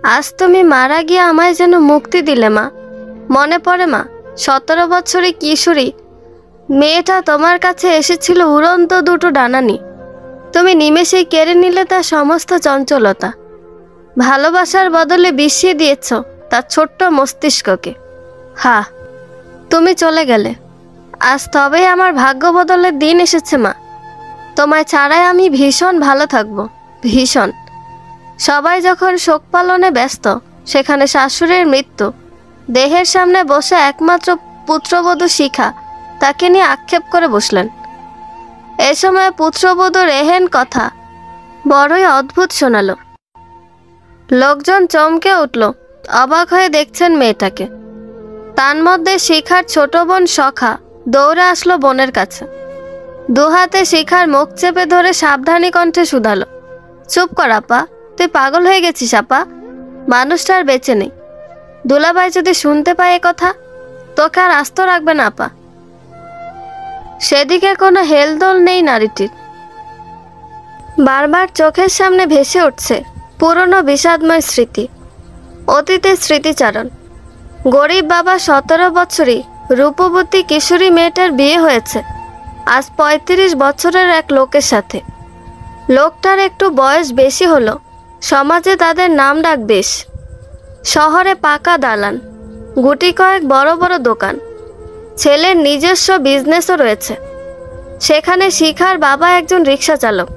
আজ তুমি মারা গিয়ে আমায় যেন মুক্তি দিলে মা। মনে পড়ে মা, 17 বছরের কিশোরী মেয়েটা তোমার কাছে এসেছিল উড়ন্ত দুটো ডানা নিয়ে। তুমি নিমেষেই কেড়ে নিলে তার সমস্ত চঞ্চলতা। ভালোবাসার বদলে বিষিয়ে দিয়েছ তার ছোট্ট মস্তিষ্ককে। হ্যাঁ, তুমি চলে গেলে। আজ তবেই আমার ভাগ্য বদলের দিন এসেছে মা। তোমায় ছাড়াই আমি ভীষণ ভালো থাকবো, ভীষণ। সবাই যখন শোক পালনে ব্যস্ত, সেখানে শাশুড়ির মৃত্যু। দেহের সামনে বসে একমাত্র পুত্রবধূ শিখা তাকে নিয়ে আক্ষেপ করে বসলেন। এ সময় পুত্রবধূর এহেন কথা বড়ই অদ্ভুত শোনালো। লোকজন চমকে উঠল, অবাক হয়ে দেখছেন মেয়েটাকে। তার মধ্যে শিখার ছোট বোন সখা দৌড়ে আসলো বোনের কাছে। দুহাতে শিখার মুখ চেপে ধরে সাবধানী কণ্ঠে শুধালো, চুপ কর আপা, তুই পাগল হয়ে গেছিস আপা। মানুষটা আর বেঁচে নেই। দুলাভাই যদি শুনতে পায় এ কথা, তোকে আর আস্ত রাখবে না আপা। সেদিকে কোনো হেলদোল নেই নারীটির। বারবার চোখের সামনে ভেসে উঠছে পুরনো বিষাদময় স্মৃতি, অতীতের স্মৃতিচারণ। গরিব বাবা 17 বছরই রূপবতী কিশোরী মেয়েটার বিয়ে হয়েছে আজ 35 বছরের এক লোকের সাথে। লোকটার একটু বয়স বেশি হলো, সমাজে তাদের নাম ডাক বেশ। শহরে পাকা দালান, গুটি কয়েক বড় বড় দোকান, ছেলের নিজস্ব বিজনেসও রয়েছে। সেখানে শিখার বাবা একজন রিক্সা চালক,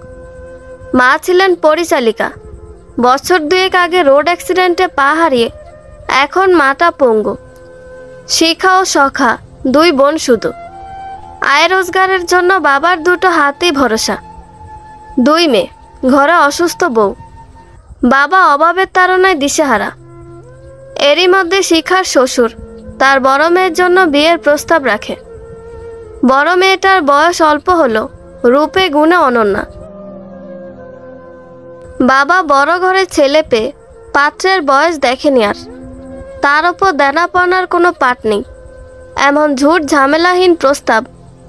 মা ছিলেন পরিচালিকা। বছর 2 আগে রোড অ্যাক্সিডেন্টে পা হারিয়ে এখন মাটা পঙ্গু। শিখা ও সখা 2 বোন শুধু। আয় রোজগারের জন্য বাবার 2টো হাতই ভরসা। 2 মেয়ে, ঘরে অসুস্থ বউ। বাবা অভাবের তাড়নায় দিশেহারা। এরই মধ্যে শিখার শ্বশুর তার বড় মেয়ের জন্য বিয়ের প্রস্তাব রাখে। বড় মেয়েটার বয়স অল্প হলো, রূপে গুণে অনন্যা। বাবা বড় ঘরে ছেলে পেয়ে পাত্রের বয়স দেখেনি আর। তার ওপর দেনাপনার কোনো পাট নেই। এমন ঝুট ঝামেলাহীন প্রস্তাব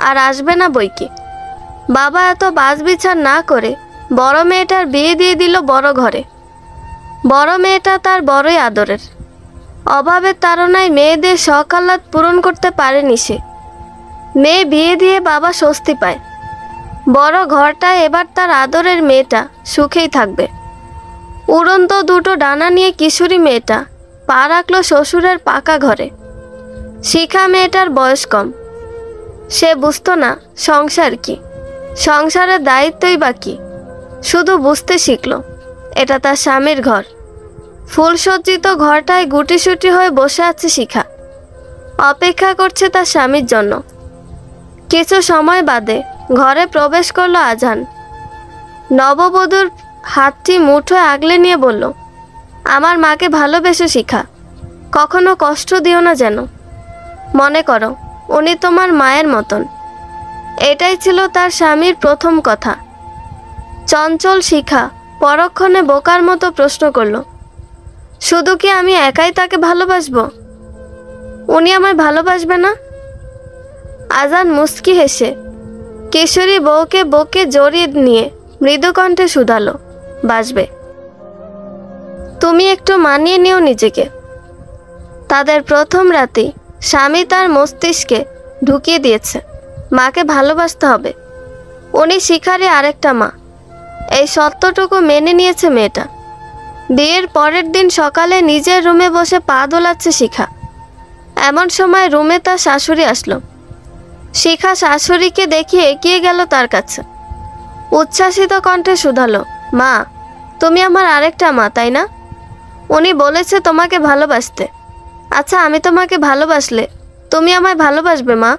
আর আসবে না বইকি। বাবা এত বাছবিচার না করে বড় মেয়েটার বিয়ে দিয়ে দিল বড় ঘরে। বড় মেয়েটা তার বড়ই আদরের। অভাবের তাড়নায় মেয়েদের শখ আহ্লাদ পূরণ করতে পারেনি সে। মেয়ে বিয়ে দিয়ে বাবা স্বস্তি পায়। বড় ঘরটায় এবার তার আদরের মেয়েটা সুখেই থাকবে। উড়ন্ত 2টো ডানা নিয়ে কিশোরী মেয়েটা পা রাখলো শ্বশুরের পাকা ঘরে। শিখা মেয়েটার বয়স কম। সে বুঝতো না সংসার কি, সংসারের দায়িত্বই বা কি। শুধু বুঝতে শিখলো এটা তার স্বামীর ঘর। ফুলসজ্জিত ঘরটায় গুটিসুটি হয়ে বসে আছে শিখা, অপেক্ষা করছে তার স্বামীর জন্য। কিছু সময় বাদে ঘরে প্রবেশ করলো আজান। নববধূর হাতটি মুঠোয় আগলে নিয়ে বলল, আমার মাকে ভালোবেসে শিখা, কখনো কষ্ট দিও না যেন। মনে করো উনি তোমার মায়ের মতন। এটাই ছিল তার স্বামীর প্রথম কথা। চঞ্চল শিখা পরক্ষণে বোকার মতো প্রশ্ন করল, শুধু কি আমি একাই তাকে ভালোবাসবো? উনি আমায় ভালোবাসবে না? আজান মুস্কি হেসে কিশোরী বউকে বুকে জড়িয়ে নিয়ে মৃদুকণ্ঠে শুধালো, বাসবে। তুমি একটু মানিয়ে নিও নিজেকে। তাদের প্রথম রাতেই স্বামী তার মস্তিষ্কে ঢুকিয়ে দিয়েছে মাকে ভালোবাসতে হবে। উনি শিখারই আরেকটা মা। এই সত্যটুকু মেনে নিয়েছে মেয়েটা। বিয়ের পরের দিন সকালে নিজের রুমে বসে পা দোলাচ্ছে শিখা। এমন সময় রুমে তার শাশুড়ি আসলো। শিখা শাশুড়িকে দেখিয়ে এগিয়ে গেল তার কাছে। উচ্ছ্বাসিত কণ্ঠে শুধালো, মা, তুমি আমার আরেকটা মা, তাই না? উনি বলেছে তোমাকে ভালোবাসতে। আচ্ছা, আমি তোমাকে ভালোবাসলে তুমি আমায় ভালোবাসবে মা?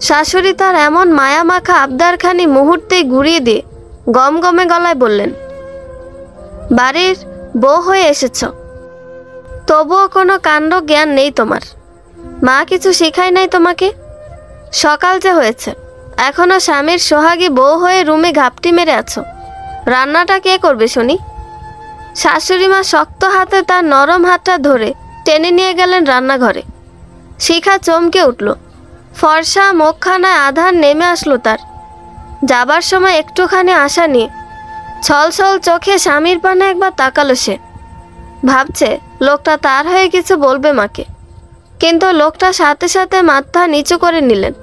শাশুড়ি তার এমন মায়া মাখা আবদারখানি মুহূর্তেই ঘুরিয়ে দিয়ে গমগমে গলায় বললেন, বাড়ির বউ হয়ে এসেছ, তবুও কোনো কাণ্ড জ্ঞান নেই তোমার। মা কিছু শেখায় নাই তোমাকে? সকাল যে হয়েছে, এখনো স্বামীর সোহাগী বউ হয়ে রুমে ঘাপটি মেরে আছো। রান্নাটা কে করবে শুনি? শাশুড়ি মা শক্ত হাতে তার নরম হাতটা ধরে টেনে নিয়ে গেলেন রান্নাঘরে। শিখা চমকে উঠল। ফর্সা মুখখানায় আধার নেমে আসলো তার। যাবার সময় একটুখানি আশা নিয়ে ছলছল চোখে স্বামীর পানে একবার তাকালো সে। ভাবছে লোকটা তার হয়ে কিছু বলবে মাকে, কিন্তু লোকটা সাথে সাথে মাথা নিচু করে নিলেন।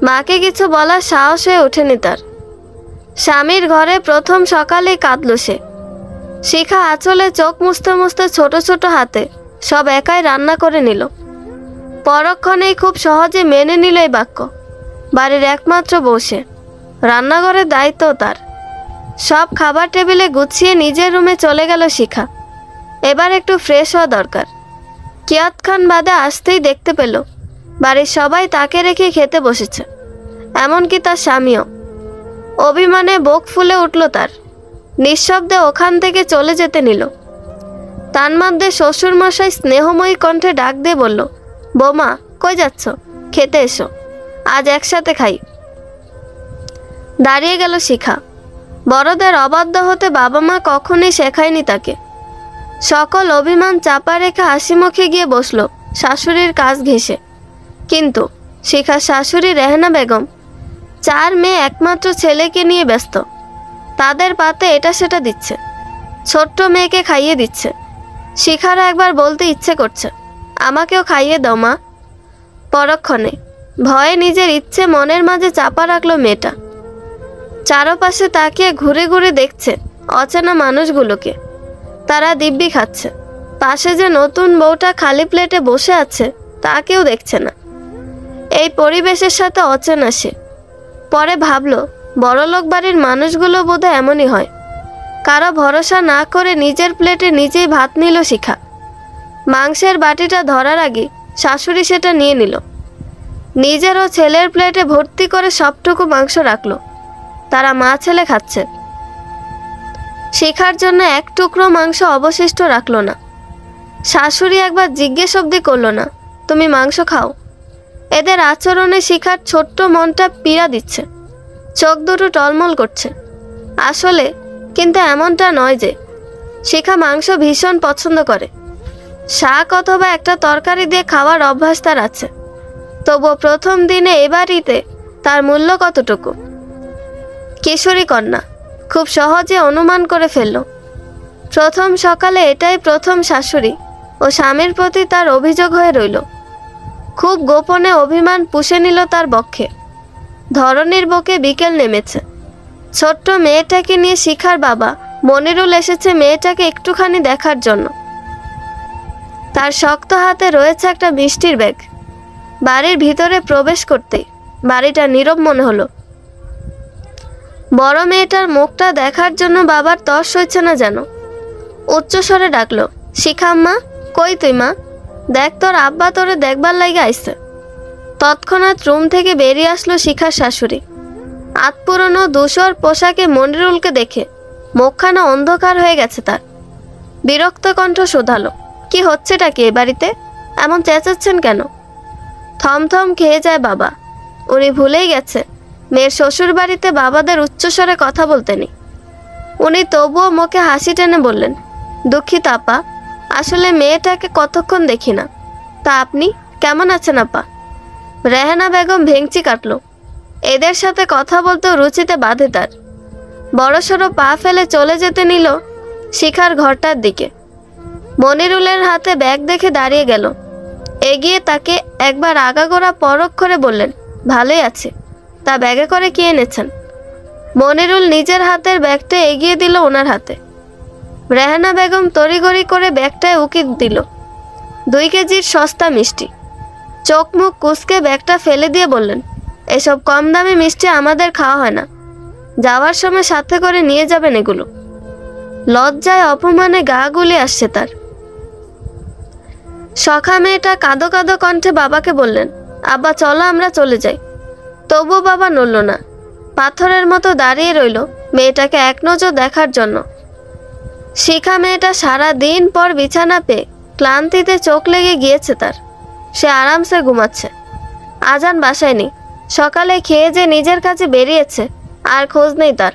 মাকে কিছু বলার সাহস হয়ে ওঠেনি তার। স্বামীর ঘরে প্রথম সকালেই কাঁদল সে। শিখা আঁচলে চোখ মুছতে মুছতে ছোট ছোট হাতে সব একাই রান্না করে নিল। পরক্ষণেই খুব সহজে মেনে নিল এই বাক্য। বাড়ির একমাত্র বসে রান্নাঘরের দায়িত্ব তার। সব খাবার টেবিলে গুছিয়ে নিজের রুমে চলে গেল শিখা। এবার একটু ফ্রেশ হওয়া দরকার। কিয়ৎক্ষণ বাদে আসতেই দেখতে পেল বাড়ির সবাই তাকে রেখে খেতে বসেছে, এমনকি তার স্বামীও। অভিমানে বুক ফুলে উঠল তার। নিঃশব্দে ওখান থেকে চলে যেতে নিল। তার মধ্যে শ্বশুরমশাই স্নেহময়ী কণ্ঠে ডাক দিয়ে বলল, বৌমা কই যাচ্ছ? খেতে এসো, আজ একসাথে খাই। দাঁড়িয়ে গেল শিখা। বড়দের অবাধ্য হতে বাবা মা কখনোই শেখায়নি তাকে। সকল অভিমান চাপা রেখে হাসি মুখে গিয়ে বসলো শাশুড়ির কাজ ঘেঁষে। কিন্তু শিখার শাশুড়ি রেহেনা বেগম 4 মেয়ে একমাত্র ছেলেকে নিয়ে ব্যস্ত। তাদের পাতে এটা সেটা দিচ্ছে, ছোট্ট মেয়েকে খাইয়ে দিচ্ছে। শিখারও একবার বলতে ইচ্ছে করছে, আমাকেও খাইয়ে দাও মা। পরক্ষণে ভয়ে নিজের ইচ্ছে মনের মাঝে চাপা রাখলো মেয়েটা। চারপাশে তাকিয়ে ঘুরে ঘুরে দেখছে অচেনা মানুষগুলোকে। তারা দিব্যি খাচ্ছে। পাশে যে নতুন বউটা খালি প্লেটে বসে আছে তাকেও দেখছে না। এই পরিবেশের সাথে অচেনা সে। পরে ভাবলো বড়লোক বাড়ির মানুষগুলো বোধহয় এমনই হয়। কারো ভরসা না করে নিজের প্লেটে নিজেই ভাত নিল শিখা। মাংসের বাটিটা ধরার আগে শাশুড়ি সেটা নিয়ে নিল। নিজের ও ছেলের প্লেটে ভর্তি করে সবটুকু মাংস রাখলো। তারা মা ছেলে খাচ্ছে। শিখার জন্য এক টুকরো মাংস অবশিষ্ট রাখলো না। শাশুড়ি একবার জিজ্ঞেস অবধি করলো না, তুমি মাংস খাও? এদের আচরণে শিখার ছোট্ট মনটা পীড়া দিচ্ছে। চোখ দুটো টলমল করছে। আসলে কিন্তু এমনটা নয় যে। শিখা মাংস ভীষণ পছন্দ করে। শাক অথবা একটা তরকারি দিয়ে খাওয়ার অভ্যাস তার আছে। তবুও প্রথম দিনে এ বাড়িতে তার মূল্য কতটুকু? কিশোরী কন্যা খুব সহজে অনুমান করে ফেলল। প্রথম সকালে এটাই প্রথম শাশুড়ি ও স্বামীর প্রতি তার অভিযোগ হয়ে রইল। খুব গোপনে অভিমান পুষে নিল তার বক্ষে। ধরনীর বুকে বিকেল নেমেছে। ছোট্ট মেয়েটাকে নিয়ে শিখার বাবা মনিরুল এসেছে মেয়েটাকে একটুখানি দেখার জন্য। তার শক্ত হাতে রয়েছে একটা মিষ্টির ব্যাগ। বাড়ির ভিতরে প্রবেশ করতেই বাড়িটা নীরব মনে হলো। বড় মেয়েটার মুখটা দেখার জন্য বাবার তর্স হচ্ছে না যেন। উচ্চস্বরে ডাকলো, শিখা আম্মা, কই তুই মা? দেখ তোর আব্বা তোরে দেখবার লাইগা আইছে। তৎক্ষণাৎ রুম থেকে বেরিয়ে আসলো শিখার শাশুড়ি। আতপুরনো ধূসর পোশাকে মনিরুলকে দেখে মুখখানা অন্ধকার হয়ে গেছে তার। বিরক্ত কণ্ঠ শোধালো, কি হচ্ছেটা কি এ বাড়িতে? এমন চেঁচাচ্ছেন কেন? থমথম খেয়ে যায় বাবা। উনি ভুলেই গেছে মেয়ের শ্বশুর বাড়িতে বাবাদের উচ্চস্বরে কথা বলতে নেই। উনি তবুও মুখে হাসি টেনে বললেন, দুঃখিত আপা, আসলে মেয়েটাকে কতক্ষণ দেখি না। তা আপনি কেমন আছেন আপা? রেহেনা বেগম ভেঙচি কাটল। এদের সাথে কথা বলতেও রুচিতে বাধে তার। বড়সড় পা ফেলে চলে যেতে নিল শিখার ঘরটার দিকে। মনিরুলের হাতে ব্যাগ দেখে দাঁড়িয়ে গেল। এগিয়ে তাকে একবার আগাগোড়া পরখ করে বললেন, ভালোই আছে, তা ব্যাগে করে কি এনেছেন? মনিরুল নিজের হাতের ব্যাগটা এগিয়ে দিল ওনার হাতে। রেহেনা বেগম তড়িঘড়ি করে ব্যাগটায় উকি দিল। 2 কেজির সস্তা মিষ্টি। চোখ মুখ কুঁচকে ব্যাগটা ফেলে দিয়ে বললেন, এসব কম দামি মিষ্টি আমাদের খাওয়া হয় না। যাওয়ার সময় সাথে করে নিয়ে যাবেন এগুলো। লজ্জায় অপমানে গা গুলে আসছে তার। সখা মেয়েটা কাঁদো কাঁদো কণ্ঠে বাবাকে বললেন, আব্বা চলো আমরা চলে যাই। তবুও বাবা নড়ল না। পাথরের মতো দাঁড়িয়ে রইল মেয়েটাকে এক নজর দেখার জন্য। শিখা মেয়েটা সারা দিন পর বিছানা পেয়ে ক্লান্তিতে চোখ লেগে গিয়েছে তার। সে আরামসে ঘুমাচ্ছে। আজান বাসায় নেই। সকালে খেয়ে যে নিজের কাছে বেরিয়েছে, আর খোঁজ নেই তার।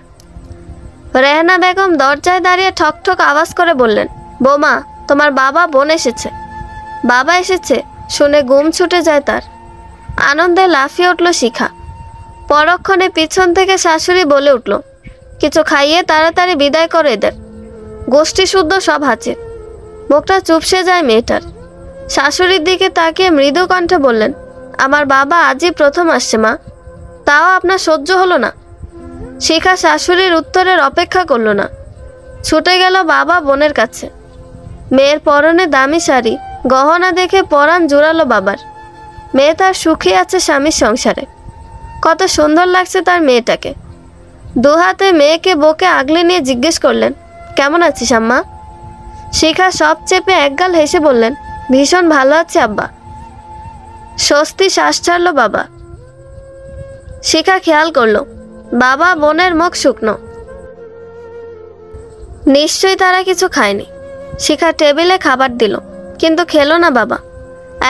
রেহেনা বেগম দরজায় দাঁড়িয়ে ঠক ঠক আওয়াজ করে বললেন, বোমা, তোমার বাবা বোন এসেছে। বাবা এসেছে শুনে ঘুম ছুটে যায় তার। আনন্দে লাফিয়ে উঠল শিখা। পরক্ষণে পিছন থেকে শাশুড়ি বলে উঠল, কিছু খাইয়ে তাড়াতাড়ি বিদায় করে এদের। গোষ্ঠী শুদ্ধ সব হাজির। মুখটা চুপসে যায় মেয়েটার। শাশুড়ির দিকে তাকিয়ে মৃদু কণ্ঠে বললেন, আমার বাবা আজই প্রথম আসছে মা, তাও আপনার সহ্য হলো না? শিখা শাশুড়ির উত্তরের অপেক্ষা করল না, ছুটে গেল বাবা বোনের কাছে। মেয়ের পরনে দামি শাড়ি গহনা দেখে পরাণ জুড়ালো বাবার। মেয়ে তার সুখী আছে স্বামীর সংসারে। কত সুন্দর লাগছে তার মেয়েটাকে। দুহাতে মেয়েকে বুকে আগলে নিয়ে জিজ্ঞেস করলেন, কেমন আছিস আম্মা? শিখা সব চেপে একগাল হেসে বললেন, ভীষণ ভালো আছি আব্বা। স্বস্তি শ্বাস ছাড়ল বাবা। শিখা খেয়াল করল বাবা বোনের মুখ শুকনো, নিশ্চয়ই তারা কিছু খায়নি। শিখা টেবিলে খাবার দিল, কিন্তু খেলো না বাবা।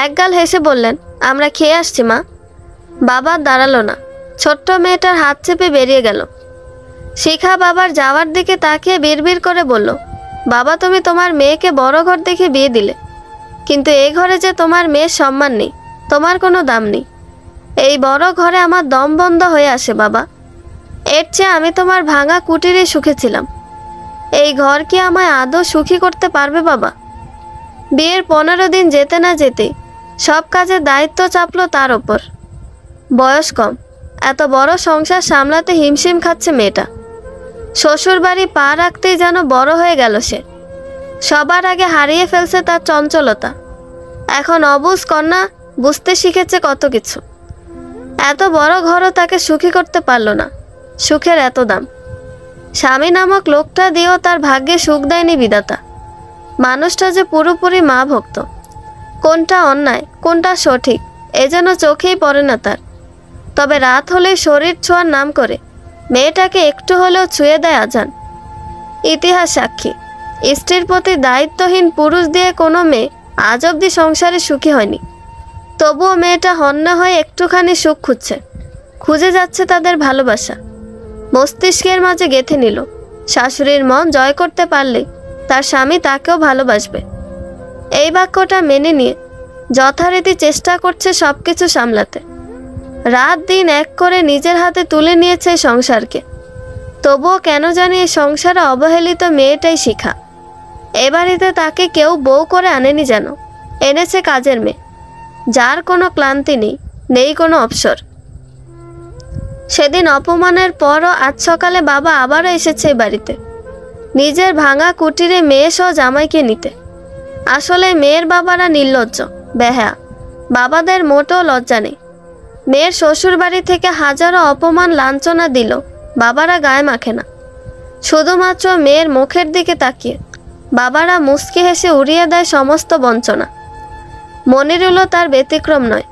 একগাল হেসে বললেন, আমরা খেয়ে আসছি মা। বাবা দাঁড়ালো না, ছোট্ট মেয়েটার হাত চেপে বেরিয়ে গেল। শিখা বাবার যাওয়ার দিকে তাকিয়ে বিড়বিড় করে বলল, বাবা তুমি তোমার মেয়েকে বড় ঘর দেখে বিয়ে দিলে, কিন্তু এই ঘরে যে তোমার মেয়ের সম্মান নেই, তোমার কোনো দাম নেই। এই বড় ঘরে আমার দম বন্ধ হয়ে আসে বাবা। এর চেয়ে আমি তোমার ভাঙা কুটিরে সুখে ছিলাম। এই ঘর কি আমায় আদৌ সুখী করতে পারবে বাবা? বিয়ের 15 দিন যেতে না যেতেই সব কাজের দায়িত্ব চাপলো তার ওপর। বয়স কম, এত বড় সংসার সামলাতে হিমশিম খাচ্ছে মেয়েটা। শ্বশুর বাড়ি পা রাখতেই যেন বড় হয়ে গেল সে। সবার আগে হারিয়ে ফেলছে তার চঞ্চলতা। এখন অবুঝ কন্যা বুঝতে শিখেছে কত কিছু। এত বড় ঘরও তাকে সুখী করতে পারল না। সুখের এত দাম। স্বামী নামক লোকটা দিয়েও তার ভাগ্যে সুখ দেয়নি বিধাতা। মানুষটা যে পুরোপুরি মা ভক্ত। কোনটা অন্যায় কোনটা সঠিক এ যেন চোখেই পড়ে না তার। তবে রাত হলেই শরীর ছোঁয়ার নাম করে মেয়েটাকে একটু হলেও ছুঁয়ে দেয় আজান। ইতিহাস সাক্ষী, স্ত্রীর প্রতি দায়িত্বহীন পুরুষ দিয়ে কোনো মেয়ে আজ অবধি সংসারে সুখী হয়নি। তবুও মেয়েটা হন্য হয়ে একটুখানি সুখ খুঁজছে, খুঁজে যাচ্ছে তাদের ভালোবাসা। মস্তিষ্কের মাঝে গেঁথে নিল, শাশুড়ির মন জয় করতে পারলে তার স্বামী তাকেও ভালোবাসবে। এই বাক্যটা মেনে নিয়ে যথারীতি চেষ্টা করছে সব কিছু সামলাতে। রাত দিন এক করে নিজের হাতে তুলে নিয়েছে এই সংসারকে। তবুও কেন জানি এই সংসারে অবহেলিত মেয়েটাই শিখা। এ বাড়িতে তাকে কেউ বউ করে আনেনি, যেন এনেছে কাজের মেয়ে, যার কোনো ক্লান্তি নেই, নেই কোনো অবসর। সেদিন অপমানের পরও আজ সকালে বাবা আবারও এসেছে এই বাড়িতে, নিজের ভাঙা কুটিরে মেয়ে সহ জামাইকে নিতে। আসলে মেয়ের বাবারা নির্লজ্জ, বেহায়া। বাবাদের মোটেও লজ্জা নেই। মেয়ের শ্বশুর বাড়ি থেকে হাজারো অপমান লাঞ্ছনা দিল, বাবারা গায়ে মাখে না। শুধুমাত্র মেয়ের মুখের দিকে তাকিয়ে বাবারা মুচকি হেসে উড়িয়ে দেয় সমস্ত বঞ্চনা। মনিরুলও তার ব্যতিক্রম নয়।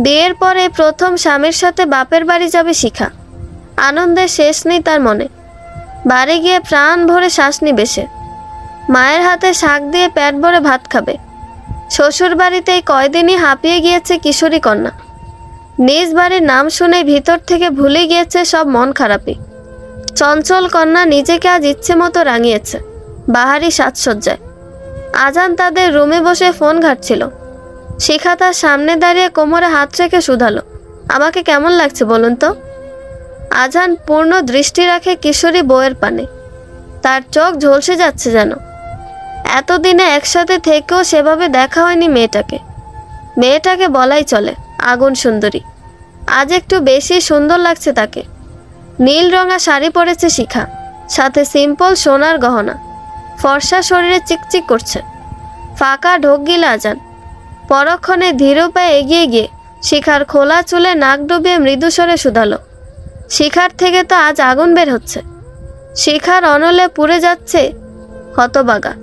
বিয়ের পরে প্রথম স্বামীর সাথে বাপের বাড়ি যাবে শিখা। আনন্দের শেষ নেই তার মনে। বাড়ি গিয়ে প্রাণ ভরে শ্বাস নিবে সে। মায়ের হাতে শাক দিয়ে পেট ভরে ভাত খাবে। শ্বশুর বাড়িতেই কয়দিনই হাঁপিয়ে গিয়েছে কিশোরী কন্যা। নিজ বাড়ির নাম শুনে ভিতর থেকে ভুলে গিয়েছে সব মন খারাপি। চঞ্চল কন্যা নিজেকে আজ ইচ্ছে মতো রাঙিয়েছে বাহারি সাজসজ্জায়। আজান তাদের রুমে বসে ফোন ঘাটছিল। শিখা তার সামনে দাঁড়িয়ে কোমরে হাত রেখে শুধালো, আমাকে কেমন লাগছে বলুন তো? আজান পূর্ণ দৃষ্টি রাখে কিশোরী বউয়ের পানে। তার চোখ ঝলসে যাচ্ছে যেন। এতদিনে একসাথে থেকেও সেভাবে দেখা হয়নি মেয়েটাকে। মেয়েটাকে বলাই চলে আগুন সুন্দরী। আজ একটু বেশি সুন্দর লাগছে তাকে। নীল রঙা শাড়ি পরেছে শিখা, সাথে সিম্পল সোনার গহনা। ফর্সা শরীরে চিকচিক করছে। ফাঁকা ঢোক গিলে আজান। পরক্ষণে ধীর পায়ে এগিয়ে গিয়ে শিখার খোলা চুলে নাক ডুবিয়ে মৃদু স্বরে শুধালো, শিখার থেকে তো আজ আগুন বের হচ্ছে। শিখার অনলে পুড়ে যাচ্ছে হতবাগা।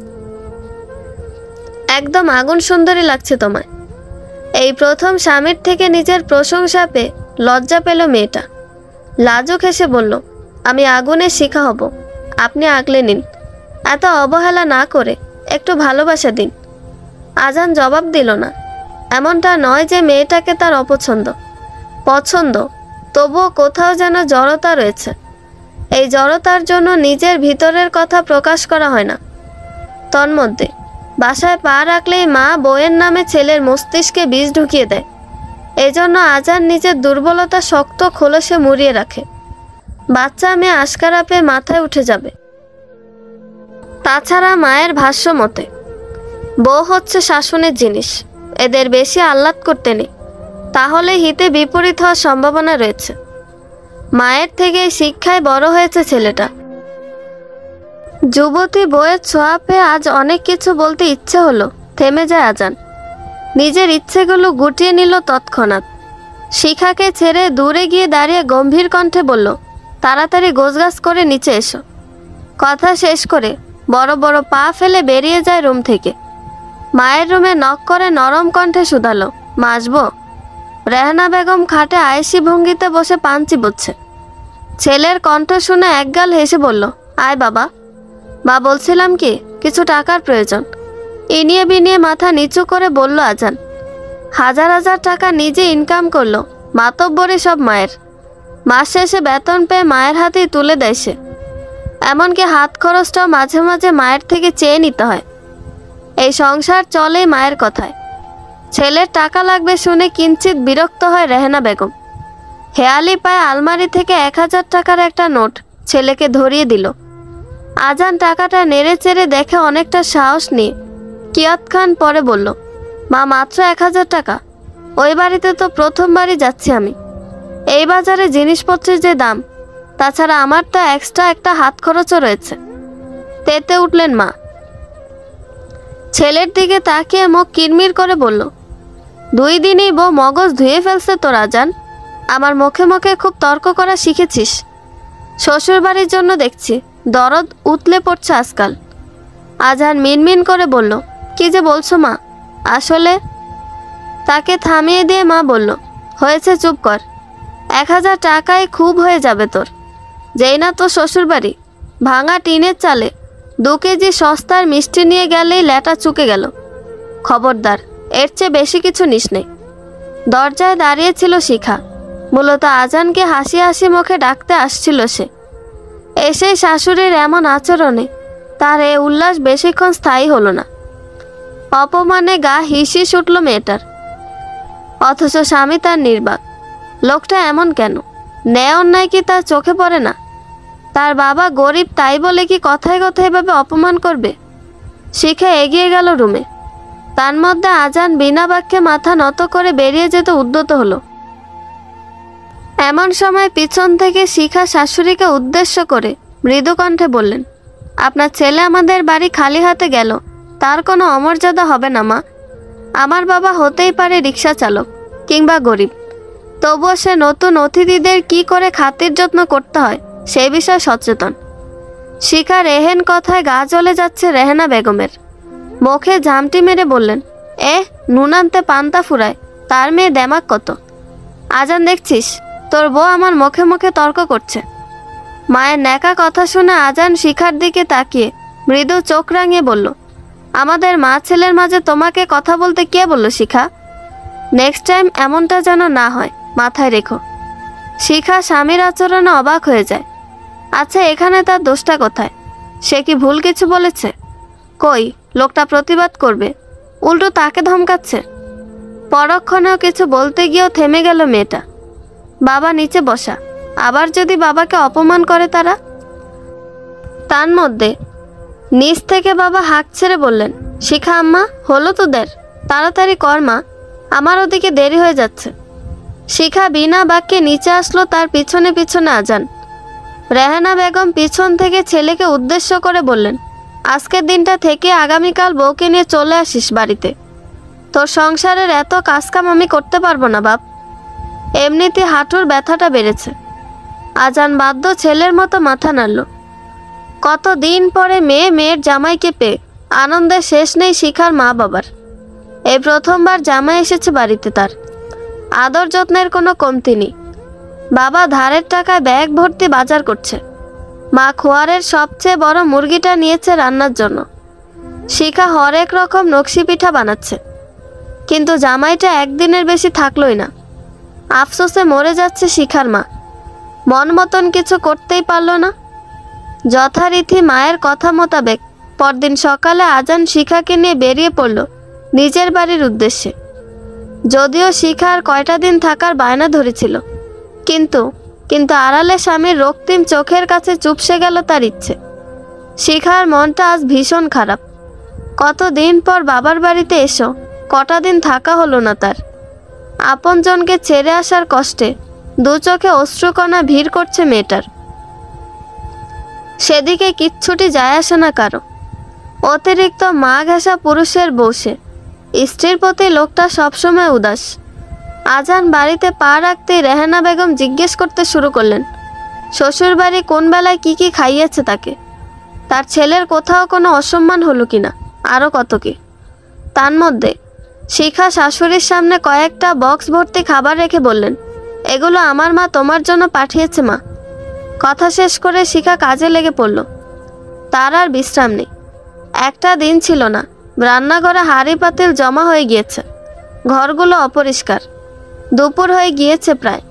একদম আগুন সুন্দরী লাগছে তোমায়। এই প্রথম স্বামীর থেকে নিজের প্রশংসা পেয়ে লজ্জা পেল মেয়েটা। লাজুক হেসে বলল, আমি আগুনের শিখা হব, আপনি আগলে নিন। এত অবহেলা না করে একটু ভালোবাসা দিন। আজান জবাব দিল না। এমনটা নয় যে মেয়েটাকে তার অপছন্দ, পছন্দ। তবুও কোথাও যেন জড়তা রয়েছে। এই জড়তার জন্য নিজের ভিতরের কথা প্রকাশ করা হয় না। তন্মধ্যে বাসায় পা রাখলেই মা বউয়ের নামে ছেলের মস্তিষ্কে বীজ ঢুকিয়ে দেয়। এজন্য আজান নিজের দুর্বলতা শক্ত খোলসে মুড়িয়ে রাখে। বাচ্চা মেয়ে আশকারা পেয়ে মাথায় উঠে যাবে। তাছাড়া মায়ের ভাষ্য মতে বউ হচ্ছে শাসনের জিনিস, এদের বেশি আহ্লাদ করতে নেই, তাহলে হিতে বিপরীত হওয়ার সম্ভাবনা রয়েছে। মায়ের থেকে শিক্ষায় বড় হয়েছে ছেলেটা। যুবতী বউয়ের ছোঁয়া পেয়ে আজ অনেক কিছু বলতে ইচ্ছে হলো, থেমে যায় আজান। নিজের ইচ্ছেগুলো গুটিয়ে নিল তৎক্ষণাৎ। শিখাকে ছেড়ে দূরে গিয়ে দাঁড়িয়ে গম্ভীর কণ্ঠে বলল, তাড়াতাড়ি গোছগাছ করে নিচে এসো। কথা শেষ করে বড় বড় পা ফেলে বেরিয়ে যায় রুম থেকে। মায়ের রুমে নক করে নরম কণ্ঠে শুধালো, মা আসবো? রেহানা বেগম খাটে আয়েসি ভঙ্গিতে বসে পান চিবোচ্ছে। ছেলের কণ্ঠ শুনে একগাল হেসে বলল, আয় বাবা। মা বলছিলাম কি, কিছু টাকার প্রয়োজন। ইনিয়ে বিনিয়ে মাথা নিচু করে বলল আজান। হাজার হাজার টাকা নিজে ইনকাম করলো, মাতব্বরি সব মায়ের। মাস শেষে বেতন পেয়ে মায়ের হাতেই তুলে দেয় সে। এমনকি হাত খরচটাও মাঝে মাঝে মায়ের থেকে চেয়ে নিতে হয়। এই সংসার চলেই মায়ের কথায়। ছেলের টাকা লাগবে শুনে কিঞ্চিত বিরক্ত হয় রেহানা বেগম। হেয়ালি পায়ে আলমারি থেকে 1000 টাকার একটা নোট ছেলেকে ধরিয়ে দিল। আজান টাকাটা নেড়ে চেড়ে দেখে অনেকটা সাহস নিয়ে কিয়ৎক্ষণ পরে বলল, মা মাত্র 1000 টাকা? ওই বাড়িতে তো প্রথমবারই যাচ্ছি আমি। এই বাজারে জিনিসপত্রের যে দাম, তাছাড়া আমার তো এক্সট্রা একটা হাত খরচও রয়েছে। তেতে উঠলেন মা। ছেলের দিকে তাকিয়ে মুখ কিরমির করে বলল, 2 দিনই বউ মগজ ধুয়ে ফেলছে তোর আজান। আমার মুখে মুখে খুব তর্ক করা শিখেছিস। শ্বশুর বাড়ির জন্য দেখছি দরদ উতলে পড়ছে আজকাল। আজান মিনমিন করে বলল, কি যে বলছো মা? আসলে। তাকে থামিয়ে দিয়ে মা বলল, হয়েছে, চুপ কর। 1000 টাকায় খুব হয়ে যাবে তোর। যেই না তো শ্বশুর বাড়ি, ভাঙা টিনের চালে 2 কেজি সস্তার মিষ্টি নিয়ে গেলেই ল্যাটা চুকে গেল। খবরদার, এর চেয়ে বেশি কিছু নিস নেই। দরজায় দাঁড়িয়েছিল শিখা। মূলত আজানকে হাসি হাসি মুখে ডাকতে আসছিল সে। এসেই শাশুড়ির এমন আচরণে তার এ উল্লাস বেশিক্ষণ স্থায়ী হলো না। অপমানে গা হিসিস উঠল মেয়েটার। অথচ স্বামী তার নির্বাক। লোকটা এমন কেন? ন্যায় অন্যায় কি তার চোখে পড়ে না? তার বাবা গরিব তাই বলে কি কথায় কথায় এভাবে অপমান করবে? শিখা এগিয়ে গেল রুমে। তার মধ্যে আজান বিনা বাক্যে মাথা নত করে বেরিয়ে যেতে উদ্যত হলো। এমন সময় পিছন থেকে শিখা শাশুড়িকে উদ্দেশ্য করে মৃদু কণ্ঠে বললেন, আপনার ছেলে আমাদের বাড়ি খালি হাতে গেল, তার কোনো অমর্যাদা হবে না মা। আমার বাবা হতেই পারে রিক্সা চালক কিংবা গরিব, তবুও সে নতুন অতিথিদের কি করে খাতির যত্ন করতে হয় সে বিষয়ে সচেতন। শিখার এহেন কথায় গা জ্বলে যাচ্ছে রেহানা বেগমের। মুখে ঝামটি মেরে বললেন, নুন আনতে পান্তা ফুরায়, তার মেয়ে দেমাক কত। আজান দেখছিস, তোর বউ আমার মুখে মুখে তর্ক করছে। মায়ের ন্যাকা কথা শুনে আজান শিখার দিকে তাকিয়ে মৃদু চোখ রাঙিয়ে বলল, আমাদের মা ছেলের মাঝে তোমাকে কথা বলতে কে বলল শিখা? নেক্সট টাইম এমনটা যেন না হয়, মাথায় রেখো। শিখা স্বামীর আচরণে অবাক হয়ে যায়। আচ্ছা, এখানে তার দোষটা কোথায়? সে কি ভুল কিছু বলেছে? কই, লোকটা প্রতিবাদ করবে, উল্টো তাকে ধমকাচ্ছে। পরক্ষণেও কিছু বলতে গিয়েও থেমে গেল মেয়েটা। বাবা নিচে বসা, আবার যদি বাবাকে অপমান করে তারা। তার মধ্যে নিচ থেকে বাবা হাঁক ছেড়ে বললেন, শিখা আম্মা, হলো তোদের, তাড়াতাড়ি কর মা, আমার ওদিকে দেরি হয়ে যাচ্ছে। শিখা বিনা বাক্যে নিচে আসলো, তার পিছনে পিছনে আজান। রেহানা বেগম পিছন থেকে ছেলেকে উদ্দেশ্য করে বললেন, আজকের দিনটা থেকে আগামীকাল বউকে নিয়ে চলে আসিস বাড়িতে। তোর সংসারের এত কাজকাম আমি করতে পারবো না বাপ। এমনিতে হাঁটুর ব্যথাটা বেড়েছে। আজান বাধ্য ছেলের মতো মাথা নাড়ল। কতদিন পরে মেয়ের জামাইকে পেয়ে আনন্দের শেষ নেই শিখার মা বাবার। এই প্রথমবার জামাই এসেছে বাড়িতে, তার আদর যত্নের কোনো কমতি নেই। বাবা ধারের টাকায় ব্যাগ ভর্তি বাজার করছে। মা খোয়ারের সবচেয়ে বড় মুরগিটা নিয়েছে রান্নার জন্য। শিখা হরেক রকম নকশি পিঠা বানাচ্ছে। কিন্তু জামাইটা একদিনের বেশি থাকলোই না। আফসোসে মরে যাচ্ছে শিখার মা। মন মতন কিছু করতেই পারল না। যথারীতি মায়ের কথা মোতাবেক পরদিন সকালে আজান শিখাকে নিয়ে বেরিয়ে পড়ল নিজের বাড়ির উদ্দেশ্যে। যদিও শিখা আর কয়টা দিন থাকার বায়না ধরেছিল, কিন্তু আড়ালে স্বামীর রক্তিম চোখের কাছে চুপসে গেল তার ইচ্ছে। শিখার মনটা আজ ভীষণ খারাপ। কতদিন পর বাবার বাড়িতে এসো কটা দিন থাকা হলো না তার। আপনজনকে ছেড়ে আসার কষ্টে দু চোখে অশ্রুকণা ভিড় করছে মেয়েটার। সেদিকে কিচ্ছুটি যায় আসে না কারো। অতিরিক্ত মা ঘেঁষা পুরুষের বসে স্ত্রীর প্রতি লোকটা সবসময় উদাস। আজান বাড়িতে পা রাখতেই রেহানা বেগম জিজ্ঞেস করতে শুরু করলেন, শ্বশুরবাড়ি কোন বেলায় কি কি খাইয়েছে তাকে, তার ছেলের কোথাও কোনো অসম্মান হলো কিনা, আরও কত কি। তার মধ্যে শিখা শাশুড়ির সামনে কয়েকটা বক্স ভর্তি খাবার রেখে বললেন, এগুলো আমার মা তোমার জন্য পাঠিয়েছে মা। কথা শেষ করে শিখা কাজে লেগে পড়ল। তার আর বিশ্রাম নেই। একটা দিন ছিল না, রান্নাঘরে হাঁড়ি পাতিল জমা হয়ে গিয়েছে, ঘরগুলো অপরিষ্কার। দুপুর হয়ে গিয়েছে প্রায়,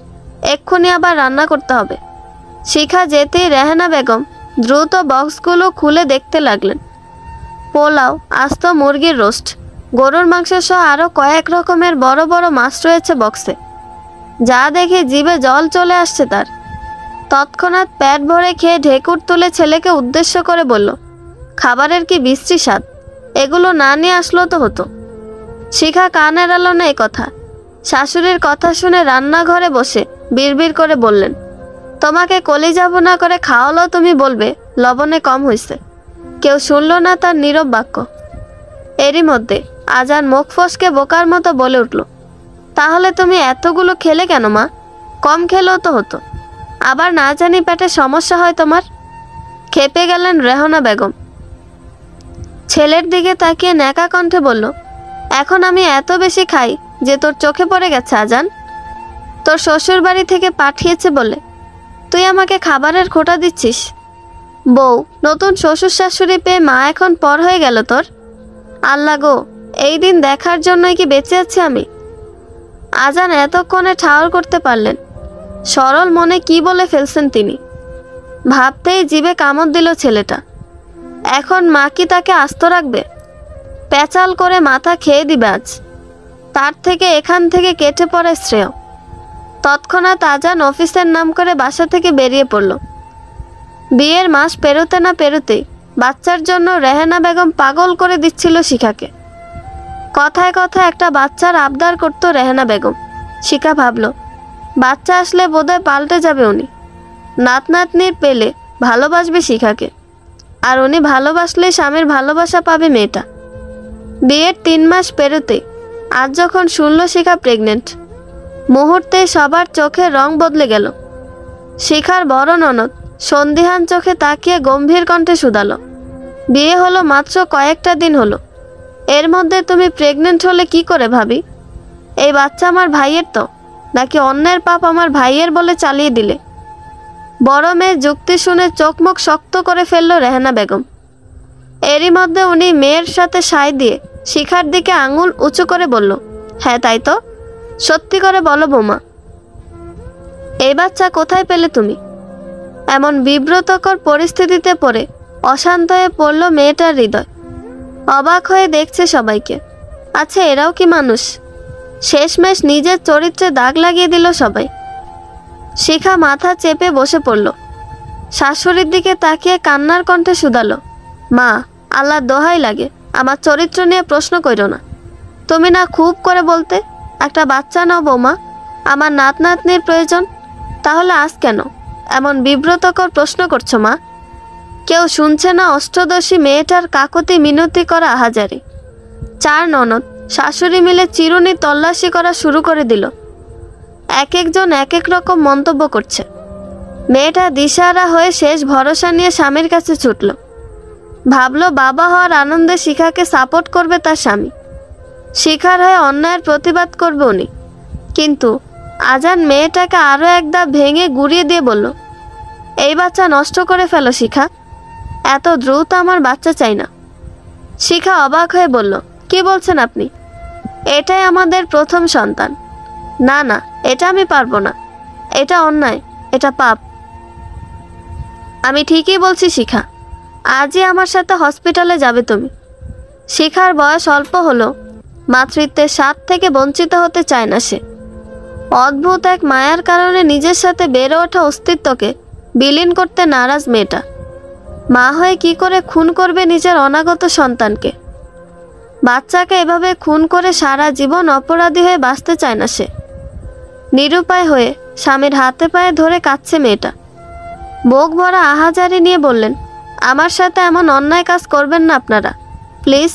এক্ষুনি আবার রান্না করতে হবে। শিখা যেতেই রেহানা বেগম দ্রুত বক্সগুলো খুলে দেখতে লাগলেন। পোলাও, আস্ত মুরগির রোস্ট, গরুর মাংস সহ আরও কয়েক রকমের বড় বড় মাছ রয়েছে বক্সে। যা দেখে জিভে জল চলে আসছে তার। তৎক্ষণাৎ পেট ভরে খেয়ে ঢেকুর তুলে ছেলেকে উদ্দেশ্য করে বলল, খাবারের কি বিশ্রী স্বাদ, এগুলো না নিয়ে আসলো তো হতো। শিখা কান এড়ালো না এ কথা। শাশুড়ির কথা শুনে রান্নাঘরে বসে বিড়বিড় করে বললেন, তোমাকে কলিজা ভুনা করে খাওয়ালেও তুমি বলবে লবণে কম হয়েছে। কেউ শুনল না তার নীরব বাক্য। এরই মধ্যে আজান মুখ ফসকে বোকার মতো বলে উঠল, তাহলে তুমি এতগুলো খেলে কেন মা, কম খেলেও তো হতো। আবার না জানি পেটে সমস্যা হয় তোমার। খেপে গেলেন রেহানা বেগম। ছেলের দিকে তাকিয়ে ন্যাকা কণ্ঠে বলল, এখন আমি এত বেশি খাই যে তোর চোখে পড়ে গেছে আজান? তোর শ্বশুর বাড়ি থেকে পাঠিয়েছে বলে তুই আমাকে খাবারের খোঁটা দিচ্ছিস? বউ, নতুন শ্বশুর শাশুড়ি পেয়ে মা এখন পর হয়ে গেল তোর? আল্লাহ গো, এই দিন দেখার জন্যই কি বেঁচে আছি আমি? আজান এতক্ষণে ঠাউর করতে পারলেন সরল মনে কি বলে ফেলছেন তিনি। ভাবতেই জিভে কামড় দিল ছেলেটা। এখন মা কি তাকে আস্ত রাখবে? পেঁচাল করে মাথা খেয়ে দিবে আজ। তার থেকে এখান থেকে কেটে পড়ে শ্রেয়। তৎক্ষণাৎ আজান অফিসের নাম করে বাসা থেকে বেরিয়ে পড়ল। বিয়ের মাস পেরোতে না পেরোতেই বাচ্চার জন্য রেহানা বেগম পাগল করে দিচ্ছিল শিখাকে। কথায় কথায় একটা বাচ্চার আবদার করত রেহানা বেগম। শিখা ভাবল, বাচ্চা আসলে বোধহয় পাল্টে যাবে উনি। নাত নাতনির পেলে ভালোবাসবে শিখাকে, আর উনি ভালোবাসলে স্বামীর ভালোবাসা পাবে মেয়েটা। বিয়ের 3 মাস পেরোতে আজ যখন শুনল শিখা প্রেগনেন্ট, মুহূর্তে সবার চোখের রং বদলে গেল। শিখার বড় ননদ সন্দিহান চোখে তাকিয়ে গম্ভীর কণ্ঠে শুধালো, বিয়ে হলো মাত্র কয়েকটা দিন হলো, এর মধ্যে তুমি প্রেগনেন্ট হলে কি করে ভাবি? এই বাচ্চা আমার ভাইয়ের তো, নাকি অন্যের পাপ আমার ভাইয়ের বলে চালিয়ে দিলে? বড় মেয়ের যুক্তি শুনে চোখ মুখ শক্ত করে ফেলল রেহানা বেগম। এরই মধ্যে উনি মেয়ের সাথে সায় দিয়ে শিখার দিকে আঙুল উঁচু করে বলল, হ্যাঁ তাই তো, সত্যি করে বলো বৌমা, এই বাচ্চা কোথায় পেলে তুমি? এমন বিব্রতকর পরিস্থিতিতে পড়ে অশান্ত হয়ে পড়ল মেয়েটার হৃদয়। অবাক হয়ে দেখছে সবাইকে। আচ্ছা, এরাও কি মানুষ? শেষমেশ নিজের চরিত্রে দাগ লাগিয়ে দিল সবাই। শিখা মাথা চেপে বসে পড়ল। শাশুড়ির দিকে তাকিয়ে কান্নার কণ্ঠে শুধালো, মা, আল্লাহর দোহাই লাগে, আমার চরিত্র নিয়ে প্রশ্ন কইরো না। তুমি না খুব করে বলতে একটা বাচ্চা নাও বৌমা, আমার নাত নাতনির প্রয়োজন, তাহলে আজ কেন এমন বিব্রতকর প্রশ্ন করছো মা? কেউ শুনছে না অষ্টদশী মেয়েটার কাকতি মিনতি করা আহাজারি। 4 ননদ শাশুড়ি মিলে চিরুনি তল্লাশি করা শুরু করে দিল। এক একজন এক এক রকম মন্তব্য করছে। মেয়েটা দিশাহারা হয়ে শেষ ভরসা নিয়ে স্বামীর কাছে ছুটল। ভাবলো বাবা হওয়ার আনন্দে শিখাকে সাপোর্ট করবে তার স্বামী, শিখার হয়ে অন্যায়ের প্রতিবাদ করবে উনি। কিন্তু আজান মেয়েটাকে আরও এক ধাপ ভেঙে গুড়িয়ে দিয়ে বলল, এই বাচ্চা নষ্ট করে ফেলো শিখা, এত দ্রুত আমার বাচ্চা চাই না। শিখা অবাক হয়ে বলল, কি বলছেন আপনি? এটাই আমাদের প্রথম সন্তান। না না, এটা আমি পারবো না, এটা অন্যায়, এটা পাপ। আমি ঠিকই বলছি শিখা, আজই আমার সাথে হসপিটালে যাবে তুমি। শিখার বয়স অল্প হলো, মাতৃত্বের স্বাদ থেকে বঞ্চিত হতে চায় না সে। অদ্ভুত এক মায়ার কারণে নিজের সাথে বেড়ে ওঠা অস্তিত্বকে বিলীন করতে নারাজ মেয়েটা। মা হয়ে কি করে খুন করবে নিজের অনাগত সন্তানকে? বাচ্চাকে এভাবে খুন করে সারা জীবন অপরাধী হয়ে বাঁচতে চায় না সে। নিরুপায় হয়ে স্বামীর হাতে পায়ে ধরে কাঁদছে মেয়েটা। বুক ভরা আহাজারি নিয়ে বললেন, আমার সাথে এমন অন্যায় কাজ করবেন না আপনারা, প্লিজ।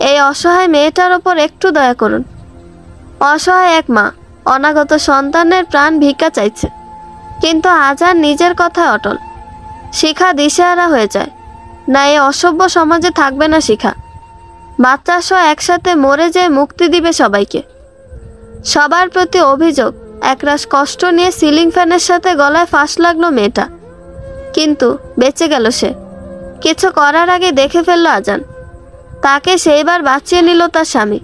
এই অসহায় মেয়েটার ওপর একটু দয়া করুন। অসহায় এক মা অনাগত সন্তানের প্রাণ ভিক্ষা চাইছে, কিন্তু আজান নিজের কথায় অটল। শিখা দিশেহারা হয়ে যায়। না, এই অসভ্য সমাজে থাকবে না শিখা। বাচ্চা সহ একসাথে মরে যেয়ে মুক্তি দিবে সবাইকে। সবার প্রতি অভিযোগ, একরাশ কষ্ট নিয়ে সিলিং ফ্যানের সাথে গলায় ফাঁস লাগলো মেয়েটা, কিন্তু বেঁচে গেল সে। কিছু করার আগে দেখে ফেলল আজান। তাকে সেইবার বাঁচিয়ে নিল তার স্বামী।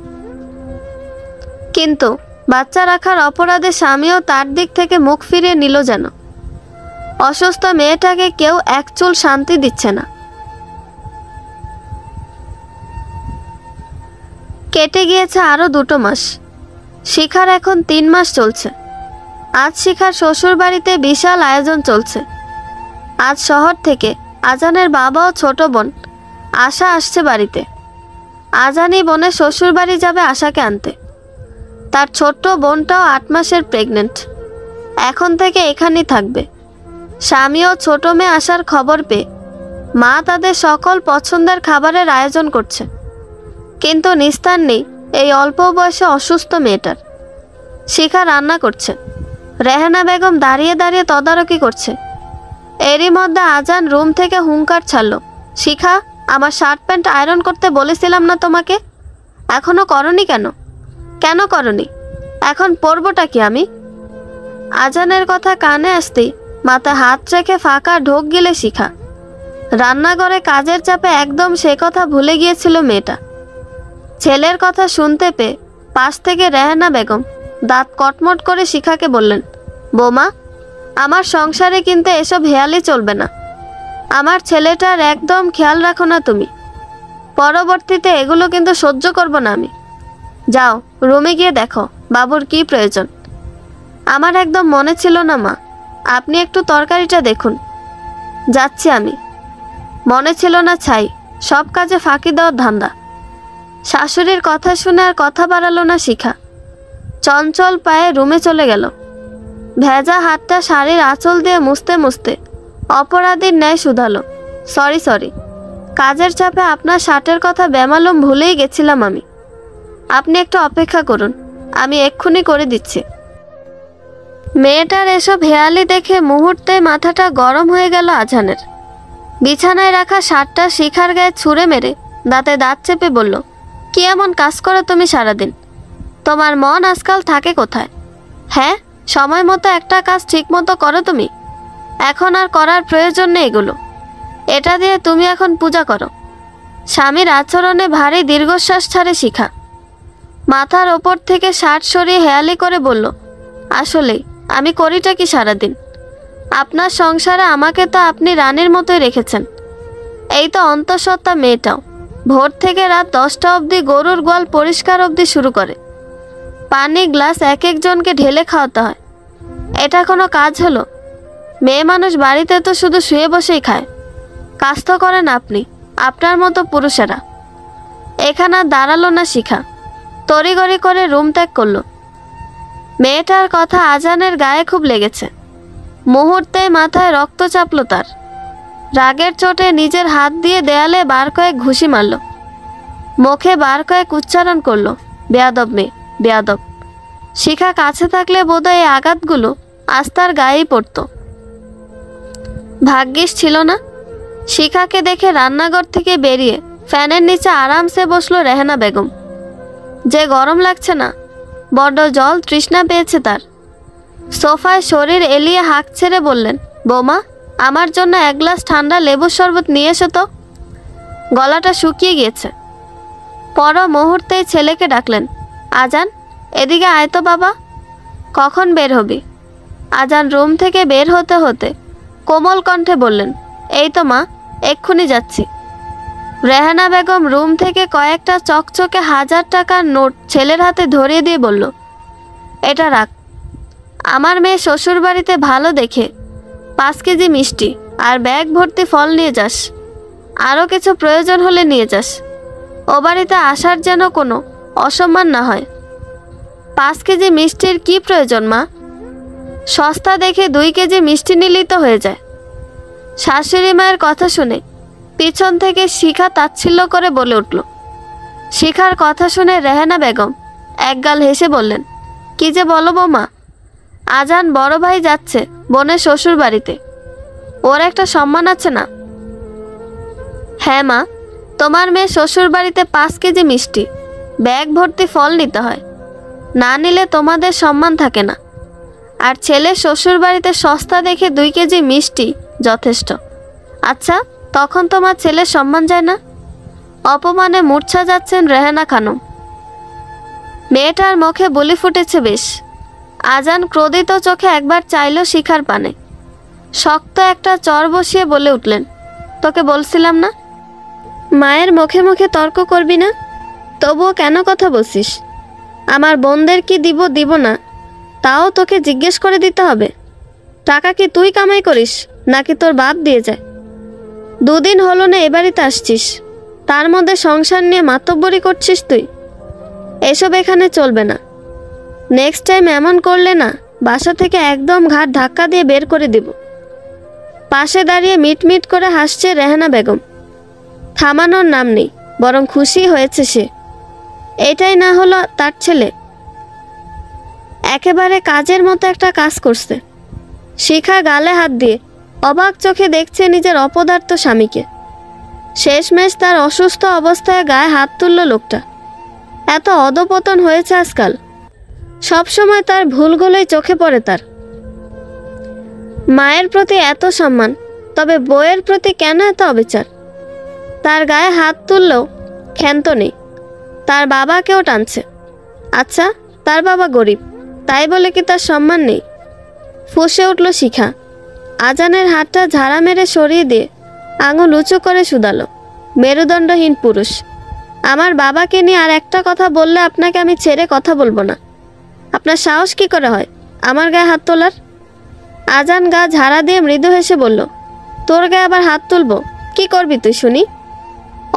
কিন্তু বাচ্চা রাখার অপরাধে স্বামীও তার দিক থেকে মুখ ফিরিয়ে নিল যেন। অসুস্থ মেয়েটাকে কেউ এক চুল শান্তি দিচ্ছে না। কেটে গিয়েছে আরও 2 মাস। শিখার এখন 3 মাস চলছে। আজ শিখার শ্বশুর বাড়িতে বিশাল আয়োজন চলছে। আজ শহর থেকে আজানের বাবা ও ছোট বোন আশা আসছে বাড়িতে। আজানই বোনের শ্বশুর বাড়ি যাবে আশাকে আনতে। তার ছোট্ট বোনটাও 8 মাসের প্রেগনেন্ট। এখন থেকে এখানেই থাকবে। স্বামী ও ছোট মেয়ে আসার খবর পেয়ে মা তাদের সকল পছন্দের খাবারের আয়োজন করছে, কিন্তু নিস্তার নেই এই অল্প বয়সে অসুস্থ মেয়েটার। শিখা রান্না করছে, রেহানা বেগম দাঁড়িয়ে দাঁড়িয়ে তদারকি করছে। এরই মধ্যে আজান রুম থেকে হুঙ্কার ছাড়ল, শিখা, আমার শার্ট প্যান্ট আয়রন করতে বলেছিলাম না তোমাকে? এখনো করনি কেন? কেন করনি? এখন পরবটা কি আমি? আজানের কথা কানে আসতেই মাথায় হাত রেখে ফাঁকা ঢোক গিলে শিখা। রান্নাঘরে কাজের চাপে একদম সে কথা ভুলে গিয়েছিল মেয়েটা। ছেলের কথা শুনতে পেয়ে পাশ থেকে রেহানা বেগম দাঁত কটমট করে শিখাকে বললেন, বৌমা, আমার সংসারে কিন্তু এসব হেয়ালি চলবে না। আমার ছেলেটার একদম খেয়াল রাখো না তুমি। পরবর্তীতে এগুলো কিন্তু সহ্য করব না আমি। যাও রুমে গিয়ে দেখো বাবুর কি প্রয়োজন। আমার একদম মনে ছিল না মা, আপনি একটু তরকারিটা দেখুন। যাচ্ছি আমি। মনে ছিল না ছাই, সব কাজে ফাঁকি দেওয়ার ধান্দা। শাশুড়ির কথা শুনে আর কথা বাড়ালো না শিখা। চঞ্চল পায়ে রুমে চলে গেল। ভেজা হাতটা শাড়ির আঁচল দিয়ে মুছতে মুছতে অপরাধীর ন্যায় শুধালো, সরি, কাজের চাপে আপনার শার্টের কথা বেমালুম ভুলেই গেছিলাম আমি। আপনি একটু অপেক্ষা করুন, আমি এক্ষুনি করে দিচ্ছি। মেয়েটার এসব হেয়ালি দেখে মুহূর্তে মাথাটা গরম হয়ে গেল আজানের। বিছানায় রাখা শার্টটা শিখার গায়ে ছুঁড়ে মেরে দাঁতে দাঁত চেপে বলল, কি এমন কাজ করো তুমি সারাদিন? তোমার মন আজকাল থাকে কোথায়? হ্যাঁ, সময় মতো একটা কাজ ঠিক মতো করো তুমি। এখন আর করার প্রয়োজন নেই এগুলো। এটা দিয়ে তুমি এখন পূজা করো। স্বামীর আচরণে ভারী দীর্ঘশ্বাস ছাড়ে শিখা। মাথার ওপর থেকে শার্ট সরিয়ে হেয়ালি করে বলল, আসলেই আমি করিটা কি সারাদিন? আপনার সংসারে আমাকে তো আপনি রানীর মতোই রেখেছেন। এই তো অন্তঃসত্ত্বা মেয়েটাও ভোর থেকে রাত 10টা অবধি গরুর গোয়াল পরিষ্কার অবধি শুরু করে। পানি গ্লাস এক একজনকে ঢেলে খাওয়াতে হয়। এটা কোনো কাজ হলো? মেয়ে মানুষ বাড়িতে তো শুধু শুয়ে বসেই খায়। কাজ তো করেন আপনি, আপনার মতো পুরুষেরা। এখানে আর দাঁড়ালো না শিখা, তড়িঘড়ি করে রুম ত্যাগ করলো। মেয়েটার কথা আজানের গায়ে খুব লেগেছে। মুহূর্তে মাথায় রক্ত চাপল তার। রাগের চোটে নিজের হাত দিয়ে দেয়ালে বার কয়েক ঘুষি মারল। মুখে বার কয়েক উচ্চারণ করলো, বেয়াদব মেয়ে, বেয়াদব। শিখা কাছে থাকলে বোধহয় এই আঘাতগুলো আজ তার গায়েই পড়ত। ভাগ্যিস ছিল না। শিখাকে দেখে রান্নাঘর থেকে বেরিয়ে ফ্যানের নিচে আরামসে বসলো রেহানা বেগম। যে গরম লাগছে না, বড্ড জল তৃষ্ণা পেয়েছে তার। সোফায় শরীর এলিয়ে হাঁক ছেড়ে বললেন, বৌমা, আমার জন্য 1 গ্লাস ঠান্ডা লেবুর শরবত নিয়ে এসো তো, গলাটা শুকিয়ে গিয়েছে। পর মুহূর্তেই ছেলেকে ডাকলেন, আজান, এদিকে আয় তো বাবা। কখন বের হবি? আজান রুম থেকে বের হতে হতে কোমল কণ্ঠে বললেন, এই তো মা, এক্ষুনি যাচ্ছি। রেহানা বেগম রুম থেকে কয়েকটা চকচকে 1000 টাকার নোট ছেলের হাতে ধরিয়ে দিয়ে বলল, এটা রাখ। আমার মেয়ে শ্বশুর বাড়িতে ভালো দেখে 5 কেজি মিষ্টি আর ব্যাগ ভর্তি ফল নিয়ে যাস। আরও কিছু প্রয়োজন হলে নিয়ে যাস। ও বাড়িতে আসার যেন কোনো অসম্মান না হয়। 5 কেজি মিষ্টির কি প্রয়োজন মা? সস্তা দেখে 2 কেজি মিষ্টি নিলেই তো হয়ে যায়। শাশুড়ি মায়ের কথা শুনে পিছন থেকে শিখা তাচ্ছিল্য করে বলে উঠল। শিখার কথা শুনে রেহানা বেগম একগাল হেসে বললেন, কি যে বলো বৌমা, আজান বড় ভাই যাচ্ছে বোনের শ্বশুর বাড়িতে, ওর একটা সম্মান আছে না? হ্যাঁ মা, তোমার মেয়ে শ্বশুর বাড়িতে 5 কেজি মিষ্টি, ব্যাগ ভর্তি ফল নিতে হয়, না নিলে তোমাদের সম্মান থাকে না। আর ছেলে শ্বশুর বাড়িতে সস্তা দেখে 2 কেজি মিষ্টি যথেষ্ট। আচ্ছা, তখন তোমার ছেলের সম্মান যায় না? অপমানে মূর্ছা যাচ্ছেন রেহানা খানম। মেয়েটার মুখে বুলি ফুটেছে বেশ। আজান ক্রোধিত চোখে একবার চাইল শিখার পানে। শক্ত একটা চর বসিয়ে বলে উঠলেন, তোকে বলছিলাম না মায়ের মুখে মুখে তর্ক করবি না? তবুও কেন কথা বলছিস? আমার বোনদের কি দিব না তাও তোকে জিজ্ঞেস করে দিতে হবে? টাকা কি তুই কামাই করিস নাকি তোর বাপ দিয়ে যায়? 2 দিন হলো না এ বাড়িতে আসছিস, তার মধ্যে সংসার নিয়ে মাতব্বরি করছিস তুই। এসব এখানে চলবে না। নেক্সট টাইম এমন করলে না বাসা থেকে একদম ঘাট ধাক্কা দিয়ে বের করে দিব। পাশে দাঁড়িয়ে মিটমিট করে হাসছে রেহানা বেগম। থামানোর নাম নেই, বরং খুশি হয়েছে সে। এটাই না হলো তার ছেলে, একেবারে কাজের মতো একটা কাজ করছে। শিখা গালে হাত দিয়ে অবাক চোখে দেখছে নিজের অপদার্থ স্বামীকে। শেষমেশ তার অসুস্থ অবস্থায় গায়ে হাত তুলল লোকটা। এত অধপতন হয়েছে আজকাল, সবসময় তার ভুলগুলোই চোখে পড়ে তার। মায়ের প্রতি এত সম্মান, তবে বউয়ের প্রতি কেন এত অবিচার? তার গায়ে হাত তুললেও ক্ষান্ত নেই, তার বাবাকেও টানছে। আচ্ছা, তার বাবা গরিব, তাই বলে কি তার সম্মান নেই? ফুঁসে উঠল শিখা। আজানের হাতটা ঝাড়া মেরে সরিয়ে দিয়ে আঙুল উঁচু করে শুধালো, মেরুদণ্ডহীন পুরুষ, আমার বাবাকে নিয়ে আর একটা কথা বললে আপনাকে আমি ছেড়ে কথা বলবো না। আপনার সাহস কি করে হয় আমার গায়ে হাত তোলার? আজান গা ঝাড়া দিয়ে মৃদু হেসে বলল, তোর গায়ে আবার হাত তুলবো? কি করবি তুই শুনি?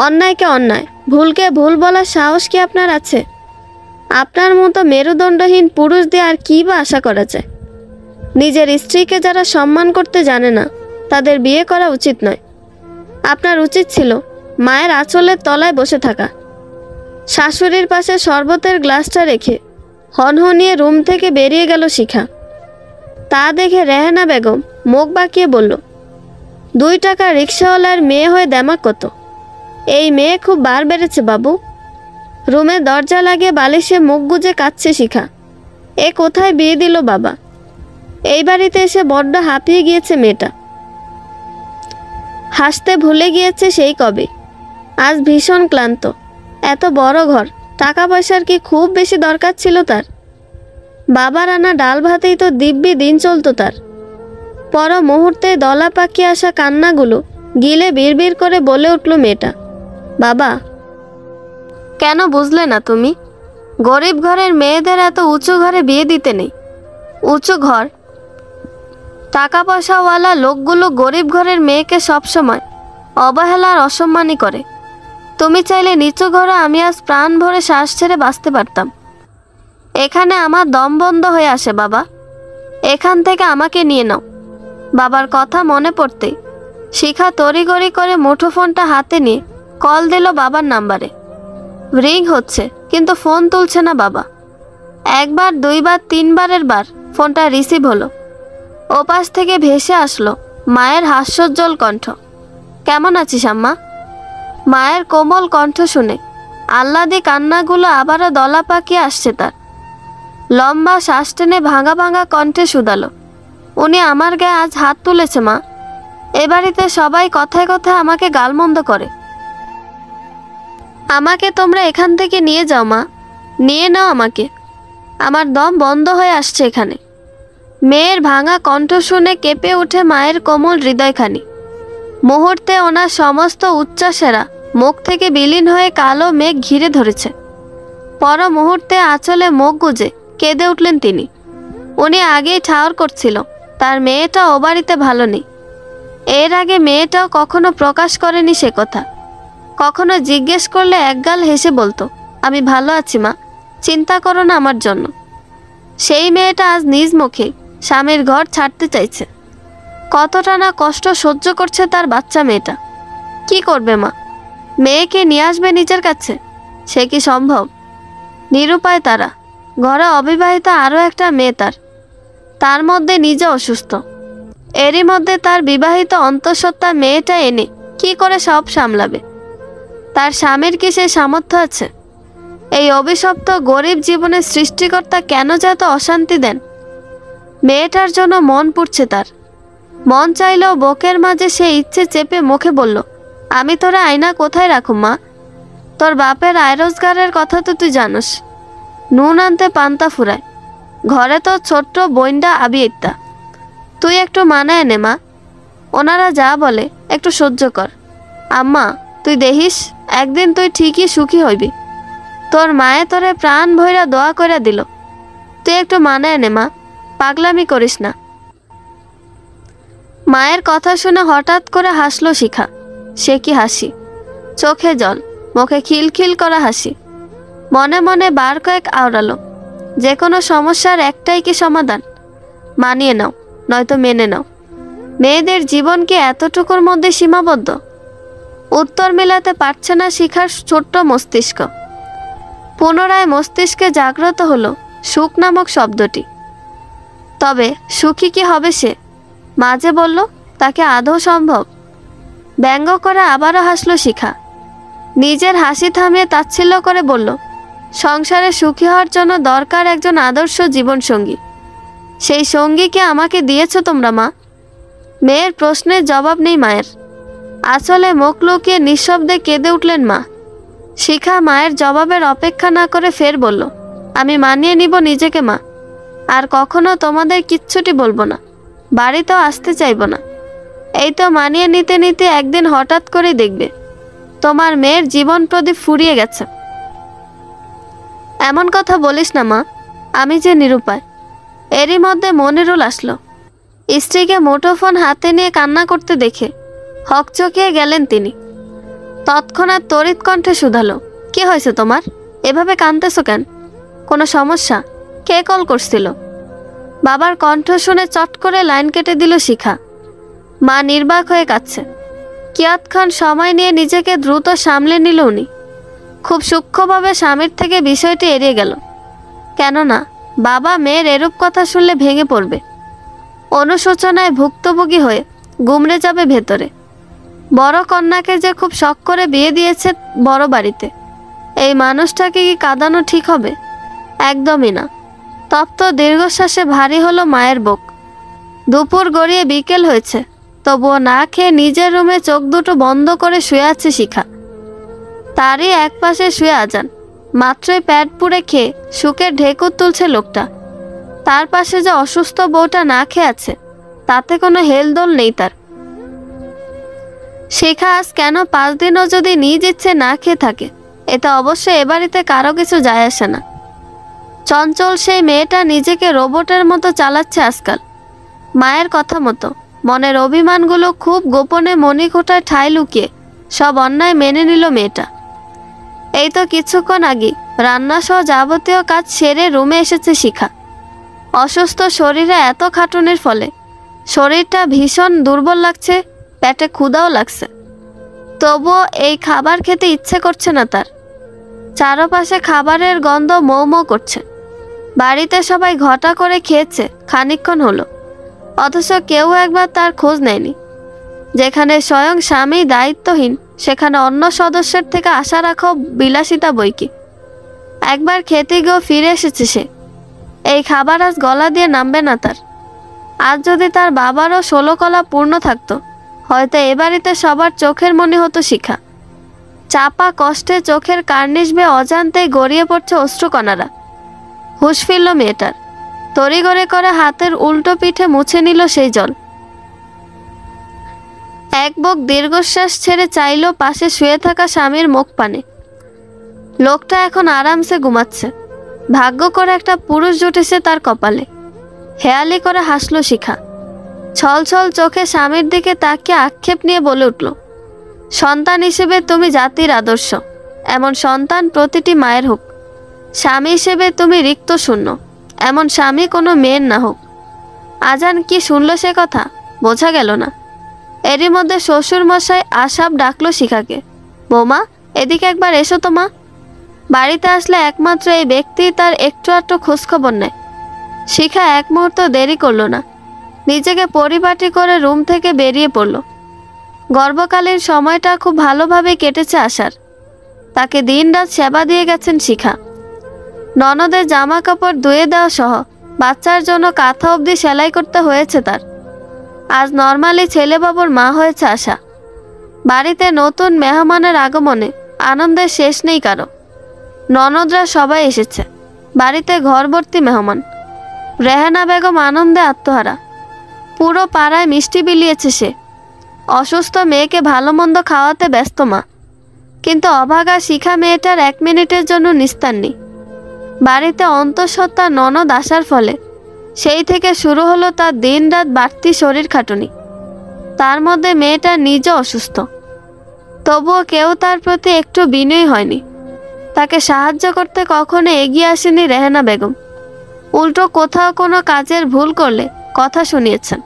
অন্যায়কে অন্যায়, ভুলকে ভুল বলার সাহস কি আপনার আছে? আপনার মতো মেরুদণ্ডহীন পুরুষ দিয়ে আর কী বা আশা করা যায়? নিজের স্ত্রীকে যারা সম্মান করতে জানে না তাদের বিয়ে করা উচিত নয়। আপনার উচিত ছিল মায়ের আঁচলের তলায় বসে থাকা। শাশুড়ির পাশে শরবতের গ্লাসটা রেখে হনহনিয়ে রুম থেকে বেরিয়ে গেল শিখা। তা দেখে রেহানা বেগম মুখ বাঁকিয়ে বলল, 2 টাকা রিক্সাওয়ালার মেয়ে হয়ে দেমাক কত? এই মেয়ে খুব বার বেড়েছে বাবু। রুমে দরজা লাগিয়ে বালিশে মুখ গুজে কাঁদছে শিখা। এ কোথায় বিয়ে দিল বাবা? এই বাড়িতে এসে বড্ড হাঁপিয়ে গিয়েছে মেয়েটা। হাসতে ভুলে গিয়েছে সেই কবে। আজ ভীষণ ক্লান্ত। এত বড় ঘর, টাকা পয়সার কি খুব বেশি দরকার ছিল তার? বাবার আনা ডাল ভাতেই তো দিব্যি দিন চলতো তার। পর মুহূর্তে দলা পাকিয়ে আসা কান্নাগুলো গিলে বিড়বিড় করে বলে উঠল মেয়েটা, বাবা। কেন বুঝলে না তুমি? গরিব ঘরের মেয়েদের এত উঁচু ঘরে বিয়ে দিতে নেই। উঁচু ঘর, টাকা পয়সাওয়ালা লোকগুলো গরিব ঘরের মেয়েকে সবসময় অবহেলার অসম্মানই করে। তুমি চাইলে নিচু ঘরে আমি আজ প্রাণ ভরে শ্বাস ছেড়ে বাঁচতে পারতাম। এখানে আমার দম বন্ধ হয়ে আসে বাবা, এখান থেকে আমাকে নিয়ে নাও। বাবার কথা মনে পড়তেই শিখা তড়িঘড়ি করে মুঠোফোনটা হাতে নিয়ে কল দিল বাবার নাম্বারে। রিং হচ্ছে কিন্তু ফোন তুলছে না বাবা। 1 বার 2 বার 3 বারের বার ফোনটা রিসিভ হলো। ওপাশ থেকে ভেসে আসলো মায়ের হাস্যোজ্জ্বল কণ্ঠ, কেমন আছিস আম্মা? মায়ের কোমল কণ্ঠ শুনে আহ্লাদী কান্নাগুলো আবারও দলা পাকিয়ে আসছে তার। লম্বা শ্বাস টেনে ভাঙা ভাঙা কণ্ঠে শুধালো, উনি আমার গায়ে আজ হাত তুলেছে মা। এ বাড়িতে সবাই কথায় কথায় আমাকে গালমন্দ করে। আমাকে তোমরা এখান থেকে নিয়ে যাও মা, নিয়ে নাও আমাকে। আমার দম বন্ধ হয়ে আসছে এখানে। মেয়ের ভাঙা কণ্ঠ শুনে কেঁপে উঠে মায়ের কোমল হৃদয়খানি। মুহূর্তে ওনার সমস্ত উচ্চাসেরা মুখ থেকে বিলীন হয়ে কালো মেঘ ঘিরে ধরেছে। পর মুহূর্তে আঁচলে মুখ গুজে কেঁদে উঠলেন তিনি। উনি আগেই ঠাওর করছিল তার মেয়েটা ও বাড়িতে ভালো নেই। এর আগে মেয়েটাও কখনো প্রকাশ করেনি সে কথা। কখনো জিজ্ঞেস করলে একগাল হেসে বলতো, আমি ভালো আছি মা, চিন্তা করো না আমার জন্য। সেই মেয়েটা আজ নিজ মুখে স্বামীর ঘর ছাড়তে চাইছে। কতটা না কষ্ট সহ্য করছে তার বাচ্চা মেয়েটা। কি করবে মা? মেয়েকে নিয়ে আসবে নিজের কাছে? সে কি সম্ভব? নিরুপায় তারা। ঘরে অবিবাহিত আরও একটা মেয়ে তার মধ্যে নিজে অসুস্থ। এরই মধ্যে তার বিবাহিত অন্তঃসত্ত্বা মেয়েটা এনে কি করে সব সামলাবে? তার স্বামীর কি সেই সামর্থ্য আছে? এই অভিশপ্ত গরিব জীবনের সৃষ্টিকর্তা কেন যে এত অশান্তি দেন? মেয়েটার জন্য মন পুড়ছে তার। মন চাইলেও বুকের মাঝে সে ইচ্ছে চেপে মুখে বলল, আমি তোরা আয়না কোথায় রাখুম মা? তোর বাপের আয় রোজগারের কথা তো তুই জানোস। নুন আনতে পান্তা ফুরায়। ঘরে তো ছোট্ট বইন্ডা আবিয়েত্তা। তুই একটু মানায় নে মা। ওনারা যা বলে একটু সহ্য কর। আম্মা, তুই দেখিস একদিন তুই ঠিকই সুখী হইবি। তোর মায়ে তোরে প্রাণ ভৈরা দোয়া করে দিল। তুই একটু মানায় নে মা, পাগলামি করিস না। মায়ের কথা শুনে হঠাৎ করে হাসলো শিখা। সে কি হাসি! চোখে জল, মুখে খিলখিল করা হাসি। মনে মনে বার কয়েক আওড়ালো, যে কোনো সমস্যার একটাই কি সমাধান? মানিয়ে নাও, নয়তো মেনে নাও। মেয়েদের জীবন কি এতটুকুর মধ্যে সীমাবদ্ধ? উত্তর মেলাতে পারছে না শিখার ছোট্ট মস্তিষ্ক। পুনরায় মস্তিষ্কে জাগ্রত হলো সুখ নামক শব্দটি। তবে সুখী কি হবে সে? মাঝে বলল, তাকে আদৌ সম্ভব? ব্যঙ্গ করে আবারও হাসলো শিখা। নিজের হাসি থামিয়ে তাচ্ছিল্য করে বলল, সংসারে সুখী হওয়ার জন্য দরকার একজন আদর্শ জীবনসঙ্গী। সেই সঙ্গীকে আমাকে দিয়েছ তোমরা মা? মেয়ের প্রশ্নের জবাব নেই মায়ের। আসলে মুখ লুকিয়ে নিঃশব্দে কেঁদে উঠলেন মা। শিখা মায়ের জবাবের অপেক্ষা না করে ফের বলল, আমি মানিয়ে নিব নিজেকে মা। আর কখনো তোমাদের কিচ্ছুটি বলবো না, বাড়িতেও আসতে চাইব না। এই তো মানিয়ে নিতে নিতে একদিন হঠাৎ করে দেখবে তোমার মেয়ের জীবন প্রদীপ ফুরিয়ে গেছে। এমন কথা বলিস না মা, আমি যে নিরুপায়। এরই মধ্যে মনিরুল আসলো। স্ত্রীকে মুঠোফোন হাতে নিয়ে কান্না করতে দেখে হকচকিয়ে গেলেন তিনি। তৎক্ষণাৎ তড়িৎ কণ্ঠে শুধালো, কি হয়েছে তোমার? এভাবে কাঁদতেছো কেন? কোনো সমস্যা? কে কল করছিল? বাবার কণ্ঠ শুনে চট করে লাইন কেটে দিল শিখা। মা নির্বাক হয়ে কাঁদছে। কিয়ৎক্ষণ সময় নিয়ে নিজেকে দ্রুত সামলে নিল উনি। খুব সূক্ষ্মভাবে স্বামীর থেকে বিষয়টি এড়িয়ে গেল। কেননা বাবা মেয়ের এরূপ কথা শুনলে ভেঙে পড়বে। অনুশোচনায় ভুক্তভোগী হয়ে গুমড়ে যাবে ভেতরে। বড় কন্যাকে যে খুব শখ করে বিয়ে দিয়েছে বড় বাড়িতে, এই মানুষটাকে কি কাঁদানো ঠিক হবে? একদমই না। তপ্ত দীর্ঘশ্বাসে ভারী হলো মায়ের বুক। দুপুর গড়িয়ে বিকেল হয়েছে, তবুও না খেয়ে নিজের রুমে চোখ দুটো বন্ধ করে শুয়ে আছে শিখা। তারই এক পাশে শুয়ে আজান। মাত্রই প্যাড পুড়ে খেয়ে সুখের ঢেকুর তুলছে লোকটা। তার পাশে যে অসুস্থ বউটা না খেয়ে আছে, তাতে কোনো হেলদোল নেই তার। শিখা আজ কেন 5 দিনও যদি নিজ ইচ্ছে না খেয়ে থাকে, এতে অবশ্যই এ বাড়িতে কারো কিছু যায় আসে না। চঞ্চল সেই মেয়েটা নিজেকে রোবটের মতো চালাচ্ছে আজকাল। মায়ের কথা মতো মনের অভিমানগুলো খুব গোপনে মণিকোঠায় ঠাঁই লুকিয়ে সব অন্যায় মেনে নিল মেয়েটা। এই তো কিছুক্ষণ আগে রান্নাসহ যাবতীয় কাজ সেরে রুমে এসেছে শিখা। অসুস্থ শরীরে এত খাটুনির ফলে শরীরটা ভীষণ দুর্বল লাগছে, পেটে ক্ষুধাও লাগছে। তবুও এই খাবার খেতে ইচ্ছে করছে না তার। চারপাশে খাবারের গন্ধ মৌ মৌ করছে। বাড়িতে সবাই ঘটা করে খেয়েছে খানিকক্ষণ হলো, অথচ কেউ একবার তার খোঁজ নেয়নি। যেখানে স্বয়ং স্বামী দায়িত্বহীন, সেখানে অন্য সদস্যের থেকে আশা রাখো বিলাসিতা বইকি। একবার খেতে গিয়েও ফিরে এসেছে সে। এই খাবার আজ গলা দিয়ে নামবে না তার। আজ যদি তার বাবারও 16 কলা পূর্ণ থাকতো, হয়তো এ বাড়িতে সবার চোখের মনি হতো শিখা। চাপা কষ্টে চোখের কার্নিশ বেয়ে অজান্তেই গড়িয়ে পড়ছে অশ্রুকণারা। হুঁশ ফিরল মেয়েটার। তড়িঘড়ি করে হাতের উল্টো পিঠে মুছে নিল সেই জল। এক বুক দীর্ঘশ্বাস ছেড়ে চাইল পাশে শুয়ে থাকা স্বামীর মুখ পানে। লোকটা এখন আরামসে ঘুমাচ্ছে। ভাগ্য করে একটা পুরুষ জুটেছে তার কপালে। হেয়ালি করে হাসলো শিখা। ছল ছল চোখে স্বামীর দিকে তাকিয়ে আক্ষেপ নিয়ে বলে উঠল, সন্তান হিসেবে তুমি জাতির আদর্শ, এমন সন্তান প্রতিটি মায়ের হোক। স্বামী হিসেবে তুমি রিক্ত শূন্য, এমন স্বামী কোনো মেয়ের না হোক। আজান কি শুনল সে কথা? বোঝা গেল না। এরই মধ্যে শ্বশুর মশাই আসাপ ডাকলো শিখাকে। বৌমা, এদিকে একবার এসো তো মা। বাড়িতে আসলে একমাত্র এই ব্যক্তি তার একটু আধটু খোঁজখবর নেয়। শিখা এক মুহূর্ত দেরি করলো না, নিজেকে পরিপাটি করে রুম থেকে বেরিয়ে পড়ল। গর্ভকালীন সময়টা খুব ভালোভাবে কেটেছে আশার। তাকে দিনরাত সেবা দিয়ে গেছেন শিখা। ননদের জামা কাপড় ধুয়ে দেওয়া সহ বাচ্চার জন্য কাঁথা অবধি সেলাই করতে হয়েছে তার। আজ নর্মালি ছেলে বাবুর মা হয়েছে আশা। বাড়িতে নতুন মেহমানের আগমনে আনন্দের শেষ নেই কারো। ননদরা সবাই এসেছে, বাড়িতে ঘরভর্তি মেহমান। রেহানা বেগম আনন্দে আত্মহারা। পুরো পাড়ায় মিষ্টি বিলিয়েছে সে। অসুস্থ মেয়েকে ভালো মন্দ খাওয়াতে ব্যস্ত মা, কিন্তু অভাগা শিখা মেয়েটার 1 মিনিটের জন্য নিস্তার নেই। বাড়িতে অন্তঃসত্ত্বা ননদ আসার ফলে সেই থেকে শুরু হলো তার দিনরাত বাড়তি শরীর খাটুনি। তার মধ্যে মেয়েটা নিজে অসুস্থ, তবুও কেউ তার প্রতি একটু বিনয়ী হয়নি। তাকে সাহায্য করতে কখনো এগিয়ে আসেনি রেহানা বেগম। উল্টো কোথাও কোনো কাজের ভুল করলে কথা শুনিয়েছেন।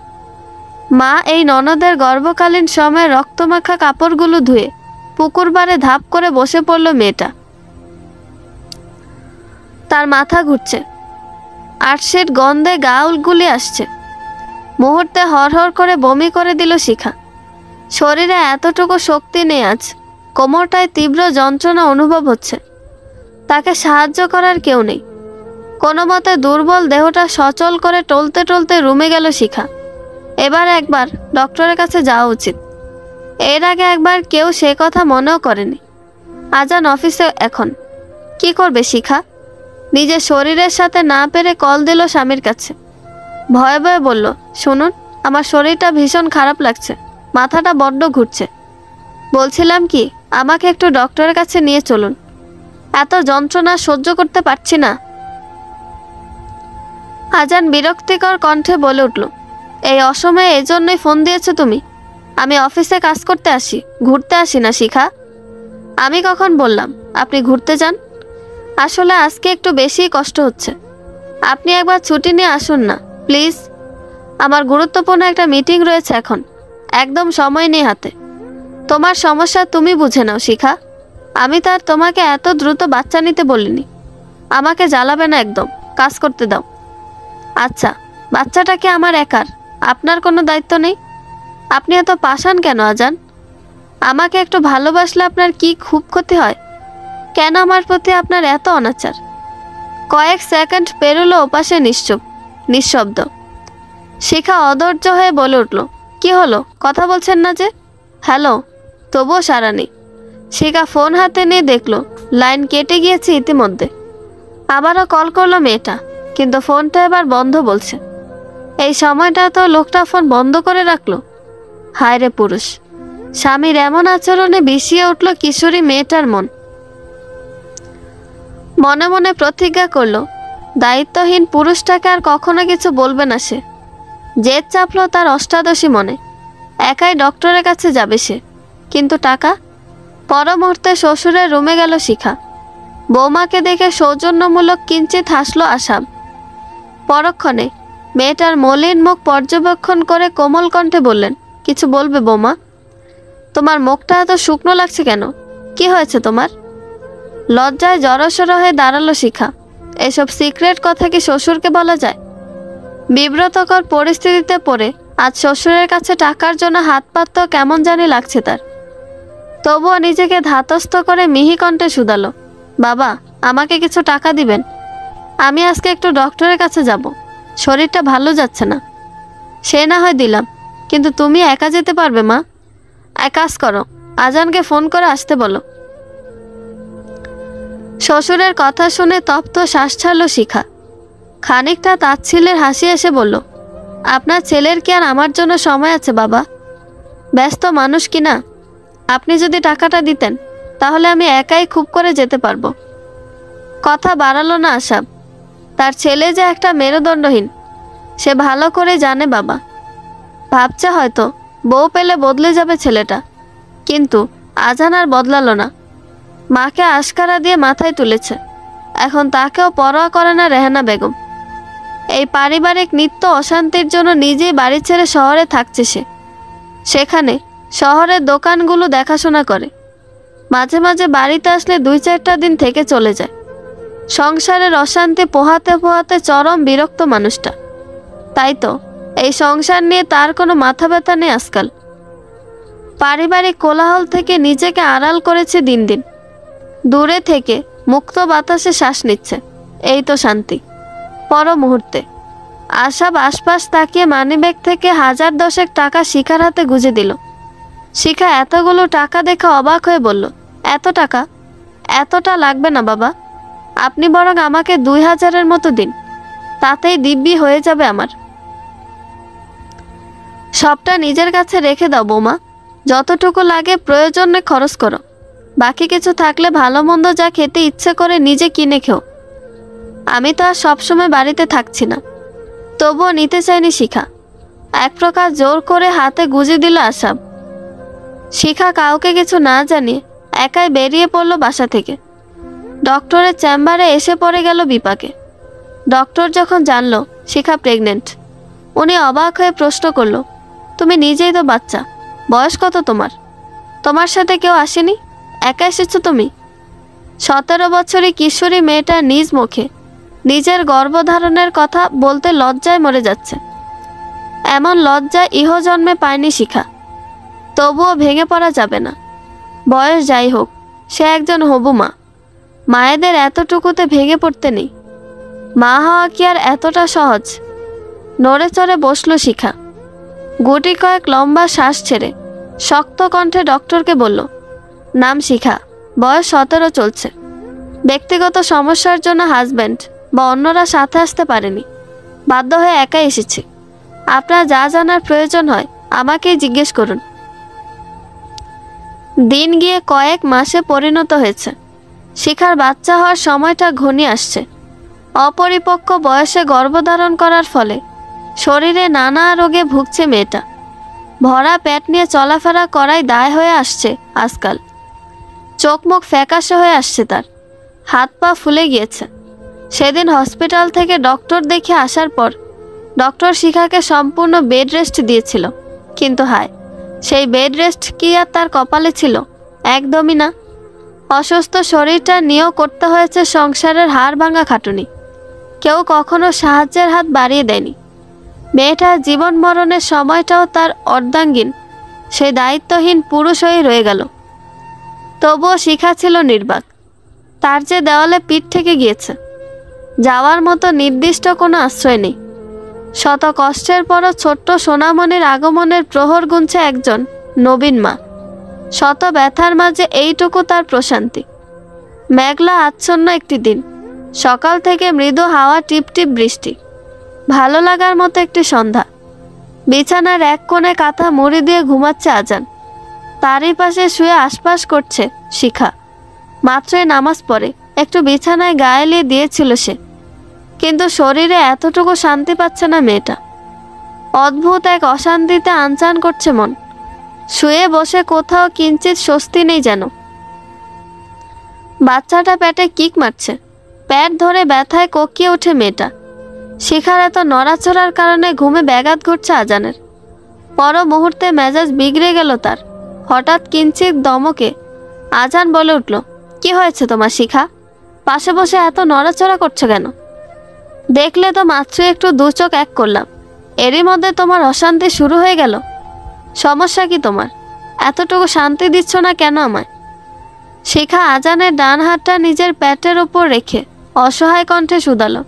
মা এই ননদের গর্ভকালীন সময়ে রক্তমাখা কাপড়গুলো ধুয়ে পুকুর পাড়ে ধাপ করে বসে পড়ল মেয়েটা। তার মাথা ঘুরছে, আটশের গন্ধে গা উলগুলি আসছে। মুহূর্তে হরহর করে বমি করে দিল শিখা। শরীরে এতটুকু শক্তি নেই আজ, কোমরটায় তীব্র যন্ত্রণা অনুভব হচ্ছে। তাকে সাহায্য করার কেউ নেই। কোনো মতে দুর্বল দেহটা সচল করে টলতে টলতে রুমে গেল শিখা। এবার একবার ডক্টরের কাছে যাওয়া উচিত। এর আগে একবার কেউ সে কথা মনেও করেনি। আজান অফিসে এখন কি করবে শিখা? নিজের শরীরের সাথে না পেরে কল দিল স্বামীর কাছে। ভয়ে ভয়ে বলল, শুনুন, আমার শরীরটা ভীষণ খারাপ লাগছে, মাথাটা বড্ড ঘুরছে। বলছিলাম কি, আমাকে একটু ডক্টরের কাছে নিয়ে চলুন, এত যন্ত্রণা সহ্য করতে পারছি না। আজান বিরক্তিকর কণ্ঠে বলে উঠল, এই অসময়ে এজন্যই ফোন দিয়েছো তুমি? আমি অফিসে কাজ করতে আসি, ঘুরতে আসি না শিখা। আমি কখন বললাম আপনি ঘুরতে যান? আসলে আজকে একটু বেশিই কষ্ট হচ্ছে। আপনি একবার ছুটি নিয়ে আসুন না প্লিজ। আমার গুরুত্বপূর্ণ একটা মিটিং রয়েছে এখন, একদম সময় নেই হাতে। তোমার সমস্যা তুমি বুঝে নাও শিখা। আমি তার তোমাকে এত দ্রুত বাচ্চা নিতে বলিনি। আমাকে জ্বালাবে না একদম, কাজ করতে দাও। আচ্ছা, বাচ্চাটা কি আমার একার? আপনার কোনো দায়িত্ব নেই? আপনি এত পাষাণ কেন আজান? আমাকে একটু ভালোবাসলে আপনার কি খুব ক্ষতি হয়? কেন আমার প্রতি আপনার এত অনাচার? কয়েক সেকেন্ড পেরোলো ওপাশে নিঃশব্দ। শিখা অধৈর্য হয়ে বলে উঠল, কি হলো, কথা বলছেন না যে? হ্যালো। তবুও সাড়া নেই। শিখা ফোন হাতে নিয়ে দেখলো লাইন কেটে গিয়েছে ইতিমধ্যে। আবারও কল করলো মেয়েটা, কিন্তু ফোনটা এবার বন্ধ বলছে। এই সময়টা তো লোকটা ফোন বন্ধ করে রাখলো। হায় রে পুরুষ! স্বামীর এমন আচরণে বিষিয়ে উঠল কিশোরী মেয়েটার মন। মনে মনে প্রতিজ্ঞা করলো, দায়িত্বহীন পুরুষটাকে আর কখনো কিছু বলবে না সে। জেদ চাপলো তার অষ্টাদশী মনে। একাই ডক্টরের কাছে যাবে সে, কিন্তু টাকা? পর মুহূর্তে শ্বশুরের রুমে গেল শিখা। বৌমাকে দেখে সৌজন্যমূলক কিঞ্চিত হাসলো আসাম। পরক্ষণে মেয়েটার মলিন মুখ পর্যবেক্ষণ করে কোমল কণ্ঠে বললেন, কিছু বলবে বৌমা? তোমার মুখটা এত শুকনো লাগছে কেন? কি হয়েছে তোমার? লজ্জায় জড়সড় হয়ে দাঁড়ালো শিখা। এসব সিক্রেট কথা কি শ্বশুরকে বলা যায়? বিব্রতকর পরিস্থিতিতে পড়ে আজ শ্বশুরের কাছে টাকার জন্য হাত পাততে কেমন জানি লাগছে তার। তবুও নিজেকে ধাতস্থ করে মিহি কণ্ঠে শুধালো, বাবা, আমাকে কিছু টাকা দিবেন? আমি আজকে একটু ডক্টরের কাছে যাব, শরীরটা ভালো যাচ্ছে না। সে না হয় দিলাম, কিন্তু তুমি একা যেতে পারবে মা? এক কাজ করো, আজানকে ফোন করে আসতে বলো। শ্বশুরের কথা শুনে তপ্ত শ্বাস ছাড়ল শিখা। খানিকটা তাচ্ছিল্যের হাসি এসে বলল, আপনার ছেলের কি আর আমার জন্য সময় আছে বাবা? ব্যস্ত মানুষ কি না? আপনি যদি টাকাটা দিতেন তাহলে আমি একাই খুব করে যেতে পারবো। কথা বাড়ালো না আসাব। তার ছেলে যে একটা মেরুদণ্ডহীন সে ভালো করে জানে বাবা। ভাবছে হয়তো বউ পেলে বদলে যাবে ছেলেটা, কিন্তু আজান আর বদলালো না। মাকে আশকারা দিয়ে মাথায় তুলেছে। এখন তাকেও পরোয়া করে না রেহানা বেগম। এই পারিবারিক নিত্য অশান্তির জন্য নিজেই বাড়ি ছেড়ে শহরে থাকছে সে। সেখানে শহরের দোকানগুলো দেখাশোনা করে, মাঝে মাঝে বাড়িতে আসলে 2-4টা দিন থেকে চলে যায়। সংসারের অশান্তি পোহাতে পোহাতে চরম বিরক্ত মানুষটা। তাই তো এই সংসার নিয়ে তার কোনো মাথা ব্যথা নেই আজকাল। পারিবারিক কোলাহল থেকে নিজেকে আড়াল করেছে দিন দিন। দূরে থেকে মুক্ত বাতাসে শ্বাস নিচ্ছে, এই তো শান্তি। পর মুহূর্তে আশাব আশপাশ তাকিয়ে মানিব্যাগ থেকে 1000-10 টাকা শিখার হাতে গুঁজে দিল। শিখা এতগুলো টাকা দেখে অবাক হয়ে বলল, এত টাকা? এতটা লাগবে না বাবা, আপনি বরং আমাকে 2000-এর মতো দিন, তাতেই দিব্যি হয়ে যাবে আমার। সবটা নিজের কাছে রেখে দাও বৌমা, যতটুকু লাগে প্রয়োজনে খরচ করো। বাকি কিছু থাকলে ভালো মন্দ যা খেতে ইচ্ছে করে নিজে কিনে খেও। আমি তো আর সবসময় বাড়িতে থাকছি না। তবুও নিতে চায়নি শিখা। এক প্রকার জোর করে হাতে গুঁজে দিল আশাব। শিখা কাউকে কিছু না জানিয়ে একাই বেরিয়ে পড়ল বাসা থেকে। ডক্টরের চেম্বারে এসে পড়ে গেল বিপাকে। ডক্টর যখন জানলো শিখা প্রেগনেন্ট, উনি অবাক হয়ে প্রশ্ন করল, তুমি নিজেই তো বাচ্চা, বয়স কত তোমার? তোমার সাথে কেউ আসেনি, একা এসেছো তুমি? 17 বছরই কিশোরী মেয়েটা নিজ মুখে নিজের গর্ভধারণের কথা বলতে লজ্জায় মরে যাচ্ছে। এমন লজ্জা ইহজন্মে পায়নি শিখা। তবুও ভেঙে পড়া যাবে না। বয়স যাই হোক, সে একজন হবু মা। মায়েদের এতটুকুতে ভেঙে পড়তে নেই। মা হওয়া কি আর এতটা সহজ? নড়ে চড়ে বসল শিখা। গুটি কয়েক লম্বা শ্বাস ছেড়ে শক্ত কণ্ঠে ডক্টরকে বলল, নাম শিখা, বয়স 17 চলছে। ব্যক্তিগত সমস্যার জন্য হাজব্যান্ড বা অন্যরা সাথে আসতে পারেনি, বাধ্য হয়ে একাই এসেছি। আপনার যা জানার প্রয়োজন হয় আমাকেই জিজ্ঞেস করুন। দিন গিয়ে কয়েক মাসে পরিণত হয়েছে। শিখার বাচ্চা হওয়ার সময়টা ঘনিয়ে আসছে। অপরিপক্ক বয়সে গর্ভধারণ করার ফলে শরীরে নানা রোগে ভুগছে মেয়েটা। ভরা পেট নিয়ে চলাফেরা করাই দায় হয়ে আসছে আজকাল। চোখ মুখ ফ্যাকাশে হয়ে আসছে তার, হাত পা ফুলে গিয়েছে। সেদিন হসপিটাল থেকে ডক্টর দেখে আসার পর ডক্টর শিখাকে সম্পূর্ণ বেড রেস্ট দিয়েছিল। কিন্তু হায়, সেই বেড রেস্ট কি আর তার কপালে ছিল? একদমই না। অসুস্থ শরীরটা নিয়েও করতে হয়েছে সংসারের হাড় ভাঙা খাটুনি। কেউ কখনো সাহায্যের হাত বাড়িয়ে দেয়নি। মেয়েটার জীবন মরণের সময়টাও তার অর্ধাঙ্গিন সেই দায়িত্বহীন পুরুষ হয়ে রয়ে গেল। তবুও শিখা ছিল নির্বাক। তার যে দেওয়ালে পিঠ থেকে গিয়েছে, যাওয়ার মতো নির্দিষ্ট কোনো আশ্রয় নেই। শত কষ্টের পরও ছোট্ট সোনামণির আগমনের প্রহর গুনছে একজন নবীন মা। শত ব্যথার মাঝে এইটুকু তার প্রশান্তি। মেঘলা আচ্ছন্ন একটি দিন, সকাল থেকে মৃদু হাওয়া, টিপটিপ বৃষ্টি, ভালো লাগার মতো একটি সন্ধ্যা। বিছানার এক কোণে কাঁথা মুড়ি দিয়ে ঘুমাচ্ছে আজান। তারই পাশে শুয়ে আশপাশ করছে শিখা। মাত্রই নামাজ পড়ে একটু বিছানায় গা এলিয়ে দিয়েছিল সে, কিন্তু শরীরে এতটুকু শান্তি পাচ্ছে না মেয়েটা। অদ্ভুত এক অশান্তিতে আনচান করছে মন। শুয়ে বসে কোথাও কিঞ্চিত স্বস্তি নেই যেন। বাচ্চাটা পেটে কিক মারছে, পেট ধরে ব্যথায় কোকিয়ে ওঠে মেয়েটা। শিখার এত নড়াচড়ার কারণে ঘুমে ব্যাঘাত ঘটছে আজানের। পর মুহূর্তে মেজাজ বিগড়ে গেল তার। হঠাৎ কিঞ্চিত দমকে আজান বলে উঠল, কি হয়েছে তোমার শিখা? পাশে বসে এত নড়াচড়া করছো কেন? দেখলে তো মাত্রই একটু দু চোখ এক করলাম, এরই মধ্যে তোমার অশান্তি শুরু হয়ে গেল। সমস্যা কি তোমার? এতটুকু শান্তি দিচ্ছ না কেন আমায়? শিখা আজানের ডান হাতটা নিজের পেটের ওপর রেখে অসহায় কণ্ঠে শুধালো,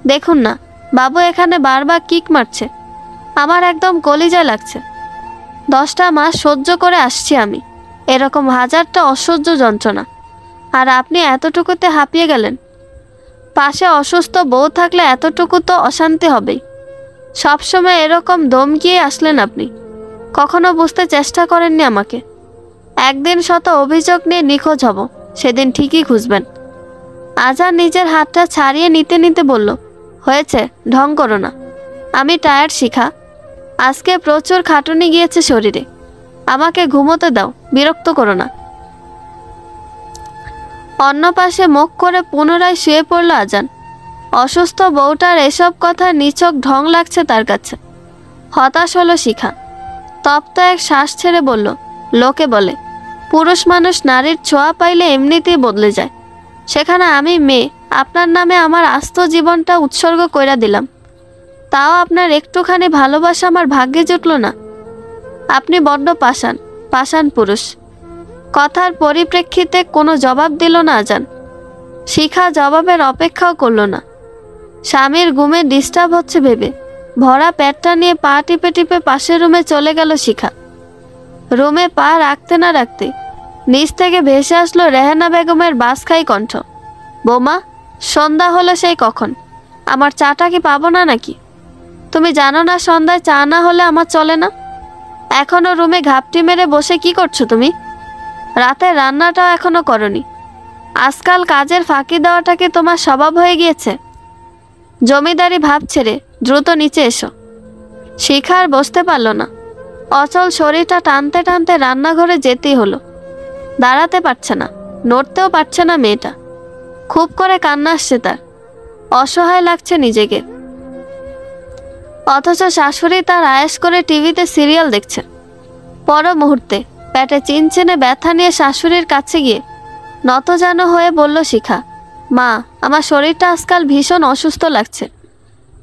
দেখুন না বাবু এখানে বারবার কিক মারছে, আমার একদম কলিজায় লাগছে। 10টা মাস সহ্য করে আসছি আমি এরকম হাজারটা অসহ্য যন্ত্রণা, আর আপনি এতটুকুতে হাঁপিয়ে গেলেন। পাশে অসুস্থ বউ থাকলে এতটুকু তো অশান্তি হবেই। সবসময় এরকম দমকিয়ে আসলেন আপনি, কখনো বুঝতে চেষ্টা করেননি আমাকে। একদিন শত অভিযোগ নিয়ে নিখোঁজ হব, সেদিন ঠিকই খুঁজবেন। আজান নিজের হাতটা ছাড়িয়ে নিতে নিতে বলল, হয়েছে, ঢং করো না, আমি টায়ার্ড শিখা। আজকে প্রচুর খাটুনি গিয়েছে শরীরে। আমাকে ঘুমোতে দাও, বিরক্ত করো না। অন্য পাশে মুখ করে পুনরায় শুয়ে পড়ল আজান। অসুস্থ বউটার এসব কথা নিছক ঢং লাগছে তার কাছে। হতাশ হলো শিখা। তপ্ত এক শ্বাস ছেড়ে বলল, লোকে বলে পুরুষ মানুষ নারীর ছোঁয়া পাইলে এমনিতেই বদলে যায়, সেখানে আমি মেয়ে আপনার নামে আমার আস্ত জীবনটা উৎসর্গ কইরা দিলাম, তাও আপনার একটুখানি ভালোবাসা আমার ভাগ্যে জুটল না। আপনি বড্ড পাষাণ, পাষাণ পুরুষ। কথার পরিপ্রেক্ষিতে কোনো জবাব দিল না আজান। শিখা জবাবের অপেক্ষাও করল না। স্বামীর ঘুমে ডিস্টার্ব হচ্ছে ভেবে ভরা পেটটা নিয়ে পা টিপে টিপে পাশের রুমে চলে গেল শিখা। রুমে পা রাখতে না রাখতে নিচ থেকে ভেসে আসলো রেহানা বেগমের বাসখাই কণ্ঠ। বৌমা, সন্ধ্যা হলো সেই কখন, আমার চাটা কি পাবো না নাকি? তুমি জানো না সন্ধ্যায় চা না হলে আমার চলে না? এখনো রুমে ঘাপটি মেরে বসে কি করছো তুমি? রাতে রান্নাটাও এখনো করনি। আজকাল কাজের ফাঁকি দেওয়াটা কি তোমার স্বভাব হয়ে গিয়েছে? জমিদারি ভাব ছেড়ে দ্রুত নিচে এসো। শিখা আর বসতে পারল না। অচল শরীরটা টানতে টানতে রান্নাঘরে যেতেই হলো। দাঁড়াতে পারছে না, নড়তেও পারছে না মেয়েটা। খুব করে কান্না আসছে তার। অসহায় লাগছে নিজেকে। অথচ শাশুড়ি তার আয়েশ করে টিভিতে সিরিয়াল দেখছে। পর মুহূর্তে পেটে চিনচিনে ব্যথা নিয়ে শাশুড়ির কাছে গিয়ে নতজানু হয়ে বলল শিখা, মা, আমার শরীরটা আজকাল ভীষণ অসুস্থ লাগছে।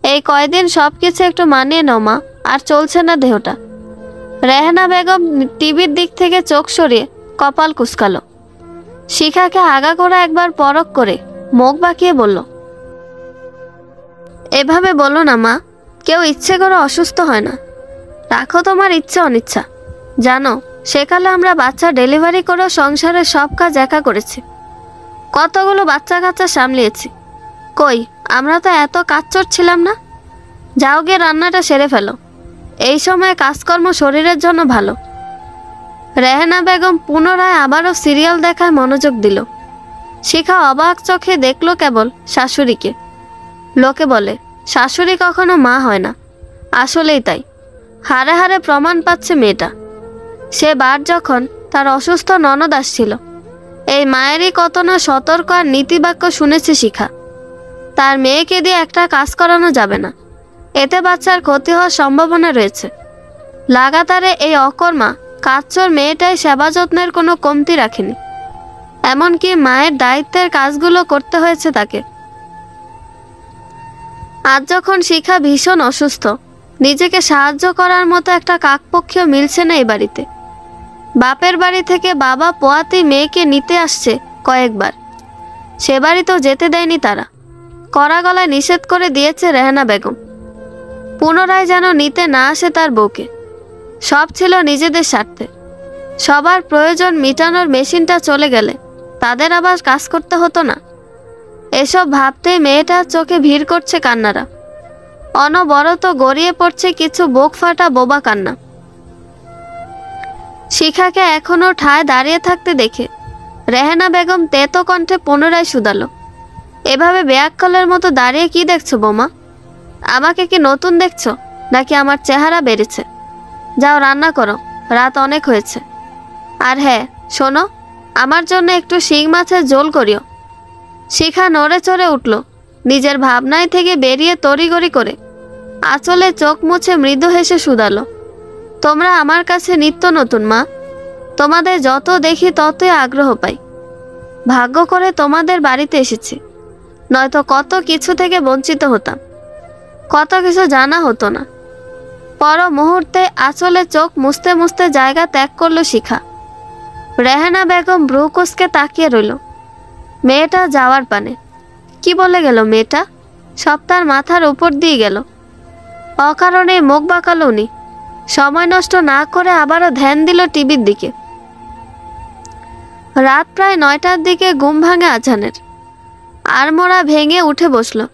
এই কয়দিন সব কিছু একটু মানিয়ে নাও মা, আর চলছে না দেহটা। রেহানা বেগম টিভির দিক থেকে চোখ সরিয়ে কপাল কুঁচকালো। শিখাকে আগা করে একবার পরখ করে মুখ বাঁকিয়ে বলল, এভাবে বলো না মা, কেউ ইচ্ছে করে অসুস্থ হয় না। রাখো তোমার ইচ্ছে অনিচ্ছা। জানো, সেকালে আমরা বাচ্চা ডেলিভারি করেও সংসারের সব কাজ একা করেছি। কতগুলো বাচ্চা কাচ্চা সামলিয়েছি। কই, আমরা তো এত কাজচোর ছিলাম না। যাও গিয়ে রান্নাটা সেরে ফেলো। এই সময় কাজকর্ম শরীরের জন্য ভালো। রেহানা বেগম পুনরায় আবারও সিরিয়াল দেখায় মনোযোগ দিল। শিখা অবাক চোখে দেখলো কেবল শাশুড়িকে। লোকে বলে শাশুড়ি কখনো মা হয় না, আসলেই তাই। হারে হারে প্রমাণ পাচ্ছে মেয়েটা। সে বার যখন তার অসুস্থ ননদ আসছিল, এই মায়েরই কত না সতর্ক আর নীতিবাক্য শুনেছে শিখা। তার মেয়েকে দিয়ে একটা কাজ করানো যাবে না, এতে বাচ্চার ক্ষতি হওয়ার সম্ভাবনা রয়েছে। লাগাতারে এই অকর্মা কাজচোর মেয়েটাই সেবা যত্নের কোনো কমতি রাখেনি। এমনকি মায়ের দায়িত্বের কাজগুলো করতে হয়েছে তাকে। আজ যখন শিখা ভীষণ অসুস্থ, নিজেকে সাহায্য করার মতো একটা কাকপক্ষীয় মিলছে না এই বাড়িতে। বাপের বাড়ি থেকে বাবা পোয়াতি মেয়েকে নিতে আসছে কয়েকবার, সে বাড়িতেও যেতে দেয়নি তারা। কড়া গলায় নিষেধ করে দিয়েছে রেহানা বেগম। পুনরায় যেন নিতে না আসে তার বউকে। সব ছিল নিজেদের স্বার্থে। সবার প্রয়োজন মিটানোর মেশিনটা চলে গেলে তাদের আবার কাজ করতে হতো না। এসব ভাবতেই মেয়েটার চোখে ভিড় করছে কান্নারা। অনবরত গড়িয়ে পড়ছে কিছু বুক ফাটা বোবা কান্না। শিখাকে এখনো ঠায় দাঁড়িয়ে থাকতে দেখে রেহানা বেগম তেতো কণ্ঠে পুনরায় শুধালো, এভাবে বেয়াক্কলের মতো দাঁড়িয়ে কি দেখছো বোমা? আমাকে কি নতুন দেখছো, নাকি আমার চেহারা বেড়েছে? যাও রান্না করো, রাত অনেক হয়েছে। আর হ্যাঁ শোনো, আমার জন্য একটু শিং মাছের ঝোল করিও। শিখা নড়ে চড়ে উঠল। নিজের ভাবনায় থেকে বেরিয়ে তড়িগড়ি করে আঁচলে চোখ মুছে মৃদু হেসে শুধালো, তোমরা আমার কাছে নিত্য নতুন মা। তোমাদের যত দেখি ততই আগ্রহ পাই। ভাগ্য করে তোমাদের বাড়িতে এসেছি, নয়তো কত কিছু থেকে বঞ্চিত হতাম, কত কিছু জানা হতো না। পর মুহূর্তে আঁচলে চোখ মুছতে মুছতে জায়গা ত্যাগ করলো শিখা। রেহানা বেগম ভ্রু কুঁচকে তাকিয়ে রইল। মেয়েটা যাওয়ার পানে। কি বলে গেল মেয়েটা? সব তার মাথার উপর দিয়ে গেল। অকারণে মুখ বাঁকালো উনি। সময় নষ্ট না করে আবারও ধ্যান দিল টিভির দিকে। রাত প্রায় 9টার দিকে ঘুম ভাঙে আজানের। আড়মোড়া ভেঙে উঠে বসলো।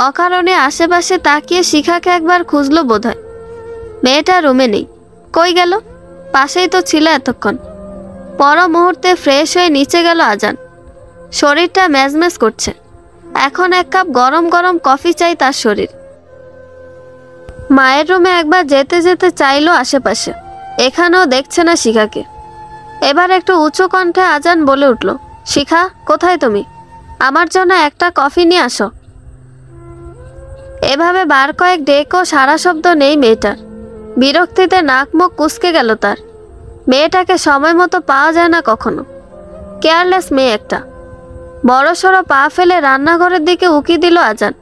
অকারণে আশেপাশে তাকিয়ে শিখাকে একবার খুঁজলো বোধহয়। মেয়েটা রুমে নেই। কই গেল? পাশেই তো ছিল এতক্ষণ। পর মুহূর্তে ফ্রেশ হয়ে নিচে গেল আজান। শরীরটা ম্যাজম্যাজ করছে। এখন এক কাপ গরম গরম কফি চাই তার শরীর। মায়ের রুমে একবার যেতে যেতে চাইলো আশেপাশে। এখানেও দেখছে না শিখাকে। এবার একটু উঁচু কণ্ঠে আজান বলে উঠল, শিখা কোথায় তুমি? আমার জন্য একটা কফি নিয়ে আসো। এভাবে বার কয়েক ডেকও সারা শব্দ নেই মেয়েটার। বিরক্তিতে নাক মুখ কুঁচকে গেল তার। মেয়েটাকে সময় মতো পাওয়া যায় না কখনো। কেয়ারলেস মেয়ে একটা। বড়সড় পা ফেলে রান্নাঘরের দিকে উকি দিল আজান।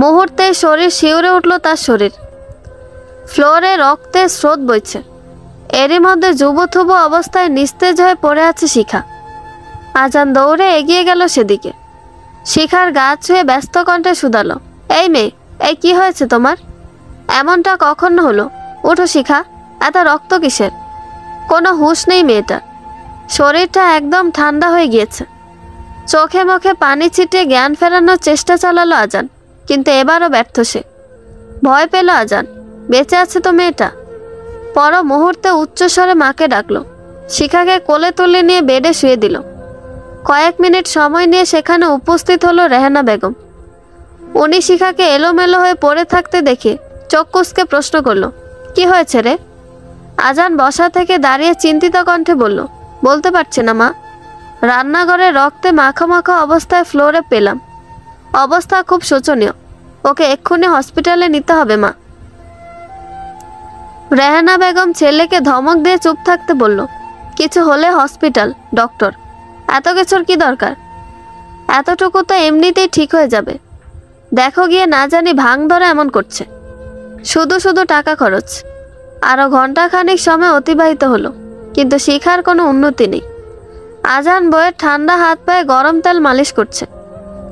মুহূর্তে শরীর শিউরে উঠল তার শরীর। ফ্লোরে রক্তের স্রোত বইছে। এরই মধ্যে যুবথুবু অবস্থায় নিস্তেজ হয়ে পড়ে আছে শিখা। আজান দৌড়ে এগিয়ে গেল সেদিকে। শিখার গা ছুঁয়ে ব্যস্ত কণ্ঠে শুধালো, এই মেয়ে, এই কি হয়েছে তোমার? এমনটা কখন হলো? উঠো শিখা, এত রক্ত কিসের? কোনো হুঁশ নেই মেয়েটার। শরীরটা একদম ঠান্ডা হয়ে গিয়েছে। চোখে মুখে পানি ছিটিয়ে জ্ঞান ফেরানোর চেষ্টা চালালো আজান, কিন্তু এবারও ব্যর্থ সে। ভয় পেল আজান। বেঁচে আছে তো মেয়েটা? পর মুহূর্তে উচ্চস্বরে মাকে ডাকলো। শিখাকে কোলে তুলে নিয়ে বেডে শুয়ে দিল। কয়েক মিনিট সময় নিয়ে সেখানে উপস্থিত হলো রেহানা বেগম। উনি শিখাকে এলোমেলো হয়ে পড়ে থাকতে দেখে চোখ কুঁচকে প্রশ্ন করলো, কি হয়েছে রে? আজান বসা থেকে দাঁড়িয়ে চিন্তিত কণ্ঠে বলল, বলতে পারছে না মা। রান্নাঘরে রক্তে মাখা মাখা অবস্থায় ফ্লোরে পেলাম। অবস্থা খুব শোচনীয়। ওকে এক্ষুনি হসপিটালে নিতে হবে মা। রেহানা বেগম ছেলেকে ধমক দিয়ে চুপ থাকতে বলল, কিছু হলে হসপিটাল, ডক্টর, এত কিছুর কি দরকার? এতটুকু তো এমনিতেই ঠিক হয়ে যাবে। দেখো গিয়ে, না জানি ভাঙ ধরে এমন করছে। শুধু শুধু টাকা খরচ। আরও ঘন্টাখানিক সময় অতিবাহিত হলো, কিন্তু শিখার কোনো উন্নতি নেই। আজান বইয়ের ঠান্ডা হাত পায়ে গরম তেল মালিশ করছে।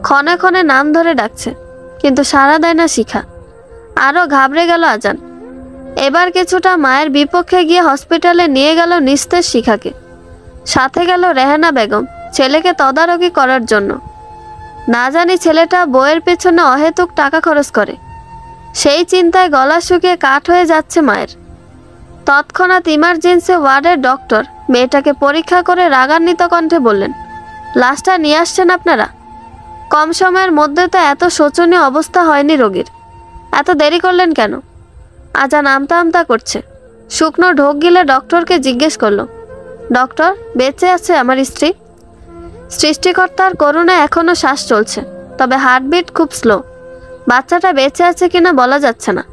ক্ষণে ক্ষণে নাম ধরে ডাকছে, কিন্তু সাড়া দেয় না শিখা। আরও ঘাবড়ে গেল আজান। এবার কিছুটা মায়ের বিপক্ষে গিয়ে হসপিটালে নিয়ে গেল নিস্তেজ শিখাকে। সাথে গেল রেহানা বেগম ছেলেকে তদারকি করার জন্য। না জানি ছেলেটা বইয়ের পেছনে অহেতুক টাকা খরচ করে। সেই চিন্তায় গলা শুকিয়ে কাঠ হয়ে যাচ্ছে মায়ের। তৎক্ষণাৎ ইমার্জেন্সি ওয়ার্ডের ডক্টর মেয়েটাকে পরীক্ষা করে রাগান্বিত কণ্ঠে বললেন, লাশটা নিয়ে আসছেন আপনারা? কম সময়ের মধ্যে তো এত শোচনীয় অবস্থা হয়নি রোগীর। এত দেরি করলেন কেন? আজান আমতা আমতা করছে। শুকনো ঢোক গিলে ডক্টরকে জিজ্ঞেস করলো, ডক্টর, বেঁচে আছে আমার স্ত্রী? সৃষ্টিকর্তার করুণা এখনও শ্বাস চলছে, তবে হার্টবিট খুব স্লো। বাচ্চাটা বেঁচে আছে কিনা বলা যাচ্ছে না।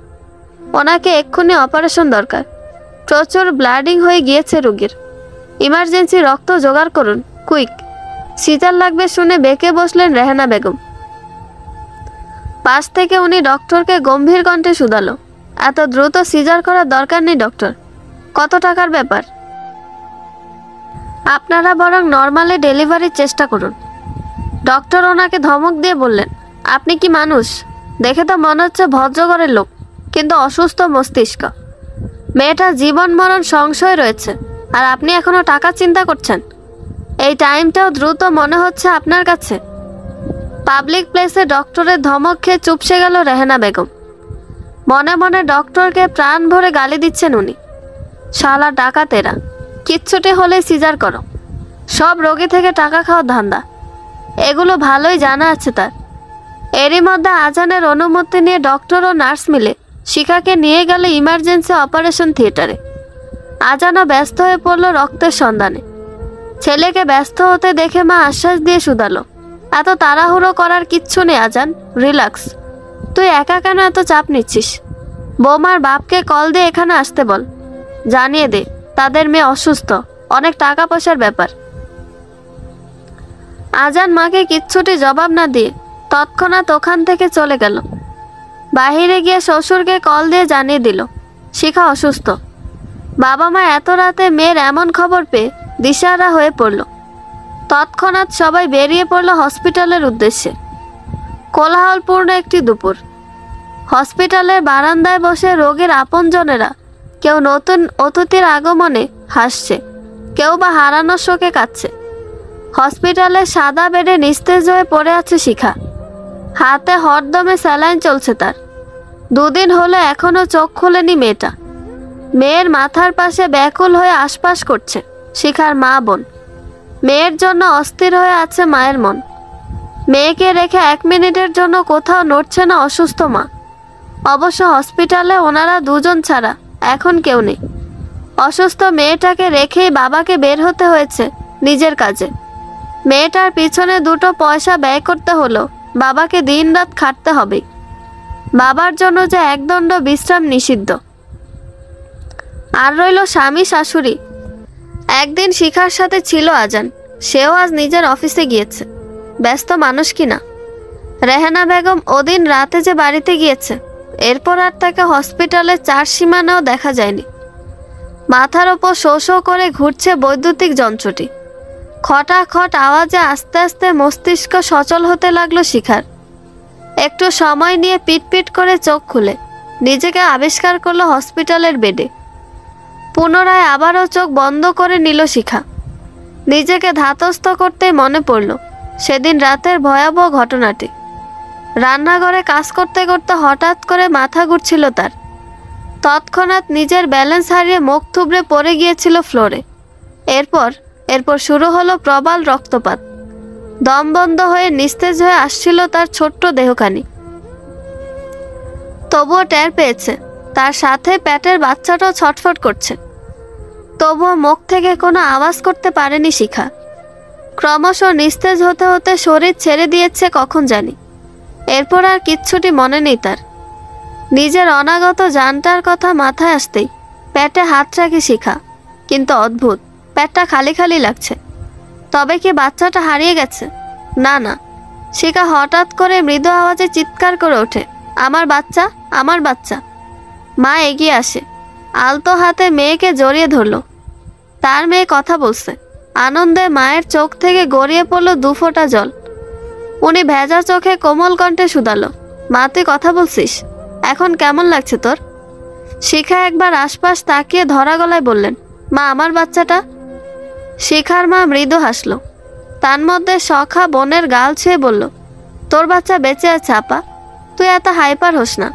ওনাকে এক্ষুনি অপারেশন দরকার। প্রচুর ব্লাডিং হয়ে গিয়েছে রোগীর। ইমার্জেন্সি রক্ত জোগাড় করুন, কুইক। সিজার লাগবে শুনে বেঁকে বসলেন রেহানা বেগম। পাশ থেকে উনি ডক্টরকে গম্ভীর কণ্ঠে শুধালো, এত দ্রুত সিজার করার দরকার নেই ডক্টর। কত টাকার ব্যাপার? আপনারা বরং নর্মালে ডেলিভারির চেষ্টা করুন। ডক্টর ওনাকে ধমক দিয়ে বললেন, আপনি কি মানুষ? দেখে তো মনে হচ্ছে ভদ্রঘরের লোক, কিন্তু অসুস্থ মস্তিষ্ক। মেয়েটার জীবন মরণ সংশয় রয়েছে, আর আপনি এখনো টাকা চিন্তা করছেন? এই টাইমটাও দ্রুত মনে হচ্ছে আপনার কাছে। পাবলিক প্লেসে ডক্টরের ধমক খেয়ে চুপসে গেল রেহানা বেগম। মনে মনে ডক্টরকে প্রাণ ভরে গালি দিচ্ছেন উনি। শালা ডাকাতেরা, কিচ্ছুটি হলেই সিজার করো। সব রোগী থেকে টাকা খাওয়ার ধান্দা। এগুলো ভালোই জানা আছে তার। এরই মধ্যে আজানের অনুমতি নিয়ে ডক্টর ও নার্স মিলে শিখাকে নিয়ে গেল ইমার্জেন্সি অপারেশন থিয়েটারে। আজানও ব্যস্ত হয়ে পড়ল রক্তের সন্ধানে। ছেলেকে ব্যস্ত হতে দেখে মা আশ্বাস দিয়ে শুধালো, এত তাড়াহুড়ো করার কিচ্ছু নেই আজান, রিল্যাক্স। তুই একা কেন এত চাপ নিচ্ছিস? বৌমার বাপকে কল দিয়ে এখানে আসতে বল। জানিয়ে দে তাদের মেয়ে অসুস্থ, অনেক টাকা পয়সার ব্যাপার। আজান মাকে কিচ্ছুটি জবাব না দিয়ে তৎক্ষণাৎ ওখান থেকে চলে গেল। বাহিরে গিয়ে শ্বশুরকে কল দিয়ে জানিয়ে দিল শিখা অসুস্থ। বাবা মা এত রাতে মেয়ের এমন খবর পেয়ে দিশাহারা হয়ে পড়ল। তৎক্ষণাৎ সবাই বেরিয়ে পড়ল হসপিটালের উদ্দেশ্যে। কোলাহলপূর্ণ একটি দুপুর। হসপিটালের বারান্দায় বসে রোগীর আপনজনেরা কেউ নতুন অতিথির আগমনে হাসছে, কেউ বা হারানোর শোকে কাঁদছে। হসপিটালের সাদা বেডে নিস্তেজ হয়ে পড়ে আছে শিখা। হাতে হরদমে স্যালাইন চলছে তার। 2 দিন হলো এখনো চোখ খোলেনি মেয়েটা। মেয়ের মাথার পাশে ব্যাকুল হয়ে আশপাশ করছে শিখার মা বোন। মেয়ের জন্য অস্থির হয়ে আছে মায়ের মন। মেয়েকে রেখে 1 মিনিটের জন্য কোথাও নড়ছে না অসুস্থ মা। অবশ্য হসপিটালে ওনারা 2 জন ছাড়া এখন কেউ নেই। অসুস্থ মেয়েটাকে রেখেই বাবাকে বের হতে হয়েছে নিজের কাজে। মেয়েটার পিছনে 2টো পয়সা ব্যয় করতে হলো, বাবাকে দিনরাত খাটতে হবে। বাবার জন্য যে একদণ্ড বিশ্রাম নিষিদ্ধ। আর রইল স্বামী শাশুড়ি। একদিন শিখার সাথে ছিল আজান, সেও আজ নিজের অফিসে গিয়েছে। ব্যস্ত মানুষ কিনা। রেহানা বেগম ওদিন রাতে যে বাড়িতে গিয়েছে, এরপর আর তাকে হসপিটালের 4 সীমানাও দেখা যায়নি। মাথার ওপর শো শো করে ঘুরছে বৈদ্যুতিক যন্ত্রটি। খটাখট আওয়াজে আস্তে আস্তে মস্তিষ্ক সচল হতে লাগলো শিখার। একটু সময় নিয়ে পিটপিট করে চোখ খুলে নিজেকে আবিষ্কার করলো হসপিটালের বেডে। পুনরায় আবারও চোখ বন্ধ করে নিল শিখা। নিজেকে ধাতস্থ করতেই মনে পড়ল সেদিন রাতের ভয়াবহ ঘটনাটি। রান্নাঘরে কাজ করতে করতে হঠাৎ করে মাথা ঘুরছিল তার। তৎক্ষণাৎ নিজের ব্যালেন্স হারিয়ে মুখ থুবড়ে পড়ে গিয়েছিল ফ্লোরে। এরপর শুরু হলো প্রবল রক্তপাত। দম বন্ধ হয়ে নিস্তেজ হয়ে আসছিল তার ছোট্ট দেহখানি। তবুও টের পেয়েছে তার সাথে পেটের বাচ্চাটাও ছটফট করছে। তবুও মুখ থেকে কোনো আওয়াজ করতে পারেনি শিখা। ক্রমশ নিস্তেজ হতে হতে শরীর ছেড়ে দিয়েছে কখন জানি। এরপর আর কিচ্ছুটি মনে নেই তার। নিজের অনাগত জানটার কথা মাথায় আসতেই পেটে হাত রাখি শিখা, কিন্তু অদ্ভুত, পেটটা খালি খালি লাগছে। তবে কি বাচ্চাটা হারিয়ে গেছে? না না। শিখা হঠাৎ করে মৃদু আওয়াজে চিৎকার করে ওঠে, আমার বাচ্চা, আমার বাচ্চা। মা এগিয়ে আসে, আলতো হাতে মেয়েকে জড়িয়ে ধরল। তার মেয়ে কথা বলছে। আনন্দে মায়ের চোখ থেকে গড়িয়ে পড়ল 2 ফোঁটা জল। উনি ভেজা চোখে কোমল কণ্ঠে শুধালো, মা তুই কথা বলছিস? এখন কেমন লাগছে তোর? শিখা একবার আশপাশ তাকিয়ে ধরা গলায় বললেন, মা আমার বাচ্চাটা। শিখার মা মৃদু হাসল। তার মধ্যে সখা বোনের গাল ছুঁয়ে বলল, তোর বাচ্চা বেঁচে আছে আপা, তুই এত হাইপার হোস না,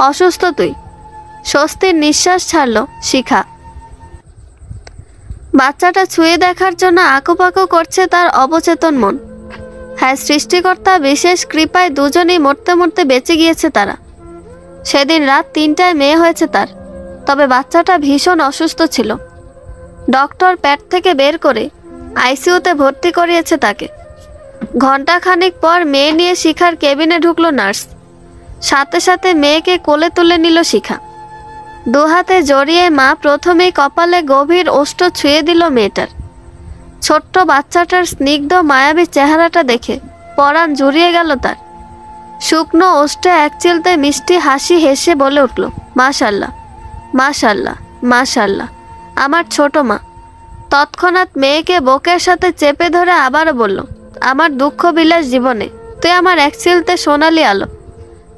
অসুস্থ তুই। স্বস্তির নিঃশ্বাস ছাড়ল শিখা। বাচ্চাটা ছুঁয়ে দেখার জন্য আকুপাকু করছে তার অবচেতন মন। হ্যাঁ, সৃষ্টিকর্তা বিশেষ কৃপায় দুজনেই মরতে মরতে বেঁচে গিয়েছে তারা। সেদিন রাত 3টায় মেয়ে হয়েছে তার। তবে বাচ্চাটা ভীষণ অসুস্থ ছিল। ডক্টর পেট থেকে বের করে আইসিইউতে ভর্তি করিয়েছে তাকে। ঘণ্টাখানিক পর মেয়ে নিয়ে শিখার কেবিনে ঢুকলো নার্স। সাথে সাথে মেয়েকে কোলে তুলে নিল শিখা। 2 হাতে জড়িয়ে মা প্রথমেই কপালে গভীর ওষ্ঠ ছুঁয়ে দিল মেয়েটার। ছোট্ট বাচ্চাটার স্নিগ্ধ মায়াবী চেহারাটা দেখে পরাণ জুড়িয়ে গেল তার। শুকনো ওষ্ঠে একচিলতে মিষ্টি হাসি হেসে বলে উঠল, মাশাল্লাহ, মাশাল্লাহ, মাশাল্লাহ, আমার ছোট মা। তৎক্ষণাৎ মেয়েকে বুকের সাথে চেপে ধরে আবারও বলল, আমার দুঃখ বিলাস জীবনে তুই আমার একচিলতে সোনালি আলো,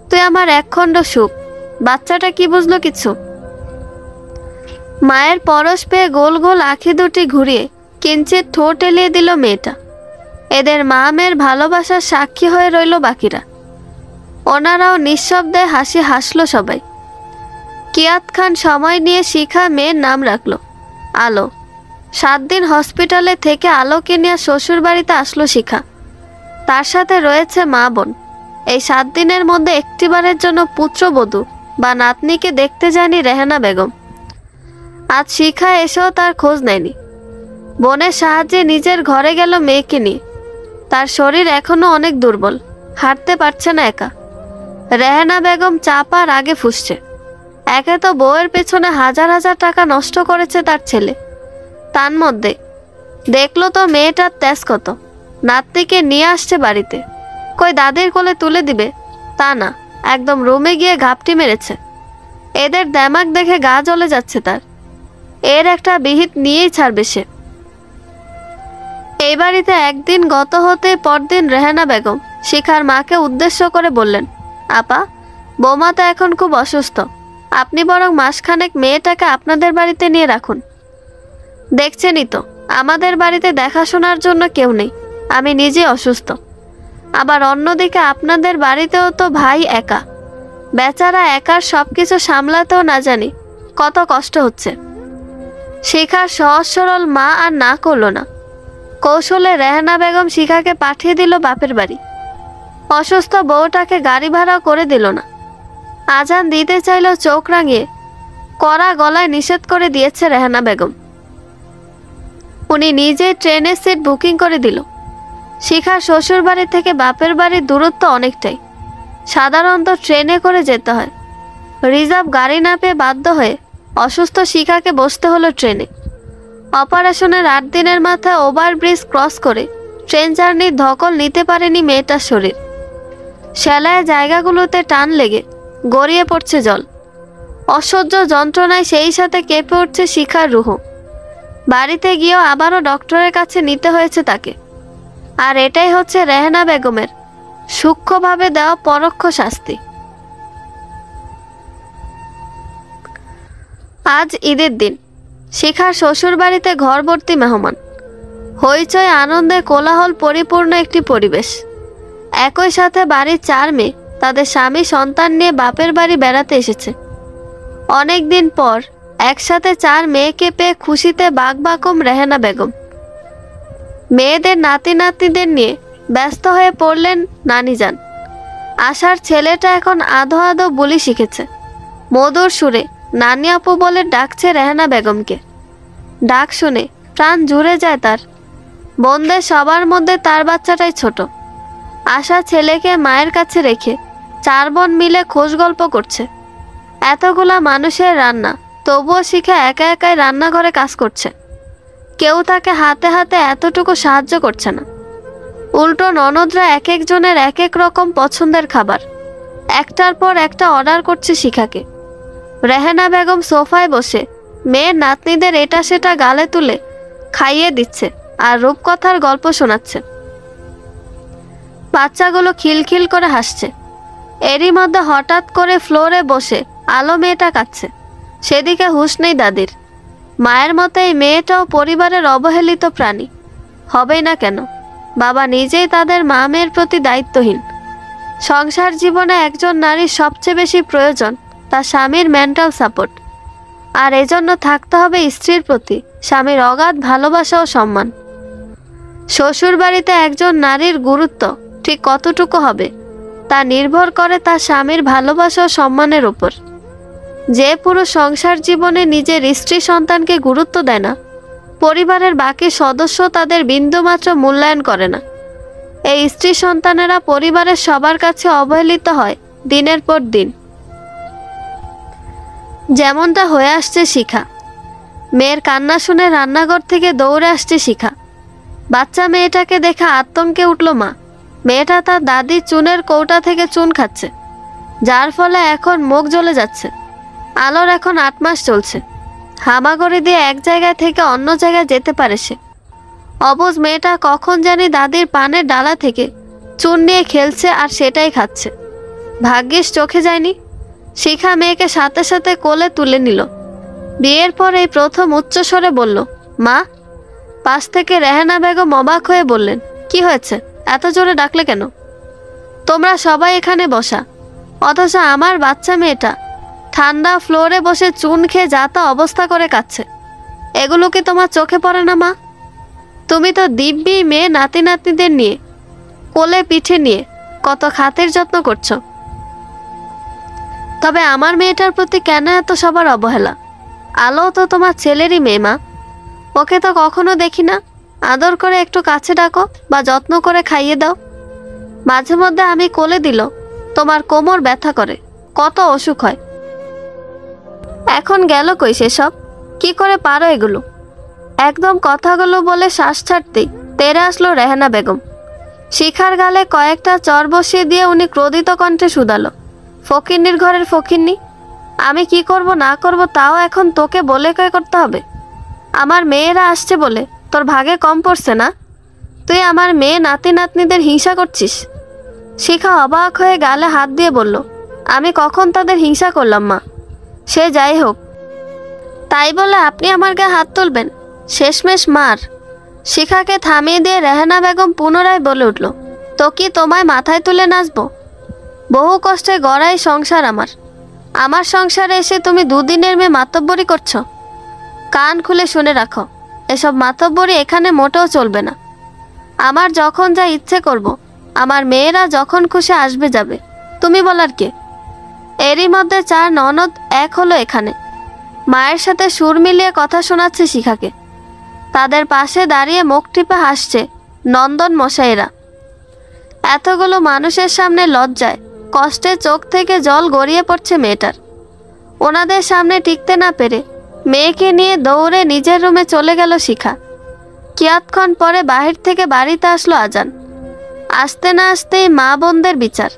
তুই আমার একখণ্ড সুখ। বাচ্চাটা কি বুঝলো কিছু? মায়ের পরশ পেয়ে গোল গোল আঁখি দুটি ঘুরিয়ে কিঞ্চিত ঠোঁট এলিয়ে দিল মেয়েটা। এদের মা মেয়ের ভালোবাসার সাক্ষী হয়ে রইল বাকিরা। ওনারাও নিঃশব্দে হাসি হাসলো সবাই। কিয়াত খান সময় নিয়ে শিখা মেয়ের নাম রাখলো আলো। 7 দিন হসপিটালে থেকে আলোকে নিয়ে শ্বশুর বাড়িতে আসলো শিখা। তার সাথে রয়েছে মা বোন। এই 7 দিনের মধ্যে একটিবারের জন্য পুত্রবধূ বা নাতনিকে দেখতে যায়নি রেহানা বেগম। আজ শিখা এসেও তার খোঁজ নেয়নি। বোনের সাহায্যে নিজের ঘরে গেল মেয়েকে নিয়ে। তার শরীর এখনো অনেক দুর্বল, হাঁটতে পারছে না একা। রেহানা বেগম চাপার আগে ফুঁসছে। একে তো বউয়ের পেছনে হাজার হাজার টাকা নষ্ট করেছে তার ছেলে, তার মধ্যে দেখলো তো মেয়েটার তেজ কত। নাতনিকে নিয়ে আসছে বাড়িতে, কই দাদির কোলে তুলে দিবে তা না, একদম রুমে গিয়ে ঘাপটি মেরেছে। এদের দেমাক দেখে গা জ্বলে যাচ্ছে তার। এর একটা বিহিত নিয়েই ছাড়বে সে। এই বাড়িতে একদিন গত হতে পরদিন রেহানা বেগম শিখার মাকে উদ্দেশ্য করে বললেন, আপা, বৌমা তো এখন খুব অসুস্থ, আপনি বরং মাসখানেক মেয়েটাকে আপনাদের বাড়িতে নিয়ে রাখুন। দেখছেনই তো আমাদের বাড়িতে দেখাশোনার জন্য কেউ নেই, আমি নিজে অসুস্থ। আবার অন্যদিকে আপনাদের বাড়িতেও তো ভাই একা, বেচারা একার সব কিছু সামলাতেও না জানি কত কষ্ট হচ্ছে। শিখার সহজ সরল মা আর না করল না। কৌশলে রেহানা বেগম শিখাকে পাঠিয়ে দিল বাপের বাড়ি। অসুস্থ বউটাকে গাড়ি ভাড়া করে দিল না। আজান দিতে চাইলেও চোখ রাঙিয়ে কড়া গলায় নিষেধ করে দিয়েছে রেহানা বেগম। উনি নিজে ট্রেনের সিট বুকিং করে দিল। শিখার শ্বশুর বাড়ি থেকে বাপের বাড়ির দূরত্ব অনেকটাই, সাধারণত ট্রেনে করে যেতে হয়। রিজার্ভ গাড়ি না পেয়ে বাধ্য হয়ে অসুস্থ শিখাকে বসতে হলো ট্রেনে। অপারেশনের 8 দিনের মাথায় ওভারব্রিজ ক্রস করে ট্রেন জার্নির ধকল নিতে পারেনি মেয়েটার শরীর। সেলায় জায়গাগুলোতে টান লেগে গড়িয়ে পড়ছে জল। অসহ্য যন্ত্রণায় সেই সাথে কেঁপে উঠছে শিখার রুহ। বাড়িতে গিয়েও আবারও ডক্টরের কাছে নিতে হয়েছে তাকে। আর এটাই হচ্ছে রেহানা বেগমের সূক্ষ্মভাবে দেওয়া পরোক্ষ শাস্তি। আজ ঈদের দিন। শিখার শ্বশুর বাড়িতে ঘর ভর্তি মেহমান। হইচই আনন্দে কোলাহল পরিপূর্ণ একটি পরিবেশ। একই সাথে বাড়ির 4 মেয়ে তাদের স্বামী সন্তান নিয়ে বাপের বাড়ি বেড়াতে এসেছে। অনেক দিন পর একসাথে 4 মেয়েকে পেয়ে খুশিতে বাকবাকম রেহানা বেগম। মেয়েদের নাতি নাতনিদের নিয়ে ব্যস্ত হয়ে পড়লেন নানিজান। আশার ছেলেটা এখন আধো আধো বুলি শিখেছে। মধুর সুরে নানি আপু বলে ডাকছে রেহানা বেগমকে। ডাক শুনে প্রাণ জুড়ে যায় তার। বোনদের সবার মধ্যে তার বাচ্চাটাই ছোট। আশা ছেলেকে মায়ের কাছে রেখে 4 বোন মিলে খোঁজ গল্প করছে। এতগুলা মানুষের রান্না, তবুও শিখা একা একাই রান্নাঘরে কাজ করছে। কেউ তাকে হাতে হাতে এতটুকু সাহায্য করছে না। উল্টো ননদরা এক একজনের এক এক রকম পছন্দের খাবার একটার পর একটা অর্ডার করছে শিখাকে। রেহানা বেগম সোফায় বসে মেয়ের নাতনিদের এটা সেটা গালে তুলে খাইয়ে দিচ্ছে আর রূপকথার গল্প শোনাচ্ছে। বাচ্চাগুলো খিলখিল করে হাসছে। এরই মধ্যে হঠাৎ করে ফ্লোরে বসে আলো মেয়েটা কাঁদছে। সেদিকে হুঁশ নেই দাদির। মায়ের মতো এই মেয়েটাও পরিবারের অবহেলিত প্রাণী। হবেই না কেন? বাবা নিজেই তাদের মা মেয়ের প্রতি দায়িত্বহীন। সংসার জীবনে একজন নারীর সবচেয়ে বেশি প্রয়োজন তার স্বামীর মেন্টাল সাপোর্ট। আর এজন্য থাকতে হবে স্ত্রীর প্রতি স্বামীর অগাধ ভালোবাসা ও সম্মান। শ্বশুর বাড়িতে একজন নারীর গুরুত্ব ঠিক কতটুকু হবে তা নির্ভর করে তার স্বামীর ভালোবাসা ও সম্মানের উপর। যে পুরো সংসার জীবনে নিজের স্ত্রী সন্তানকে গুরুত্ব দেয় না, পরিবারের বাকি সদস্য তাদের বিন্দুমাত্র মূল্যায়ন করে না। এই স্ত্রী সন্তানেরা পরিবারের সবার কাছে অবহেলিত হয় দিনের পর দিন। যেমনটা হয়ে আসছে শিখা। মেয়ের কান্না শুনে রান্নাঘর থেকে দৌড়ে আসছে শিখা। বাচ্চা মেয়েটাকে দেখে আতঙ্কে উঠল মা। মেয়েটা তার দাদির চুনের কৌটা থেকে চুন খাচ্ছে, যার ফলে এখন মুখ জ্বলে যাচ্ছে। আলোর এখন 8 মাস চলছে। হামাগুড়ি দিয়ে এক জায়গা থেকে অন্য জায়গায় যেতে পারে সে। অবুঝ মেয়েটা কখন জানি দাদির পানের ডালা থেকে চুন নিয়ে খেলছে আর সেটাই খাচ্ছে। ভাগ্যিস চোখে যায়নি। শিখা মেয়েকে সাথে সাথে কোলে তুলে নিল। বিয়ের পর এই প্রথম উচ্চস্বরে বলল, মা। পাশ থেকে রেহানা বেগম অবাক হয়ে বললেন, কি হয়েছে? এত জোরে ডাকলে কেন? তোমরা সবাই এখানে বসা, অথচ আমার বাচ্চা মেয়েটা ঠান্ডা ফ্লোরে বসে চুন খেয়ে যা তা অবস্থা করে কাচ্ছে। এগুলো কি তোমার চোখে পড়ে না মা? তুমি তো দিব্যি মেয়ে নাতি নাতনিদের নিয়ে কোলে পিঠে নিয়ে কত খাতির যত্ন করছো। তবে আমার মেয়েটার প্রতি কেন এত সবার অবহেলা? আলো তো তোমার ছেলেরই মেয়ে মা। ওকে তো কখনো দেখি না। আদর করে একটু কাছে ডাকো বা যত্ন করে খাইয়ে দাও। মাঝে মধ্যে আমি কোলে দিল তোমার কোমর ব্যথা করে, কত অসুখ হয়। এখন গেল কই সেসব? কি করে পারো এগুলো? একদম কথাগুলো বলে শ্বাস ছাড়তেই তেরে আসলো রেহানা বেগম। শিখার গালে কয়েকটা চর বসিয়ে দিয়ে উনি ক্রোধিত কণ্ঠে শুধালো, ফকিন্নির ঘরের ফকিন্নি, আমি কি করব না করব তাও এখন তোকে বলে কয়ে করতে হবে? আমার মেয়েরা আসছে বলে তোর ভাগে কম পড়ছে না? তুই আমার মেয়ে নাতি নাতনিদের হিংসা করছিস? শিখা অবাক হয়ে গালে হাত দিয়ে বলল, আমি কখন তাদের হিংসা করলাম মা? সে যাই হোক, তাই বলে আপনি আমার গায়ে হাত তুলবেন? শেষমেশ মার। শিখাকে থামিয়ে দিয়ে রেহানা বেগম পুনরায় বলে উঠল, তো কি তোমায় মাথায় তুলে নাচবো? বহু কষ্টে গড়াই সংসার আমার সংসারে এসে তুমি 2 দিনের মেয়ে মাতব্বরি করছো? কান খুলে শুনে রাখো, এসব মাতব্বরি এখানে মোটেও চলবে না। আমার যখন যা ইচ্ছে করব, আমার মেয়েরা যখন খুশি আসবে যাবে, তুমি বলার কে? এরই মধ্যে 4 ননদ এক হলো এখানে। মায়ের সাথে সুর মিলিয়ে কথা শোনাচ্ছে শিখাকে। তাদের পাশে দাঁড়িয়ে মুখ টিপে হাসছে নন্দন মশাইরা। এতগুলো মানুষের সামনে লজ্জায় কষ্টে চোখ থেকে জল গড়িয়ে পড়ছে মেয়েটার। ওনাদের সামনে টিকতে না পেরে মেয়েকে নিয়ে দৌড়ে নিজের রুমে চলে গেল শিখা। কিয়ৎক্ষণ পরে বাহির থেকে বাড়িতে আসলো আজান। আসতে না আসতেই মা বোনদের বিচার,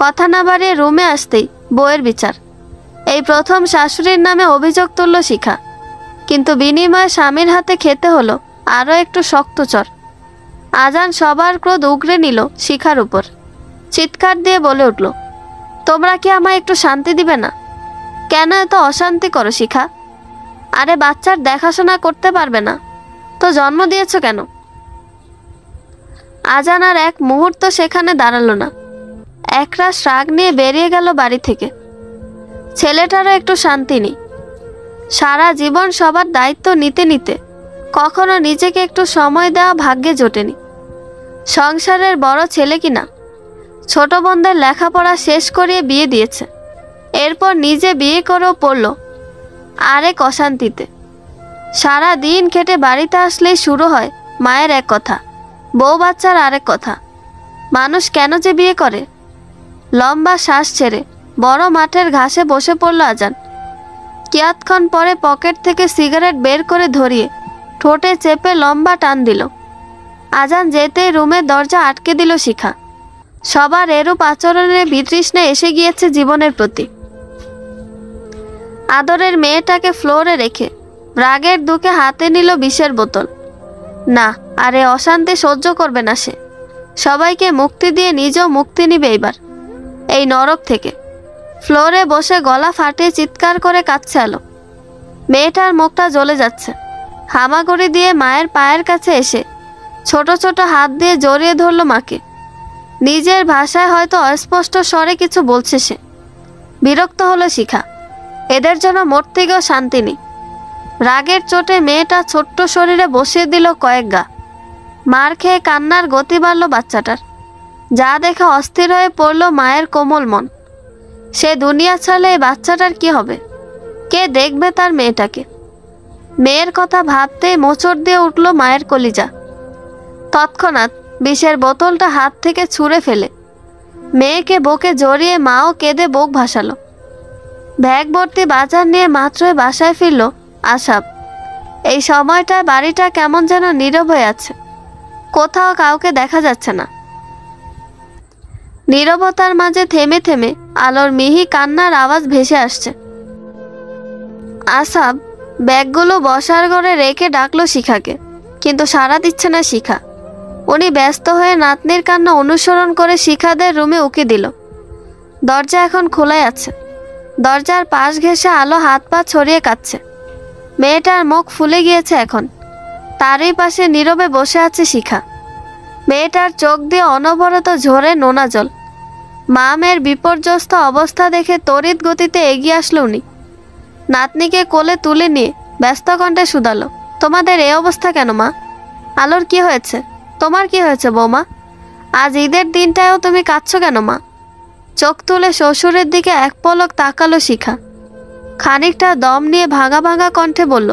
কথা না বাড়িয়ে রুমে আসতেই বউয়ের বিচার। এই প্রথম শাশুড়ির নামে অভিযোগ তুলল শিখা, কিন্তু বিনিময়ে স্বামীর হাতে খেতে হলো আরও একটু শক্ত চর। আজান সবার ক্রোধ উগরে নিল শিখার উপর। চিৎকার দিয়ে বলে উঠল, তোমরা কি আমায় একটু শান্তি দিবে না? কেন এত অশান্তি করো শিখা? আরে বাচ্চার দেখাশোনা করতে পারবে না তো জন্ম দিয়েছ কেন? আজান আর এক মুহূর্ত সেখানে দাঁড়ালো না, একরাশ রাগ নিয়ে বেরিয়ে গেল বাড়ি থেকে। ছেলেটারও একটু শান্তি নেই। সারা জীবন সবার দায়িত্ব নিতে নিতে কখনো নিজেকে একটু সময় দেওয়া ভাগ্যে জোটেনি। সংসারের বড় ছেলে কিনা, ছোট বোনদের লেখাপড়া শেষ করিয়ে বিয়ে দিয়েছে, এরপর নিজে বিয়ে করেও পড়ল আরেক অশান্তিতে। সারা দিন খেটে বাড়িতে আসলেই শুরু হয় মায়ের এক কথা, বউ বাচ্চার আরেক কথা। মানুষ কেন যে বিয়ে করে? লম্বা শ্বাস ছেড়ে বড় মাঠের ঘাসে বসে পড়ল আজান। কিয়ৎক্ষণ পরে পকেট থেকে সিগারেট বের করে ধরিয়ে ঠোঁটে চেপে লম্বা টান দিল। আজান যেতেই রুমের দরজা আটকে দিল শিখা। সবার এরূপ আচরণে বিতৃষ্ণা এসে গিয়েছে জীবনের প্রতি। আদরের মেয়েটাকে ফ্লোরে রেখে রাগের দুঃখে হাতে নিল বিষের বোতল। না, আরে অশান্তি সহ্য করবে না সে। সবাইকে মুক্তি দিয়ে নিজেও মুক্তি নিবে এবার এই নরক থেকে। ফ্লোরে বসে গলা ফাটিয়ে চিৎকার করে কাঁদছে আলো। মেয়েটার মুখটা জ্বলে যাচ্ছে। হামাগুড়ি দিয়ে মায়ের পায়ের কাছে এসে ছোট ছোট হাত দিয়ে জড়িয়ে ধরল মাকে। নিজের ভাষায় হয়তো অস্পষ্ট স্বরে কিছু বলছে সে। বিরক্ত হলো শিখা। এদের জন্য মরতে গিয়েও শান্তি নেই। রাগের চোটে মেয়েটা ছোট্ট শরীরে বসিয়ে দিল কয়েক গা। মার খেয়ে কান্নার গতি বাড়ল বাচ্চাটার। যা দেখে অস্থির হয়ে পড়ল মায়ের কোমল মন। সে দুনিয়া ছাড়লে এই বাচ্চাটার কি হবে? কে দেখবে তার মেয়েটাকে? মেয়ের কথা ভাবতেই মোচড় দিয়ে উঠল মায়ের কলিজা। তৎক্ষণাৎ বিষের বোতলটা হাত থেকে ছুঁড়ে ফেলে মেয়েকে বুকে জড়িয়ে মাও কেঁদে বুক ভাসালো। ব্যাগ ভর্তি বাজার নিয়ে মাত্রই বাসায় ফিরল আসাব। এই সময়টায় বাড়িটা কেমন যেন নীরব হয়ে আছে। কোথাও কাউকে দেখা যাচ্ছে না। নীরবতার মাঝে থেমে থেমে আলোর মিহি কান্নার আওয়াজ ভেসে আসছে। আসাব ব্যাগগুলো বসার ঘরে রেখে ডাকলো শিখাকে, কিন্তু সাড়া দিচ্ছে না শিখা। উনি ব্যস্ত হয়ে নাতনির কান্না অনুসরণ করে শিখাদের রুমে উকি দিল। দরজা এখন খোলাই আছে। দরজার পাশ ঘেঁষে আলো হাত পা ছড়িয়ে কাঁদছে। মেয়েটার মুখ ফুলে গিয়েছে এখন। তারই পাশে নীরবে বসে আছে শিখা। মেয়েটার চোখ দিয়ে অনবরত ঝরে নোনা জল। মা মেয়ের বিপর্যস্ত অবস্থা দেখে তড়িৎ গতিতে এগিয়ে আসলো উনি। নাতনিকে কোলে তুলে নিয়ে ব্যস্ত কণ্ঠে শুধালো, তোমাদের এই অবস্থা কেন মা? আলোর কি হয়েছে? তোমার কি হয়েছে বৌমা? আজ ঈদের দিনটায়ও তুমি কাঁদছো কেন মা? চোখ তুলে শ্বশুরের দিকে এক পলক তাকালো শিখা। খানিকটা দম নিয়ে ভাঙা ভাঙা কণ্ঠে বলল,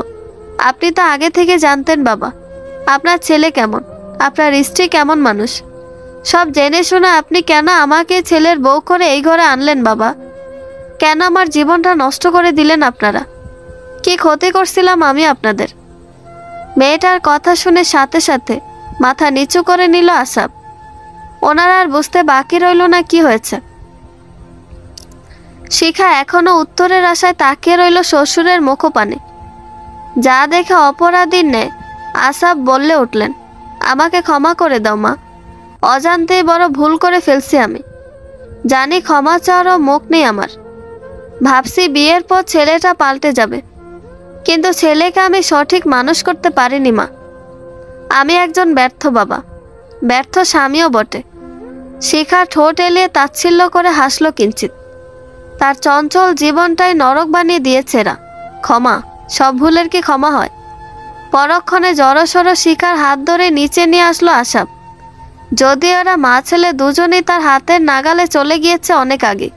আপনি তো আগে থেকে জানতেন বাবা আপনার ছেলে কেমন, আপনার স্ত্রী কেমন মানুষ। সব জেনে শুনে আপনি কেন আমাকে ছেলের বউ করে এই ঘরে আনলেন বাবা? কেন আমার জীবনটা নষ্ট করে দিলেন আপনারা? কি ক্ষতি করছিলাম আমি আপনাদের? মেয়েটার কথা শুনে সাথে সাথে মাথা নিচু করে নিল আসাব। ওনার আর বুঝতে বাকি রইল না কি হয়েছে। শিখা এখনো উত্তরের আশায় তাকিয়ে রইল শ্বশুরের মুখপানে। যা দেখে অপরাধীর ন্যায় আসাব বললে উঠলেন, আমাকে ক্ষমা করে দাও মা। অজান্তেই বড় ভুল করে ফেলছি আমি। জানি ক্ষমা চাওয়ারও মুখ নেই আমার। ভাবছি বিয়ের পর ছেলেটা পাল্টে যাবে, কিন্তু ছেলেকে আমি সঠিক মানুষ করতে পারিনি মা। আমি একজন ব্যর্থ বাবা, ব্যর্থ স্বামীও বটে। শিখা ঠোঁট এলিয়ে তাচ্ছিল্য করে হাসল কিঞ্চিত। তার চঞ্চল জীবনটাই নরক বানিয়ে দিয়েছে এরা। ক্ষমা, সব ভুলের কি ক্ষমা হয়? পরক্ষণে জড়সড় শিখার হাত ধরে নিচে নিয়ে আসলো আসাব। যদিও এরা মা ছেলে দুজনেই তার হাতের নাগালে চলে গিয়েছে অনেক আগে,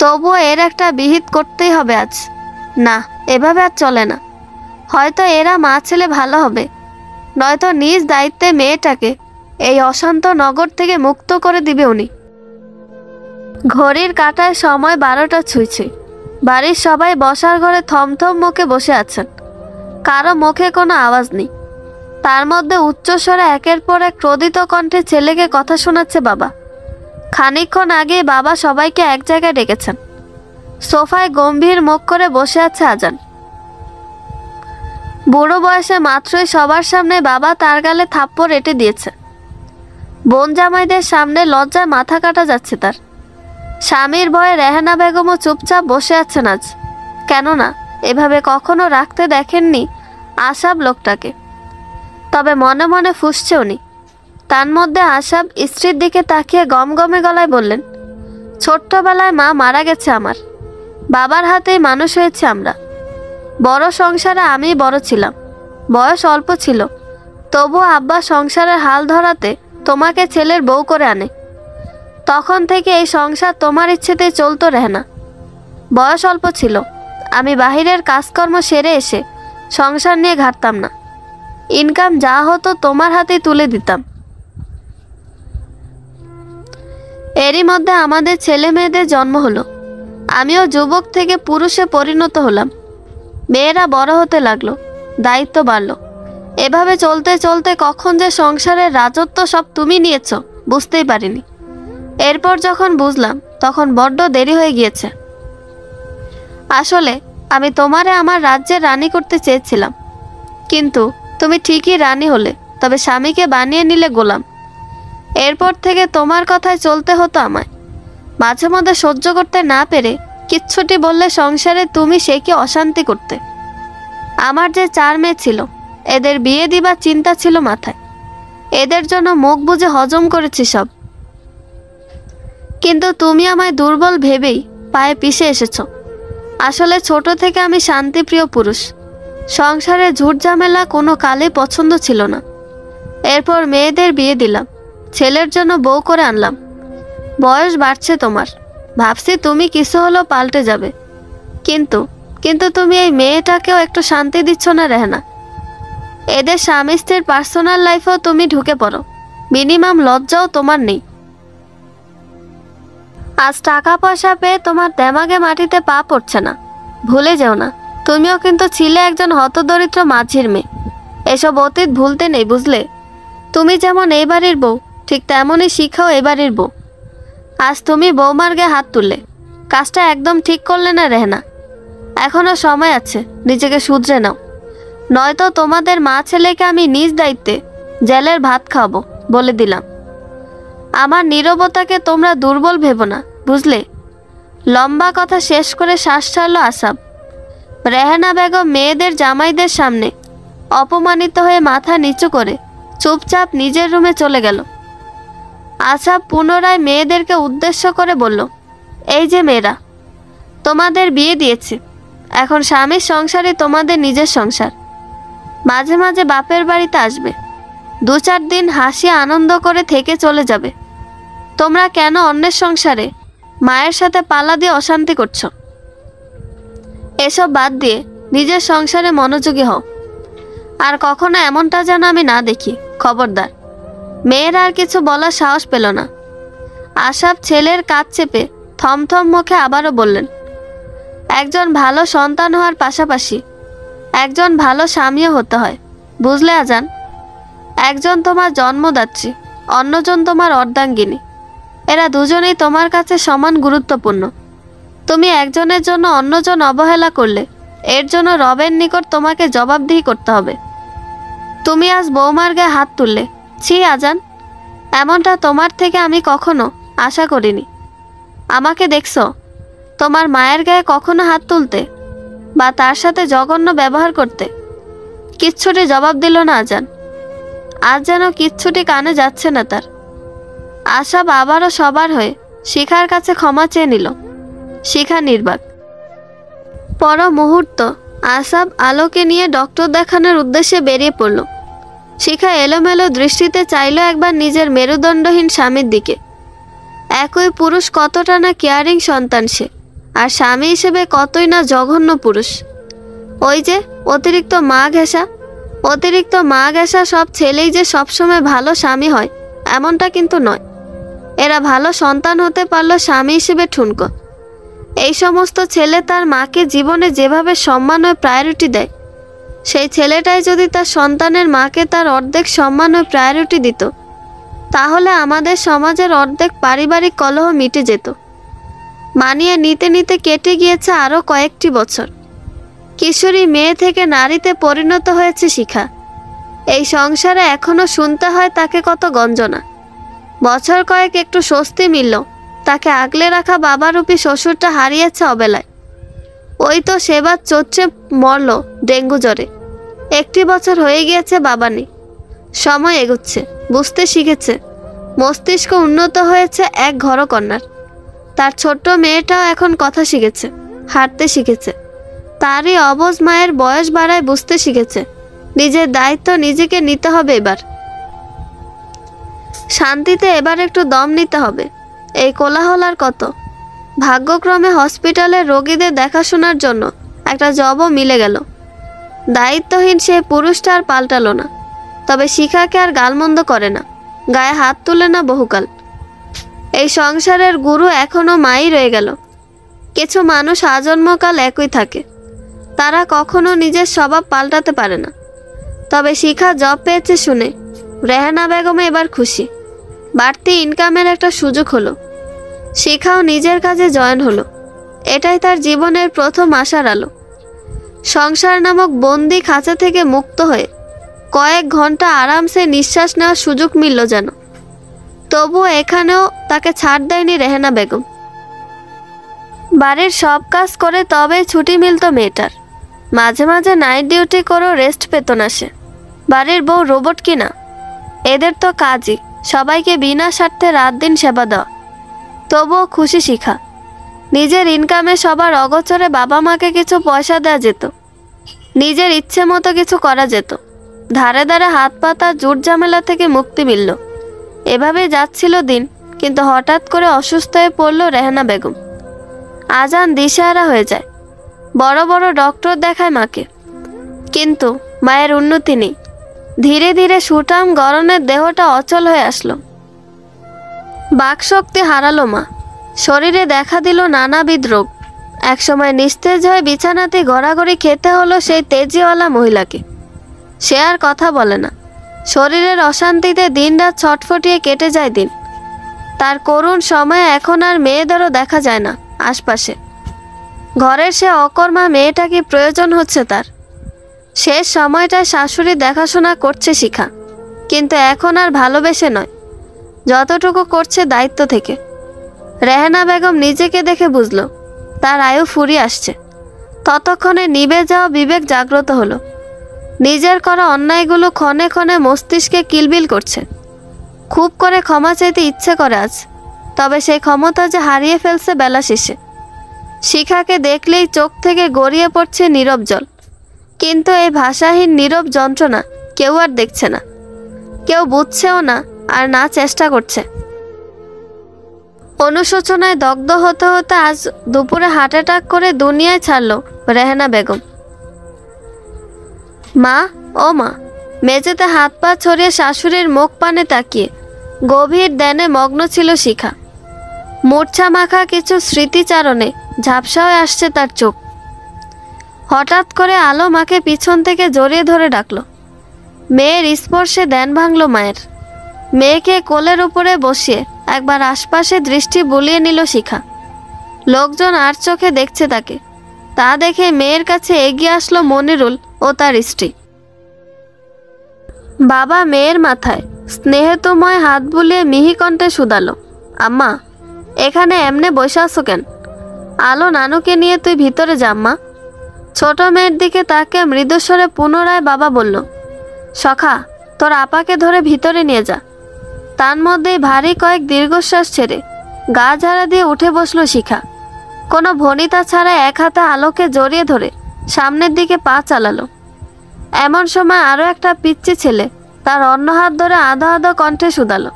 তবুও এর একটা বিহিত করতেই হবে আজ। না, এভাবে আর চলে না। হয়তো এরা মা ছেলে ভালো হবে, নয়তো নিজ দায়িত্বে মেয়েটাকে এই অশান্ত নগর থেকে মুক্ত করে দিবে উনি। ঘড়ির কাঁটায় সময় 12টা ছুঁইছে। বাড়ির সবাই বসার ঘরে থমথম মুখে বসে আছেন। কারো মুখে কোনো আওয়াজ নেই। তার মধ্যে উচ্চস্বরে একের পর এক ক্রোধিত কণ্ঠে ছেলেকে কথা শোনাচ্ছে বাবা। খানিকক্ষণ আগে বাবা সবাইকে এক জায়গায় ডেকেছেন। সোফায় গম্ভীর মুখ করে বসে আছে আজান। বুড়ো বয়সে মাত্রই সবার সামনে বাবা তার গালে থাপ্পড় এঁটে দিয়েছে। বোন জামাইদের সামনে লজ্জায় মাথা কাটা যাচ্ছে তার। স্বামীর ভয়ে রেহানা বেগমও চুপচাপ বসে আছেন আজ। কেননা এভাবে কখনো রাখতে দেখেননি আসাব লোকটাকে। তবে মনে মনে ফুঁসছে উনি। তার মধ্যে আসাব স্ত্রীর দিকে তাকিয়ে গমগমে গলায় বললেন, ছোট্টবেলায় মা মারা গেছে আমার, বাবার হাতেই মানুষ হয়েছে আমরা। বড় সংসারে আমি বড় ছিলাম, বয়স অল্প ছিল, তবুও আব্বা সংসারের হাল ধরাতে তোমাকে ছেলের বউ করে আনে। তখন থেকে এই সংসার তোমার ইচ্ছেতেই চলতো রেহানা। বয়স অল্প ছিল, আমি বাহিরের কাজকর্ম সেরে এসে সংসার নিয়ে ঘাটতাম না। ইনকাম যা হতো তোমার হাতেই তুলে দিতাম। এরই মধ্যে আমাদের ছেলে মেয়েদের জন্ম হলো। আমিও যুবক থেকে পুরুষে পরিণত হলাম। মেয়েরা বড় হতে লাগলো, দায়িত্ব বাড়লো। এভাবে চলতে চলতে কখন যে সংসারের রাজত্ব সব তুমি নিয়েছো বুঝতেই পারিনি। এরপর যখন বুঝলাম তখন বড্ড দেরি হয়ে গিয়েছে। আসলে আমি তোমারে আমার রাজ্যের রানী করতে চেয়েছিলাম, কিন্তু তুমি ঠিকই রানী হলে, তবে স্বামীকে বানিয়ে নিলে গোলাম। এরপর থেকে তোমার কথায় চলতে হতো আমায়। মাঝে মধ্যে সহ্য করতে না পেরে কিচ্ছুটি বললে সংসারে তুমি সে কি অশান্তি করতে। আমার যে 4 মেয়ে ছিল, এদের বিয়ে দিবার চিন্তা ছিল মাথায়। এদের জন্য মুখ বুজে হজম করেছি সব। কিন্তু তুমি আমায় দুর্বল ভেবেই পায়ে পিষে এসেছো। আসলে ছোট থেকে আমি শান্তিপ্রিয় পুরুষ। সংসারে ঝুট ঝামেলা কোনো কালে পছন্দ ছিল না। এরপর মেয়েদের বিয়ে দিলাম, ছেলের জন্য বউ করে আনলাম। বয়স বাড়ছে তোমার, ভাবছি তুমি কিছু হলেও পাল্টে যাবে। কিন্তু তুমি এই মেয়েটাকেও একটু শান্তি দিচ্ছ না রেহানা। এদের স্বামী স্ত্রীর পার্সোনাল লাইফেও তুমি ঢুকে পড়ো, মিনিমাম লজ্জাও তোমার নেই। আজ টাকা পয়সা পেয়ে তোমার দেমাগে মাটিতে পা পড়ছে না, ভুলে যেও না তুমিও কিন্তু ছিলে একজন হতদরিদ্র মাঝির মেয়ে। এসব অতীত ভুলতে নেই, বুঝলে? তুমি যেমন এই বাড়ির বউ, ঠিক তেমনই শিখাও এ বাড়ির বউ। আজ তুমি বৌমার গায়ে হাত তুললে, কাজটা একদম ঠিক করলে না রেহানা। এখনো সময় আছে, নিজেকে শুধরে নাও, নয়তো তোমাদের মা ছেলেকে আমি নিজ দায়িত্বে জেলের ভাত খাওয়াবো বলে দিলাম। আমার নীরবতাকে তোমরা দুর্বল ভেবো না, বুঝলে? লম্বা কথা শেষ করে শ্বাস ছাড়ল আসাব। রেহানা বেগম মেয়েদের জামাইদের সামনে অপমানিত হয়ে মাথা নিচু করে চুপচাপ নিজের রুমে চলে গেল। আসাব পুনরায় মেয়েদেরকে উদ্দেশ্য করে বলল, এই যে মেয়েরা, তোমাদের বিয়ে দিয়েছি, এখন স্বামীর সংসারই তোমাদের নিজের সংসার। মাঝে মাঝে বাপের বাড়িতে আসবে, 2-4 দিন হাসি আনন্দ করে থেকে চলে যাবে। তোমরা কেন অন্যের সংসারে মায়ের সাথে পালা দিয়ে অশান্তি করছো? এসব বাদ দিয়ে নিজের সংসারে মনোযোগী হও। আর কখনো এমনটা যেন আমি না দেখি, খবরদার। মেয়েরা আর কিছু বলার সাহস পেল না। আসাব ছেলের কাজ চেপে থমথম মুখে আবারও বললেন, একজন ভালো সন্তান হওয়ার পাশাপাশি একজন ভালো স্বামীও হতে হয়, বুঝলে আজান? একজন তোমার জন্মদাত্রী, অন্যজন তোমার অর্ধাঙ্গিনী। এরা দুজনেই তোমার কাছে সমান গুরুত্বপূর্ণ। তুমি একজনের জন্য অন্যজন অবহেলা করলে এর জন্য রবের নিকট তোমাকে জবাবদিহি করতে হবে। তুমি আজ বৌমার গায়ে হাত তুললে, ছি আজান, এমনটা তোমার থেকে আমি কখনো আশা করিনি। আমাকে দেখছো তোমার মায়ের গায়ে কখনো হাত তুলতে বা তার সাথে জঘন্য ব্যবহার করতে? কিচ্ছুটি জবাব দিল না আজান। আজ যেন কিচ্ছুটি কানে যাচ্ছে না তার। আসাব আবারও সবার হয়ে শিখার কাছে ক্ষমা চেয়ে নিল। শিখা নির্বাক। পর মুহূর্ত আসাব আলোকে নিয়ে ডক্টর দেখানোর উদ্দেশ্যে বেরিয়ে পড়ল। শিখা এলোমেলো দৃষ্টিতে চাইল একবার নিজের মেরুদণ্ডহীন স্বামীর দিকে। একই পুরুষ, কতটা না কেয়ারিং সন্তান সে, আর স্বামী হিসেবে কতই না জঘন্য পুরুষ। ওই যে অতিরিক্ত মা ঘেঁষা সব ছেলেই যে সবসময় ভালো স্বামী হয় এমনটা কিন্তু নয়। এরা ভালো সন্তান হতে পারলো স্বামী হিসেবে ঠুনকো। এই সমস্ত ছেলে তার মাকে জীবনে যেভাবে সম্মান ও প্রায়োরিটি দেয়, সেই ছেলেটাই যদি তার সন্তানের মাকে তার অর্ধেক সম্মান ও প্রায়োরিটি দিত, তাহলে আমাদের সমাজের অর্ধেক পারিবারিক কলহ মিটে যেত। মানিয়ে নিতে নিতে কেটে গিয়েছে আরও কয়েকটি বছর। কিশোরী মেয়ে থেকে নারীতে পরিণত হয়েছে শিখা। এই সংসারে এখনো শুনতে হয় তাকে কত গঞ্জনা। বছর কয়েক একটু স্বস্তি মিলল, তাকে আগলে রাখা বাবারূপী শ্বশুরটা হারিয়েছে অবেলায়। ওই তো সেবার চোটে মরল ডেঙ্গু জ্বরে। 1 বছর হয়ে গিয়েছে বাবা নেই। সময় এগুচ্ছে, বুঝতে শিখেছে, মস্তিষ্ক উন্নত হয়েছে এক ঘরকন্যার। তার ছোট্ট মেয়েটাও এখন কথা শিখেছে, হাঁটতে শিখেছে। তারই অবুঝ মায়ের বয়স বাড়ায় বুঝতে শিখেছে নিজের দায়িত্ব নিজেকে নিতে হবে। এবার শান্তিতে এবার একটু দম নিতে হবে। এই কোলাহল আর কত? ভাগ্যক্রমে হসপিটালের রোগীদের দেখাশোনার জন্য একটা জবও মিলে গেল। দায়িত্বহীন সেই পুরুষটা আর পাল্টালো না। তবে শিখাকে আর গালমন্দ করে না, গায়ে হাত তুলে না বহুকাল। এই সংসারের গুরু এখনো মাই রয়ে গেল। কিছু মানুষ আজন্মকাল একই থাকে, তারা কখনো নিজের স্বভাব পাল্টাতে পারে না। তবে শিখা জব পেয়েছে শুনে রেহানা বেগমে এবার খুশি। বাড়তি ইনকামের একটা সুযোগ হলো। শিখাও নিজের কাজে জয়েন হলো। এটাই তার জীবনের প্রথম আশার আলো। সংসার নামক বন্দি খাঁচা থেকে মুক্ত হয়ে কয়েক ঘন্টা আরামসে নিঃশ্বাস নেওয়ার সুযোগ মিলল যেন। তবুও এখানেও তাকে ছাড় দেয়নি রেহানা বেগম। বাড়ির সব কাজ করে তবেই ছুটি মিলত মেয়েটার। মাঝে মাঝে নাইট ডিউটি করেও রেস্ট পেত না সে। বাড়ির বউ রোবট কিনা, এদের তো কাজই সবাইকে বিনা স্বার্থে রাত দিন সেবা দেওয়া। তবুও খুশি শিখা। নিজের ইনকামে সবার অগোচরে বাবা মাকে কিছু পয়সা দেওয়া যেত, নিজের ইচ্ছে মতো কিছু করা যেত। ধারে ধারে হাত পাতা জুট ঝামেলা থেকে মুক্তি মিলল। এভাবেই যাচ্ছিল দিন, কিন্তু হঠাৎ করে অসুস্থ হয়ে পড়ল রেহানা বেগম। আজান দিশেহারা হয়ে যায়। বড় বড় ডক্টর দেখায় মাকে, কিন্তু মায়ের উন্নতি নেই। ধীরে ধীরে সুঠাম গরনের দেহটা অচল হয়ে আসলো। বাকশক্তি হারালো মা। শরীরে দেখা দিল নানাবিধ রোগ। একসময় নিস্তেজ হয়ে বিছানাতে গড়াগড়ি খেতে হলো সেই তেজিওয়ালা মহিলাকে। সে আর কথা বলে না। শরীরের অশান্তিতে দিনরাত ছটফটিয়ে কেটে যায় দিন। তার করুণ সময়ে এখন আর মেয়েদেরও দেখা যায় না আশপাশে। ঘরের সে অকর্মা মেয়েটাকে প্রয়োজন হচ্ছে তার। শেষ সময়টায় শাশুড়ি দেখাশোনা করছে শিখা, কিন্তু এখন আর ভালোবেসে নয়, যতটুকু করছে দায়িত্ব থেকে। রেহানা বেগম নিজেকে দেখে বুঝল তার আয়ু ফুরিয়ে আসছে। ততক্ষণে নিভে যাওয়া বিবেক জাগ্রত হলো। নিজের করা অন্যায়গুলো ক্ষণে ক্ষণে মস্তিষ্কে কিলবিল করছে। খুব করে ক্ষমা চাইতে ইচ্ছে করে আজ, তবে সেই ক্ষমতা যে হারিয়ে ফেলছে বেলা শেষে। শিখাকে দেখলেই চোখ থেকে গড়িয়ে পড়ছে নীরব জল। কিন্তু এই ভাষাহীন নীরব যন্ত্রণা কেউ আর দেখছে না, কেউ বুঝছেও না, আর না চেষ্টা করছে। অনুশোচনায় দগ্ধ হতে হতে আজ দুপুরে হার্ট অ্যাটাক করে দুনিয়ায় ছাড়ল রেহানা বেগম। মা, ও মা। মেঝেতে হাত পা ছড়িয়ে শাশুড়ির মুখ পানে তাকিয়ে গভীর ধ্যানে মগ্ন ছিল শিখা। মূর্ছা মাখা কিছু স্মৃতিচারণে ঝাপসা হয়ে আসছে তার চোখ। হঠাৎ করে আলো মাকে পিছন থেকে জড়িয়ে ধরে ডাকল। মেয়ের স্পর্শে ধ্যান ভাঙল মায়ের। মেয়েকে কোলের উপরে বসিয়ে একবার আশপাশে দৃষ্টি বুলিয়ে নিল শিখা। লোকজন আর চোখে দেখছে তাকে। তা দেখে মেয়ের কাছে এগিয়ে আসলো মনিরুল ও তার স্ত্রী। বাবা মেয়ের মাথায় স্নেহতময় হাত বুলিয়ে মিহি কণ্ঠে শুধালো, আম্মা, এখানে এমনে বসে আছো কেন? আলো নানুকে নিয়ে তুই ভিতরে যাম্মা। ছোট মেয়ের দিকে তাকে মৃদুস্বরে পুনরায় বাবা বলল, সখা, তোর আপাকে ধরে ভিতরে নিয়ে যা। তার মধ্যেই ভারী কয়েক দীর্ঘশ্বাস ছেড়ে গা ঝাড়া দিয়ে উঠে বসলো শিখা। কোনো ভনিতা ছাড়া এক হাতে আলোকে জড়িয়ে ধরে সামনের দিকে পা চালালো। এমন সময় আরও একটা পিচ্চি ছেলে তার অন্য হাত ধরে আধো আধো কণ্ঠে শুধালো,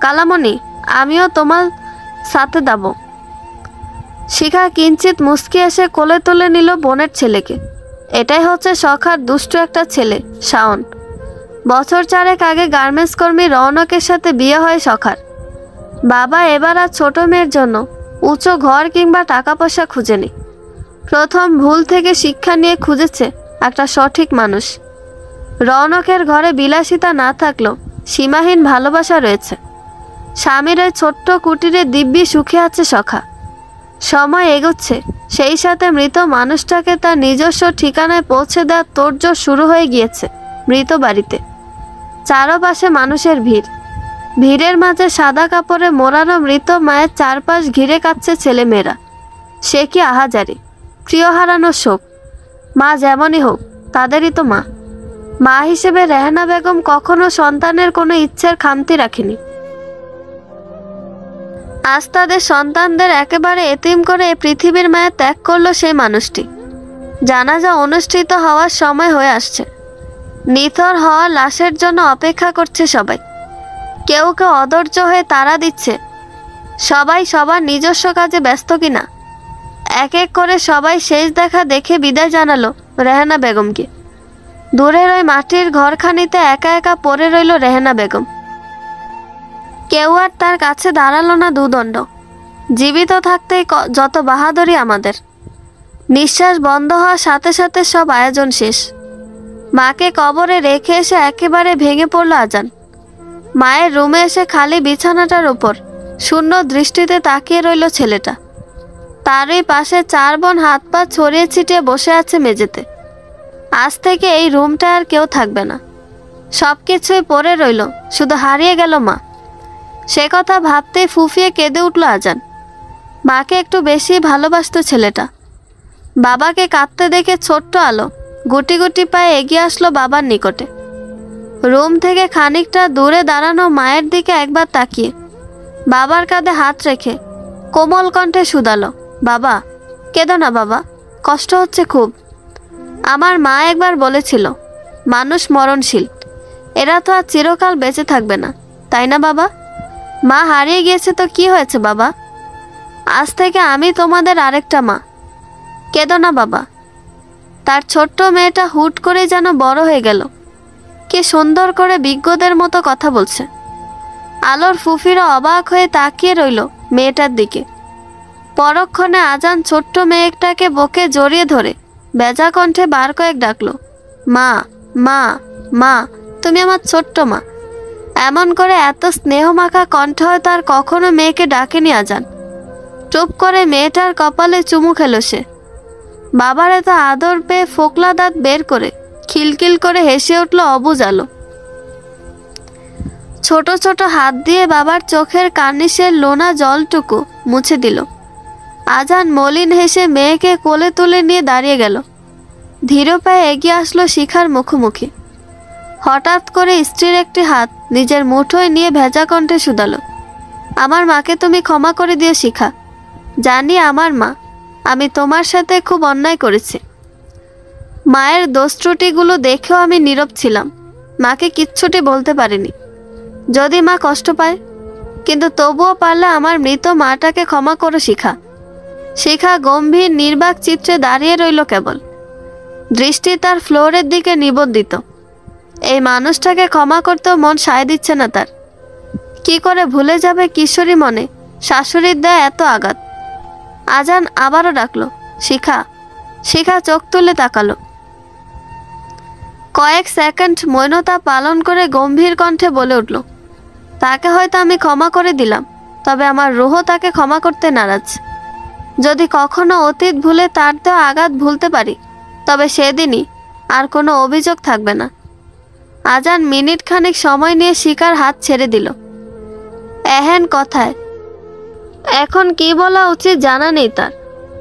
কালামণি, আমিও তোমার সাথে যাব। শিখা কিঞ্চিত মুচকি এসে কোলে তুলে নিল বোনের ছেলেকে। এটাই হচ্ছে সখার দুষ্ট একটা ছেলে, শাওন। বছর 4 আগে গার্মেন্টস কর্মী রৌনকের সাথে বিয়ে হয় সখার। বাবা এবার আর ছোট মেয়ের জন্য উঁচু ঘর কিংবা টাকা পয়সা খুঁজেনি। প্রথম ভুল থেকে শিক্ষা নিয়ে খুঁজেছে একটা সঠিক মানুষ। রৌনকের ঘরে বিলাসিতা না থাকলেও সীমাহীন ভালোবাসা রয়েছে। স্বামীর ওই ছোট্ট কুটিরে দিব্যি সুখে আছে সখা। সময় এগোচ্ছে, সেই সাথে মৃত মানুষটাকে তার নিজস্ব ঠিকানায় পৌঁছে দেওয়ার তোড়জোড় শুরু হয়ে গিয়েছে মৃত বাড়িতে। চারপাশে মানুষের ভিড়। ভিড়ের মাঝে সাদা কাপড়ে মোড়ানো মৃত মায়ের চারপাশ ঘিরে কাঁদছে ছেলেমেয়েরা। সে কি আহাজারি, প্রিয় হারানোর শোক। মা যেমনই হোক, তাদেরই তো মা। মা হিসেবে রেহানা বেগম কখনো সন্তানের কোনো ইচ্ছের খামতি রাখেনি। আজ তাদের সন্তানদের একেবারে এতিম করে এই পৃথিবীর মায়া ত্যাগ করলো সেই মানুষটি। জানাজা অনুষ্ঠিত হওয়ার সময় হয়ে আসছে। নিথর হওয়া লাশের জন্য অপেক্ষা করছে সবাই। কেউ কেউ অধৈর্য হয়ে তাড়া দিচ্ছে। সবাই সবার নিজস্ব কাজে ব্যস্ত কিনা। এক এক করে সবাই শেষ দেখা দেখে বিদায় জানালো রেহানা বেগমকে। দূরের ওই মাটির ঘরখানিতে একা একা পড়ে রইল রেহানা বেগম। কেউ আর তার কাছে দাঁড়ালো না দুদণ্ড। জীবিত থাকতেই যত বাহাদুরি আমাদের। নিঃশ্বাস বন্ধ হওয়ার সাথে সাথে সব আয়োজন শেষ। মাকে কবরে রেখে এসে একেবারে ভেঙে পড়ল আজান। মায়ের রুমে এসে খালি বিছানাটার উপর শূন্য দৃষ্টিতে তাকিয়ে রইল ছেলেটা। তারই পাশে 4 বোন হাত পা ছড়িয়ে ছিটিয়ে বসে আছে মেঝেতে। আজ থেকে এই রুমটা আর কেউ থাকবে না। সব কিছুই পড়ে রইল, শুধু হারিয়ে গেল মা। সে কথা ভাবতেই ফুফিয়ে কেঁদে উঠল আজান। মাকে একটু বেশি ভালোবাসত ছেলেটা। বাবাকে কাঁদতে দেখে ছোট্ট আলো গুটি গুটি পায়ে এগিয়ে আসলো বাবার নিকটে। রুম থেকে খানিকটা দূরে দাঁড়ানো মায়ের দিকে একবার তাকিয়ে বাবার কাঁধে হাত রেখে কোমল কণ্ঠে শুধালো, বাবা কেঁদো না বাবা, কষ্ট হচ্ছে খুব। আমার মা একবার বলেছিল, মানুষ মরণশীল, এরা তো আর চিরকাল বেঁচে থাকবে না, তাই না বাবা? মা হারিয়ে গিয়েছে তো কি হয়েছে বাবা? আজ থেকে আমি তোমাদের আরেকটা মা। কেঁদো না বাবা। তার ছোট্ট মেয়েটা হুট করে যেন বড় হয়ে গেল। কি সুন্দর করে বিজ্ঞদের মতো কথা বলছে। আলোর ফুফিরা অবাক হয়ে তাকিয়ে রইল মেয়েটার দিকে। পরক্ষণে আজান ছোট্ট মেয়েটাকে বুকে জড়িয়ে ধরে বেজা কণ্ঠে বার কয়েক ডাকলো, মা মা মা, তুমি আমার ছোট্ট মা। এমন করে এত স্নেহ মাখা কণ্ঠ হয়তো আর কখনো মেয়েকে ডাকেনি আজান। চুপ করে মেয়েটার কপালে চুমু খেলো সে। বাবার এত আদর পেয়ে ফোকলা দাঁত বের করে খিলখিল করে হেসে উঠল অবুঝ আলো। ছোট ছোট হাত দিয়ে বাবার চোখের কার্নিশের লোনা জলটুকু মুছে দিল। আজান মলিন হেসে মেয়েকে কোলে তুলে নিয়ে দাঁড়িয়ে গেল। ধীর পায়ে এগিয়ে আসলো শিখার মুখোমুখি। হঠাৎ করে স্ত্রীর একটি হাত নিজের মুঠোয় নিয়ে ভেজা কণ্ঠে শুধালো, আমার মাকে তুমি ক্ষমা করে দিও শিখা। জানি আমার মা, আমি তোমার সাথে খুব অন্যায় করেছি। মায়ের দোষ ত্রুটিগুলো দেখেও আমি নীরব ছিলাম। মাকে কিচ্ছুটি বলতে পারিনি। যদি মা কষ্ট পায়, কিন্তু তবুও পারলে আমার মৃত মাটাকে ক্ষমা করো শিখা। শিখা গম্ভীর নির্বাক চিত্রে দাঁড়িয়ে রইল কেবল। দৃষ্টি তার ফ্লোরের দিকে নিবদ্ধিত। এই মানুষটাকে ক্ষমা করতেও মন সায় দিচ্ছে না তার। কি করে ভুলে যাবে কিশোরী মনে শাশুড়ির দেয় এত আঘাত। আজান আবারও ডাকলো, শিখা। শিখা চোখ তুলে তাকালো। কয়েক সেকেন্ড মৌনতা পালন করে গম্ভীর কণ্ঠে বলে উঠল, তাকে হয়তো আমি ক্ষমা করে দিলাম, তবে আমার রুহ তাকে ক্ষমা করতে নারাজ। যদি কখনো অতীত ভুলে তার দেওয়া আঘাত ভুলতে পারি, তবে সেদিনই আর কোনো অভিযোগ থাকবে না। আজান মিনিট খানিক সময় নিয়ে শিখার হাত ছেড়ে দিল। এহেন কথায় এখন কি বলা উচিত জানা নেই তার,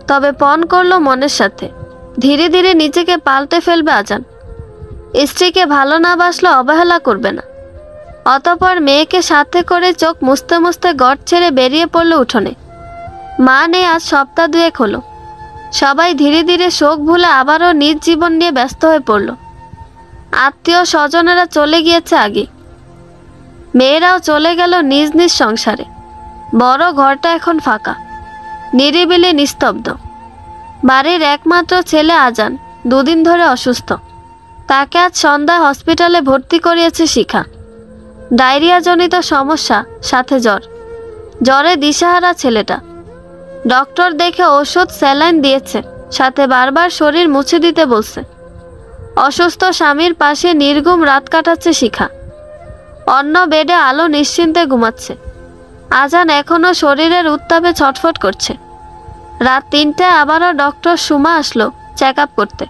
তবে পণ করলো মনের সাথে ধীরে ধীরে নিজেকে পাল্টে ফেলবে আজান। স্ত্রীকে ভালো না বাসলে অবহেলা করবে না। অতঃপর মেয়েকে সাথে করে চোখ মুছতে মুছতে ঘর ছেড়ে বেরিয়ে পড়ল উঠোনে। মা নেই আজ সপ্তাহ 2 হলো। সবাই ধীরে ধীরে শোক ভুলে আবারও নিজ জীবন নিয়ে ব্যস্ত হয়ে পড়ল। আত্মীয় স্বজনেরা চলে গিয়েছে আগে। মেয়েরাও চলে গেল নিজ নিজ সংসারে। বড় ঘরটা এখন ফাঁকা। নিরিবিলি নিস্তব্ধ। বাড়ির একমাত্র ছেলে আজান 2 দিন ধরে অসুস্থ। তাকে আজ সন্ধ্যায় হসপিটালে ভর্তি করিয়েছে শিখা। ডায়রিয়াজনিত সমস্যা, সাথে জ্বর। জ্বরে দিশাহারা ছেলেটা। ডক্টর দেখে ওষুধ স্যালাইন দিয়েছে, সাথে বারবার শরীর মুছে দিতে বলছে। অসুস্থ স্বামীর পাশে নির্ঘুম রাত কাটাচ্ছে শিখা। অন্য বেডে আলো নিশ্চিন্তে ঘুমাচ্ছে। আজান এখনও শরীরের উত্তাপে ছটফট করছে। রাত 3টায় আবারও ডক্টর সুমা আসলো চেক আপ করতে।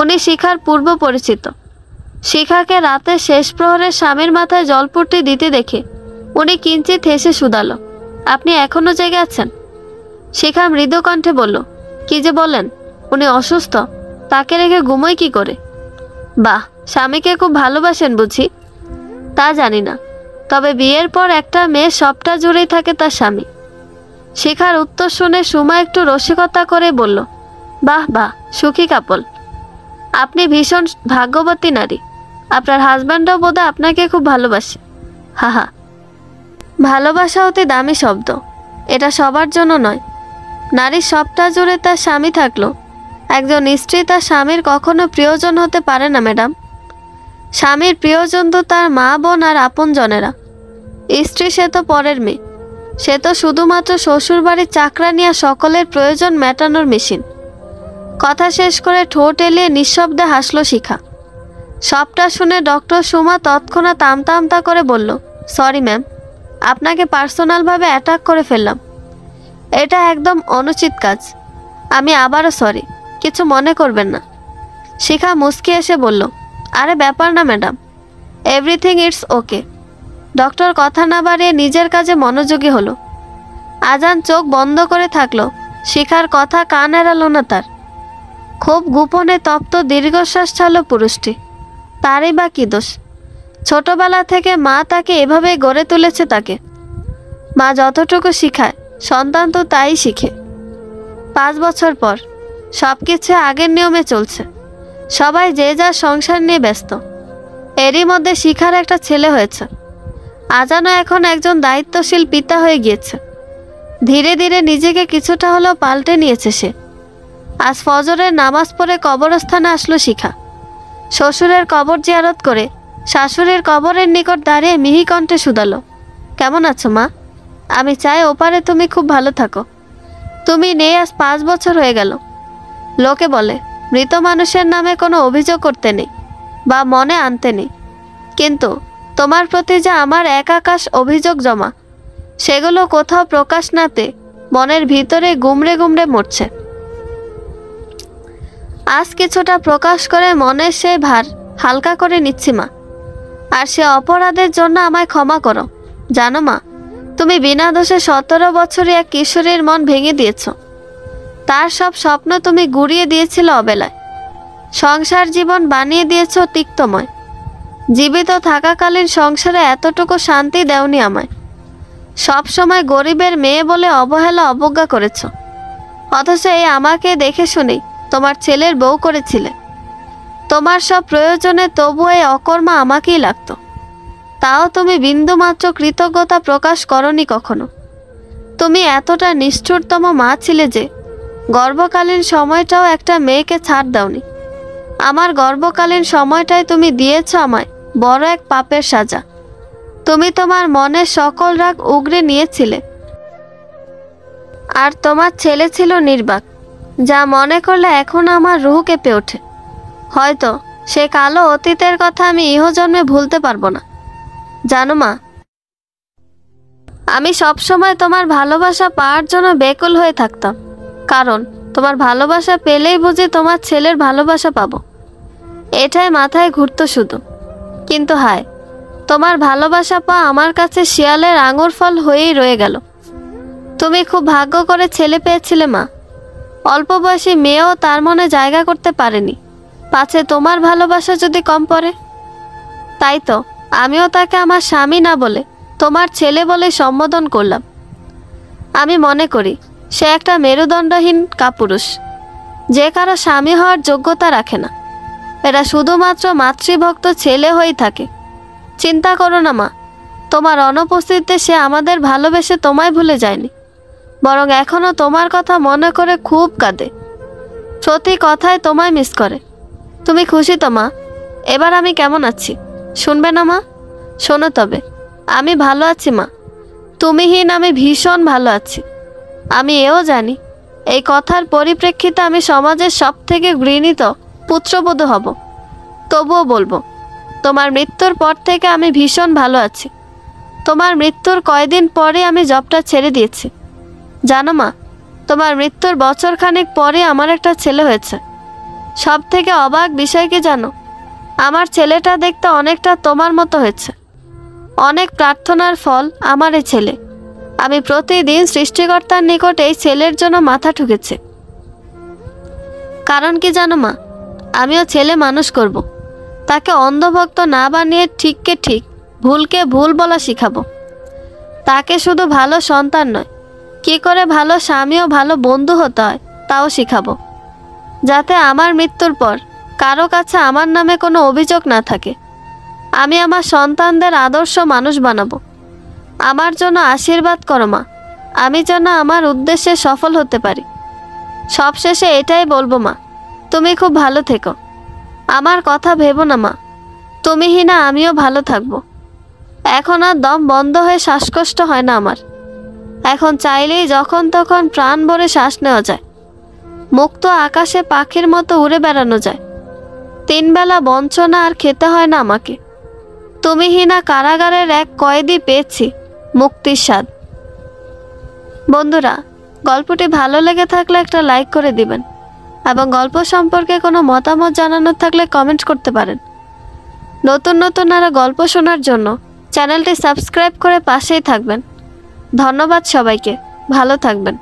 উনি শিখার পূর্ব পরিচিত। শিখাকে রাতে শেষ প্রহরে স্বামীর মাথায় জলপট্টি দিতে দেখে উনি কিঞ্চিত হেসে শুধালো, আপনি এখনও জেগে আছেন? শিখা মৃদু কণ্ঠে বলল, কি যে বলেন, উনি অসুস্থ, তাকে রেখে ঘুমোই কি করে? বাহ, স্বামীকে খুব ভালোবাসেন বুঝি? তা জানি না, তবে বিয়ের পর একটা মেয়ে সবটা জুড়েই থাকে তার স্বামী। শিখার উত্তর শুনে সুমা একটু রসিকতা করে বলল, বাহ বাহ, সুখী কাপল। আপনি ভীষণ ভাগ্যবতী নারী। আপনার হাজব্যান্ডও বোধহয় আপনাকে খুব ভালোবাসে। হাহা। ভালোবাসা অতি দামি শব্দ। এটা সবার জন্য নয়। নারীর সবটা জুড়ে তার স্বামী থাকলো একজন স্ত্রী তার স্বামীর কখনো প্রিয়জন হতে পারে না ম্যাডাম। স্বামীর প্রিয়জন তো তার মা, বোন আর আপনজনেরা। স্ত্রী সে তো পরের মেয়ে। সে তো শুধুমাত্র শ্বশুরবাড়ির চাকরানি আর সকলের প্রয়োজন মেটানোর মেশিন। কথা শেষ করে ঠোঁট এলিয়ে নিঃশব্দে হাসল শিখা। সবটা শুনে ডক্টর সুমা তৎক্ষণাৎ আমতা আমতা করে বলল, সরি ম্যাম, আপনাকে পার্সোনালভাবে অ্যাটাক করে ফেললাম। এটা একদম অনুচিত কাজ। আমি আবারও সরি, কিছু মনে করবেন না। শিখা মুচকি এসে বলল, আরে ব্যাপার না madam, everything it's okay. Doctor কথা না বাড়িয়ে নিজের কাজে মনোযোগী হলো। আজান চোখ বন্ধ করে থাকলো। শিখার কথা কান এড়ালো না তার। খুব গোপনে তপ্ত দীর্ঘশ্বাস ছাড়ল পুরুষটি। তারই বা কি দোষ? ছোটবেলা থেকে মা তাকে এভাবেই গড়ে তুলেছে তাকে। মা যতটুকু শিখায় সন্তান তো তাই শিখে। 5 বছর পর সব কিছু আগের নিয়মে চলছে। সবাই যে যার সংসার নিয়ে ব্যস্ত। এরই মধ্যে শিখার একটা ছেলে হয়েছে। আজানও এখন একজন দায়িত্বশীল পিতা হয়ে গিয়েছে। ধীরে ধীরে নিজেকে কিছুটা হলেও পাল্টে নিয়েছে সে। আজ ফজরের নামাজ পড়ে কবরস্থানে আসলো শিখা। শ্বশুরের কবর জিয়ারত করে শাশুড়ির কবরের নিকট দাঁড়িয়ে মিহি কণ্ঠে শুধালো, কেমন আছো মা? আমি চাই ওপারে তুমি খুব ভালো থাকো। তুমি নেই আজ 5 বছর হয়ে গেল। লোকে বলে মৃত মানুষের নামে কোনো অভিযোগ করতে নেই বা মনে আনতে নেই, কিন্তু তোমার প্রতি যে আমার এক আকাশ অভিযোগ জমা, সেগুলো কোথাও প্রকাশ না পেয়ে মনের ভিতরে গুমড়ে গুমড়ে মরছে। আজ কিছুটা প্রকাশ করে মনের সেই ভার হালকা করে নিচ্ছি মা। আর সে অপরাধের জন্য আমায় ক্ষমা করো। জানো মা, তুমি বিনা দোষে 17 বছরই এক কিশোরীর মন ভেঙে দিয়েছ। তার সব স্বপ্ন তুমি গুড়িয়ে দিয়েছিলে অবেলায়। সংসার জীবন বানিয়ে দিয়েছ তিক্তময়। জীবিত থাকাকালীন সংসারে এতটুকু শান্তি দেওনি আমায়। সব সময় গরিবের মেয়ে বলে অবহেলা অবজ্ঞা করেছ। অথচ এই আমাকে দেখে শুনেই তোমার ছেলের বউ করেছিলে। তোমার সব প্রয়োজনে তবু এই অকর্মা আমাকেই লাগতো। তাও তুমি বিন্দুমাত্র কৃতজ্ঞতা প্রকাশ করনি কখনো। তুমি এতটা নিষ্ঠুরতম মা ছিলে যে গর্ভকালীন সময়টাও একটা মেয়েকে ছাড় দাওনি। আমার গর্ভকালীন সময়টাই তুমি দিয়েছ আমায় বড় এক পাপের সাজা। তুমি তোমার মনের সকল রাগ উগরে নিয়েছিলে। আর তোমার ছেলে ছিল নির্বাক, যা মনে করলে এখন আমার রুহ কেঁপে ওঠে। হয়তো সে কালো অতীতের কথা আমি ইহজন্মে ভুলতে পারবো না। জানো মা, আমি সবসময় তোমার ভালোবাসা পাওয়ার জন্য বেকুল হয়ে থাকতাম, কারণ তোমার ভালোবাসা পেলেই বুঝি তোমার ছেলের ভালোবাসা পাবো। এটাই মাথায় ঘুরতো শুধু। কিন্তু হায়, তোমার ভালোবাসা পাওয়া আমার কাছে শিয়ালের আঙুর ফল হয়েই রয়ে গেল। তুমি খুব ভাগ্য করে ছেলে পেয়েছিলে মা। অল্প বয়সী মেয়েও তার মনে জায়গা করতে পারেনি, পাছে তোমার ভালোবাসা যদি কম পড়ে। তাই তো আমিও তাকে আমার স্বামী না বলে তোমার ছেলে বলে সম্বোধন করলাম। আমি মনে করি সে একটা মেরুদণ্ডহীন কাপুরুষ, যে কারো স্বামী হওয়ার যোগ্যতা রাখে না। এরা শুধুমাত্র মাতৃভক্ত ছেলে হয়েই থাকে। চিন্তা করো না মা, তোমার অনুপস্থিতিতে সে আমাদের ভালোবেসে তোমায় ভুলে যায়নি। বরং এখনো তোমার কথা মনে করে খুব কাঁদে। প্রতি কথায় তোমায় মিস করে। তুমি খুশি তো মা? এবার আমি কেমন আছি শুনবে না মা? শোনো তবে, আমি ভালো আছি মা। তুমিহীন আমি ভীষণ ভালো আছি। আমি এও জানি এই কথার পরিপ্রেক্ষিতে আমি সমাজের সবথেকে ঘৃণিত পুত্রবধূ হব। তবুও বলবো, তোমার মৃত্যুর পর থেকে আমি ভীষণ ভালো আছি। তোমার মৃত্যুর কয়দিন পরে আমি জবটা ছেড়ে দিয়েছি। জানো মা, তোমার মৃত্যুর বছরখানেক পরে আমার একটা ছেলে হয়েছে। সব থেকে অবাক বিষয় কি জানো? আমার ছেলেটা দেখতে অনেকটা তোমার মতো হয়েছে। অনেক প্রার্থনার ফল আমার এই ছেলে। আমি প্রতিদিন সৃষ্টিকর্তার নিকট এই ছেলের জন্য মাথা ঠুকেছি। কারণ কি জানো মা? আমিও ছেলে মানুষ করব। তাকে অন্ধভক্ত না বানিয়ে ঠিককে ঠিক, ভুলকে ভুল বলা শিখাবো। তাকে শুধু ভালো সন্তান নয়, কি করে ভালো স্বামী ও ভালো বন্ধু হতে হয় তাও শিখাবো। যাতে আমার মৃত্যুর পর কারো কাছে আমার নামে কোনো অভিযোগ না থাকে। আমি আমার সন্তানদের আদর্শ মানুষ বানাবো। আমার জন্য আশীর্বাদ করো মা, আমি যেন আমার উদ্দেশ্যে সফল হতে পারি। সবশেষে এটাই বলবো মা, তুমি খুব ভালো থেকো। আমার কথা ভেবো না মা, তুমিহীনা আমিও ভালো থাকবো। এখন আর দম বন্ধ হয়ে শ্বাসকষ্ট হয় না আমার। এখন চাইলেই যখন তখন প্রাণ ভরে শ্বাস নেওয়া যায়। মুক্ত আকাশে পাখির মতো উড়ে বেড়ানো যায়। 3 বেলা বঞ্চনা আর খেতে হয় না আমাকে। তুমিহীনা কারাগারের এক কয়েদি পেয়েছি মুক্তির স্বাদ। বন্ধুরা, গল্পটি ভালো লেগে থাকলে একটা লাইক করে দিবেন এবং গল্প সম্পর্কে কোনো মতামত জানানোর থাকলে কমেন্ট করতে পারেন। নতুন নতুন আরও গল্প শোনার জন্য চ্যানেলটি সাবস্ক্রাইব করে পাশেই থাকবেন। ধন্যবাদ সবাইকে, ভালো থাকবেন।